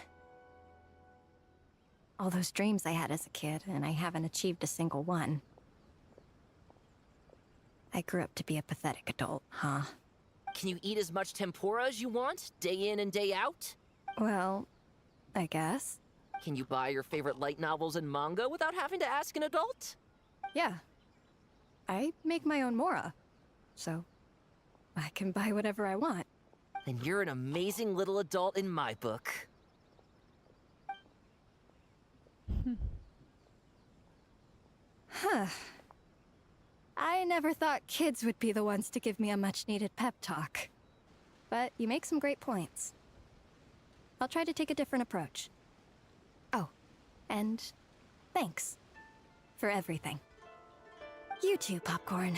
Speaker 3: All those dreams I had as a kid, and I haven't achieved a single one. I grew up to be a pathetic adult, huh?
Speaker 5: Can you eat as much tempura as you want, day in and day out?
Speaker 3: Well, I guess.
Speaker 5: Can you buy your favorite light novels and manga without having to ask an adult?
Speaker 3: Yeah. I make my own mora, so I can buy whatever I want.
Speaker 5: Then you're an amazing little adult in my book.
Speaker 3: Huh. I never thought kids would be the ones to give me a much-needed pep talk. But you make some great points. I'll try to take a different approach. Oh, and thanks for everything. You too, Popcorn.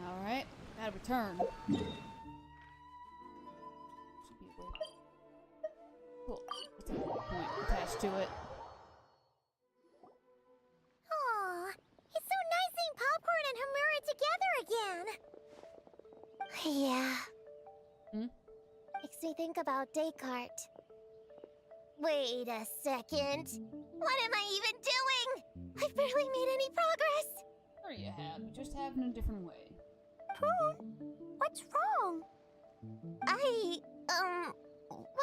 Speaker 1: Alright, gotta return. Should be a way. Cool. What's the point attached to it?
Speaker 4: Aw, it's so nice seeing Popcorn and Hamura together again.
Speaker 7: Yeah.
Speaker 1: Hmm?
Speaker 7: Makes me think about Descartes. Wait a second. What am I even doing? I've barely made any progress.
Speaker 1: Sure you have. You just have in a different way.
Speaker 7: What's wrong?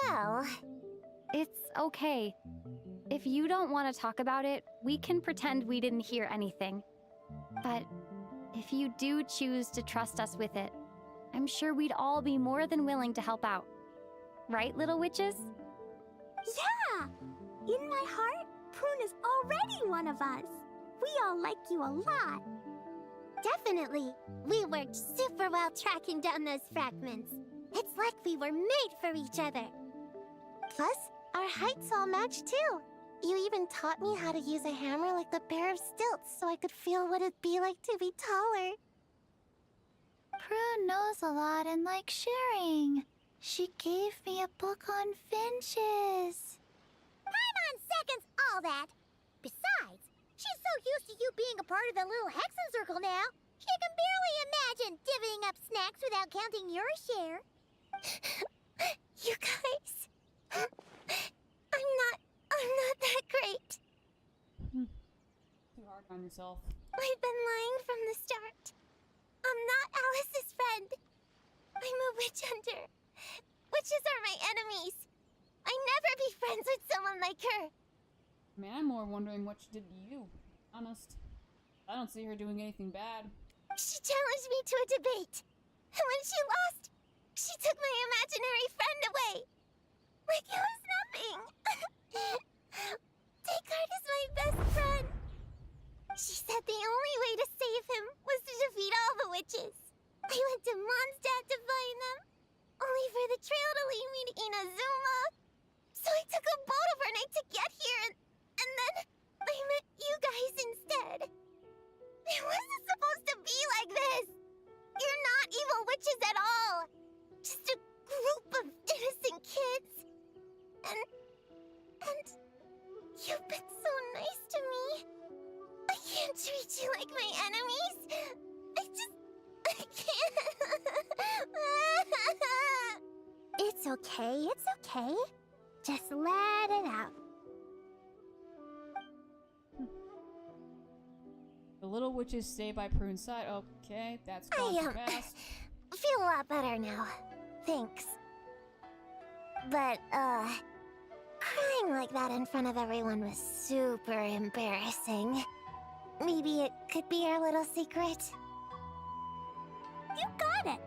Speaker 7: Well...
Speaker 10: It's okay. If you don't want to talk about it, we can pretend we didn't hear anything. But if you do choose to trust us with it, I'm sure we'd all be more than willing to help out. Right, little witches?
Speaker 7: Yeah! In my heart, Prune is already one of us. We all like you a lot. Definitely. We worked super well tracking down those fragments. It's like we were made for each other. Plus, our heights all match too. You even taught me how to use a hammer like the pair of stilts so I could feel what it'd be like to be taller.
Speaker 6: Prue knows a lot and likes sharing. She gave me a book on finches.
Speaker 4: Paimon seconds all that. Besides, she's so used to you being a part of the little Hexen Circle now, she can barely imagine divvying up snacks without counting your share.
Speaker 7: You guys... I'm not that great.
Speaker 1: Too hard on yourself.
Speaker 7: I've been lying from the start. I'm not Alice's friend. I'm a witch hunter. Witches are my enemies. I'd never be friends with someone like her.
Speaker 1: I mean, I'm more wondering what she did to you. Honest. I don't see her doing anything bad.
Speaker 7: She challenged me to a debate. And when she lost, she took my imaginary friend away. Like it was nothing. Descartes is my best friend. She said the only way to save him was to defeat all the witches. I went to Mondstadt to find them, only for the trail to lead me to Inazuma. So I took a boat overnight to get here, and then I met you guys instead. It wasn't supposed to be like this. You're not evil witches at all. Just a group of innocent kids. And you've been so nice to me. I can't treat you like my enemies. I It's okay, it's okay. Just let it out.
Speaker 1: The little witches stay by Prune's side. Okay, that's gone too fast.
Speaker 7: Feel a lot better now. Thanks. But, crying like that in front of everyone was super embarrassing. Maybe it could be our little secret? You got it!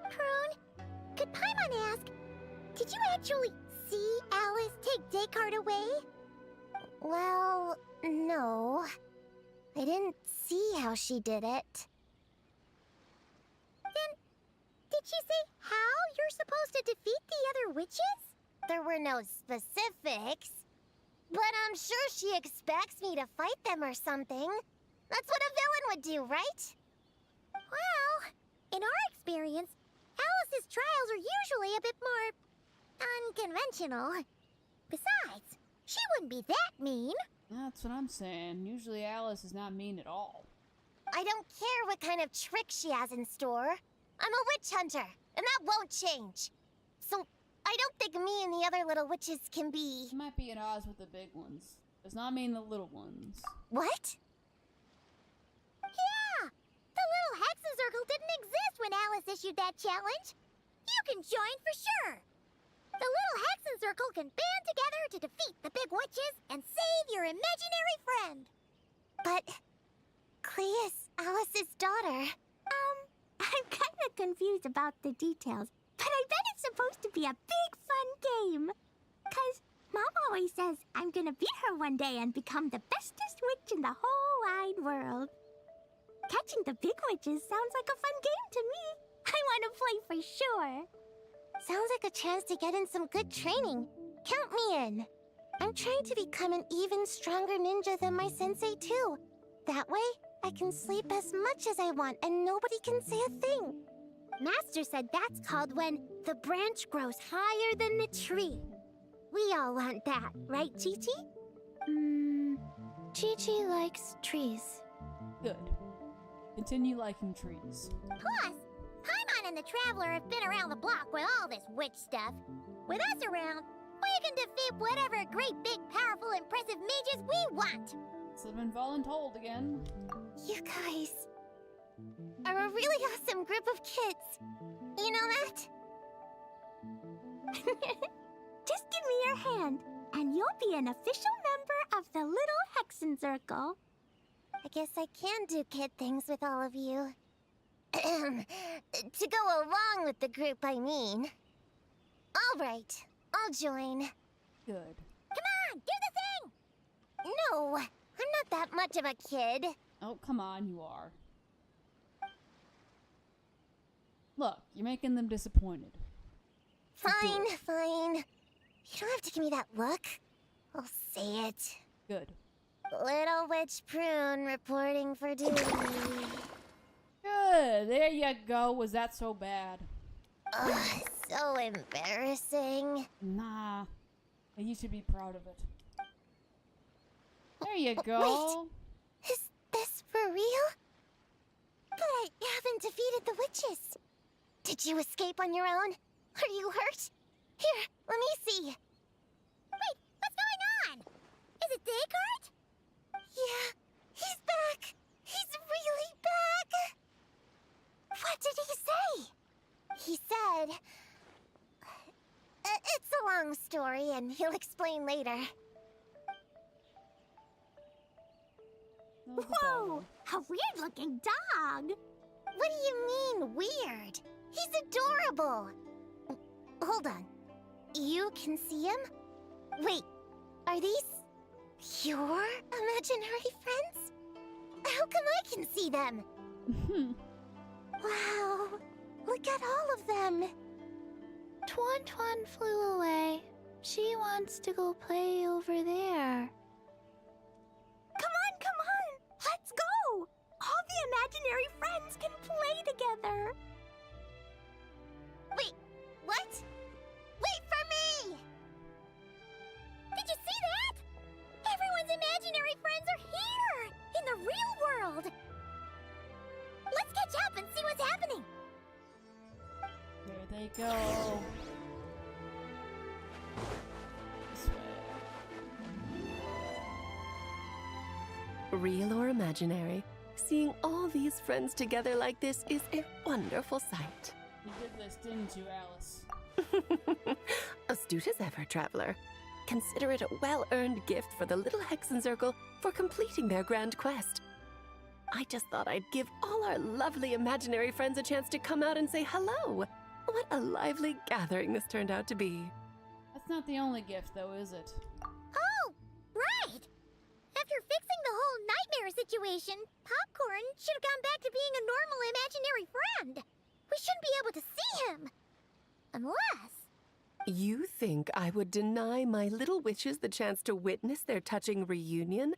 Speaker 7: Prune, could Paimon ask, did you actually see Alice take Descartes away? Well, no. I didn't see how she did it. Then, did she say how you're supposed to defeat the other witches? There were no specifics. But I'm sure she expects me to fight them or something. That's what a villain would do, right? Well, in our experience, Alice's trials are usually a bit more unconventional. Besides, she wouldn't be that mean.
Speaker 1: That's what I'm saying. Usually Alice is not mean at all.
Speaker 7: I don't care what kind of trick she has in store. I'm a witch hunter, and that won't change. So, I don't think me and the other little witches can be...
Speaker 1: She might be at odds with the big ones. Does not mean the little ones.
Speaker 7: What? Yeah! The little Hexen Circle didn't exist when Alice issued that challenge. You can join for sure. The little Hexen Circle can band together to defeat the big witches and save your imaginary friend. But Clea's Alice's daughter. I'm kind of confused about the details, but I bet it's supposed to be a big fun game. 'Cause Mom always says I'm gonna beat her one day and become the bestest witch in the whole wide world. Catching the big witches sounds like a fun game to me. I want to play for sure. Sounds like a chance to get in some good training. Count me in. I'm trying to become an even stronger ninja than my sensei too. That way, I can sleep as much as I want and nobody can say a thing. Master said that's called when the branch grows higher than the tree. We all want that, right, Chi-Chi?
Speaker 6: Chi-Chi likes trees.
Speaker 1: Good. Continue liking trees.
Speaker 4: Plus, Paimon and the Traveler have been around the block with all this witch stuff. With us around, we can defeat whatever great, big, powerful, impressive mages we want.
Speaker 1: So been voluntold again.
Speaker 7: You guys are a really awesome group of kids. You know that? Just give me your hand, and you'll be an official member of the Little Hexen Circle. I guess I can do kid things with all of you. To go along with the group, I mean. All right, I'll join.
Speaker 1: Good.
Speaker 4: Come on, do the thing!
Speaker 7: No, I'm not that much of a kid.
Speaker 1: Oh, come on, you are. Look, you're making them disappointed.
Speaker 7: Fine, fine. You don't have to give me that look. I'll say it.
Speaker 1: Good.
Speaker 7: Little Witch Prune reporting for duty.
Speaker 1: Good. There you go. Was that so bad?
Speaker 7: Ugh, so embarrassing.
Speaker 1: Nah. You should be proud of it. There you go.
Speaker 7: Wait, is this for real? But I haven't defeated the witches. Did you escape on your own? Are you hurt? Here, let me see.
Speaker 4: Wait, what's going on? Is it Descartes?
Speaker 7: Yeah, he's back. He's really back. What did he say? He said... it's a long story, and he'll explain later. Whoa! A weird-looking dog! What do you mean, weird? He's adorable! Hold on. You can see him? Wait, are these your imaginary friends? How come I can see them? Wow, look at all of them.
Speaker 6: Tuan Tuan flew away. She wants to go play over there.
Speaker 7: Come on, come on! Let's go! All the imaginary friends can play together. Wait, what? Wait for me!
Speaker 4: Did you see that? Everyone's imaginary friends are here! In the real world!
Speaker 1: go. This way.
Speaker 11: Real or imaginary, seeing all these friends together like this is a wonderful sight.
Speaker 1: You did this, didn't you, Alice?
Speaker 11: Astute as ever, traveler. Consider it a well-earned gift for the Little Hexen Circle for completing their grand quest. I just thought I'd give all our lovely imaginary friends a chance to come out and say hello. What a lively gathering this turned out to be.
Speaker 1: That's not the only gift, though, is it?
Speaker 4: Oh, right! After fixing the whole nightmare situation, Popcorn should have gone back to being a normal imaginary friend. We shouldn't be able to see him. Unless...
Speaker 11: You think I would deny my little witches the chance to witness their touching reunion?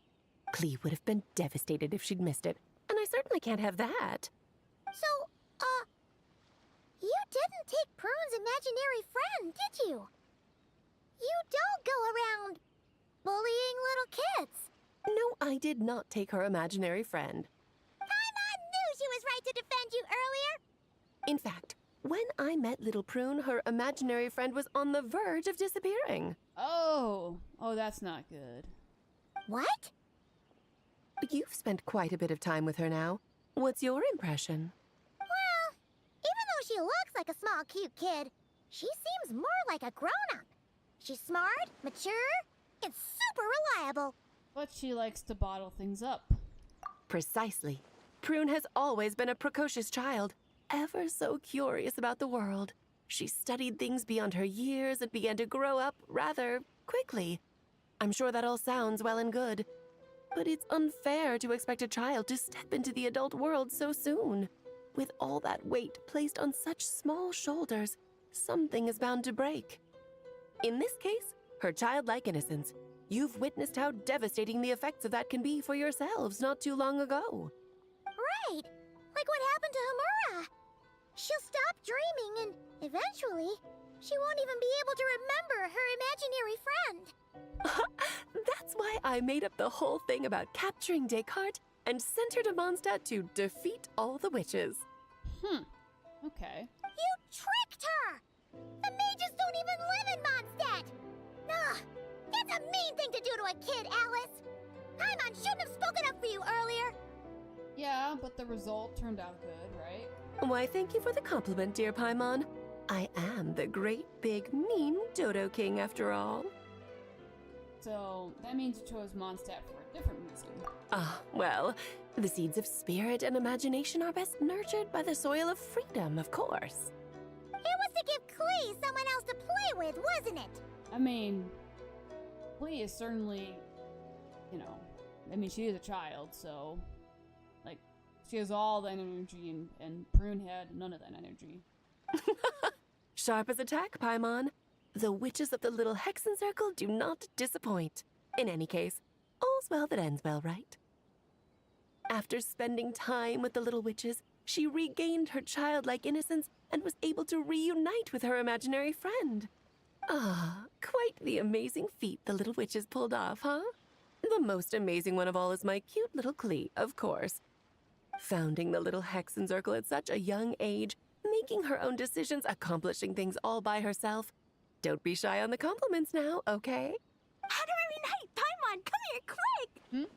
Speaker 11: Clee would have been devastated if she'd missed it, and I certainly can't have that.
Speaker 4: So, you didn't take Prune's imaginary friend, did you? You don't go around bullying little kids.
Speaker 11: No, I did not take her imaginary friend.
Speaker 4: Paimon knew she was right to defend you earlier.
Speaker 11: In fact, when I met Little Prune, her imaginary friend was on the verge of disappearing.
Speaker 1: Oh, that's not good.
Speaker 4: What?
Speaker 11: You've spent quite a bit of time with her now. What's your impression?
Speaker 4: Well, even though she looks like a small, cute kid, she seems more like a grown-up. She's smart, mature, and super reliable.
Speaker 1: But she likes to bottle things up.
Speaker 11: Precisely. Prune has always been a precocious child, ever so curious about the world. She studied things beyond her years and began to grow up rather quickly. I'm sure that all sounds well and good, but it's unfair to expect a child to step into the adult world so soon. With all that weight placed on such small shoulders, something is bound to break. In this case, her childlike innocence. You've witnessed how devastating the effects of that can be for yourselves not too long ago.
Speaker 4: Right, like what happened to Hamura. She'll stop dreaming and eventually, she won't even be able to remember her imaginary friend.
Speaker 11: That's why I made up the whole thing about capturing Descartes and sent her to Mondstadt to defeat all the witches.
Speaker 1: Okay.
Speaker 4: You tricked her! The mages don't even live in Mondstadt! Ugh, that's a mean thing to do to a kid, Alice! Paimon shouldn't have spoken up for you earlier!
Speaker 1: Yeah, but the result turned out good, right?
Speaker 11: Why, thank you for the compliment, dear Paimon. I am the great, big, mean Dodo King, after all.
Speaker 1: So, that means you chose Mondstadt for a different reason.
Speaker 11: Well, the seeds of spirit and imagination are best nurtured by the soil of freedom, of course.
Speaker 4: It was to give Klee someone else to play with, wasn't it?
Speaker 1: I mean, Klee is certainly, she is a child, so, she has all that energy, and Prune had none of that energy.
Speaker 11: Sharp as a tack, Paimon. The witches of the Little Hexen Circle do not disappoint. In any case, all's well that ends well, right? After spending time with the little witches, she regained her childlike innocence and was able to reunite with her imaginary friend. Quite the amazing feat the little witches pulled off, huh? The most amazing one of all is my cute little Klee, of course. Founding the Little Hexen Circle at such a young age, making her own decisions, accomplishing things all by herself. Don't be shy on the compliments now, okay?
Speaker 7: Honorary Knight, Paimon, come here quick!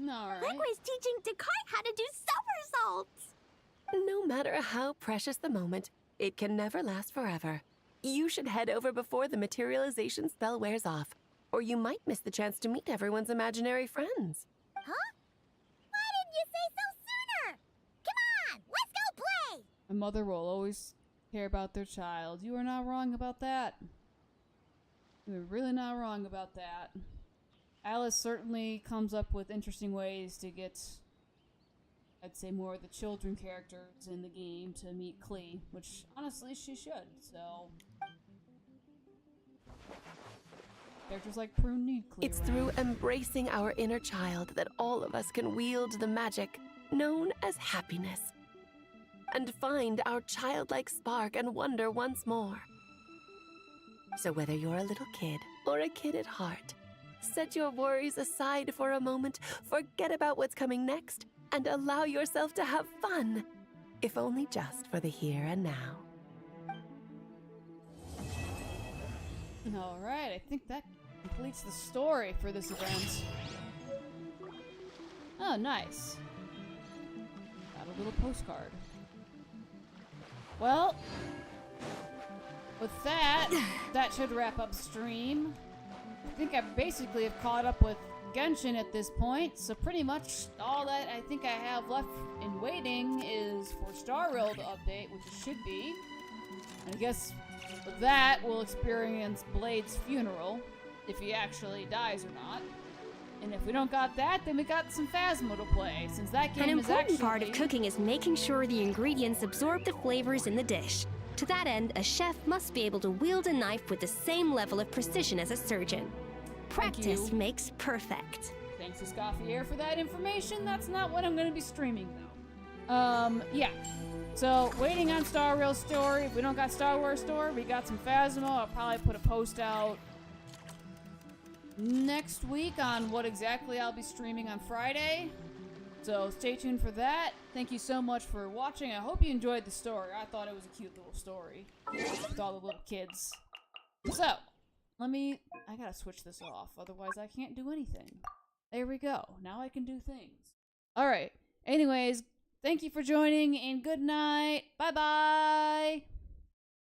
Speaker 1: Alright.
Speaker 7: Liquor's teaching Descartes how to do somersaults!
Speaker 11: No matter how precious the moment, it can never last forever. You should head over before the materialization spell wears off, or you might miss the chance to meet everyone's imaginary friends.
Speaker 4: Huh? Why didn't you say so sooner? Come on, let's go play!
Speaker 1: A mother will always care about their child. You are not wrong about that. You are really not wrong about that. Alice certainly comes up with interesting ways to get, I'd say, more of the children characters in the game to meet Klee, which honestly she should, so. Characters like Prune need Klee.
Speaker 11: It's through embracing our inner child that all of us can wield the magic known as happiness and find our childlike spark and wonder once more. So whether you're a little kid or a kid at heart, set your worries aside for a moment, forget about what's coming next, and allow yourself to have fun, if only just for the here and now.
Speaker 1: Alright, I think that completes the story for this event. Oh, nice. Got a little postcard. Well, with that, that should wrap up stream. I think I basically have caught up with Genshin at this point, so pretty much all that I think I have left in waiting is for Star Rail to update, which it should be. And I guess with that, we'll experience Blade's funeral, if he actually dies or not. And if we don't got that, then we got some Phasmo to play, since that game
Speaker 12: An
Speaker 1: is
Speaker 12: important
Speaker 1: actually...
Speaker 12: part of cooking is making sure the ingredients absorb the flavors in the dish. To that end, a chef must be able to wield a knife with the same level of precision as a surgeon. Practice makes perfect.
Speaker 1: Thanks to Scoffier for that information. That's not what I'm going to be streaming, though. Yeah. So, waiting on Star Rail story. If we don't got Star Wars story, we got some Phasmo. I'll probably put a post out next week on what exactly I'll be streaming on Friday. So, stay tuned for that. Thank you so much for watching. I hope you enjoyed the story. I thought it was a cute little story with all the little kids. So, I gotta switch this off, otherwise I can't do anything. There we go. Now I can do things. Alright. Anyways, thank you for joining, and good night. Bye-bye!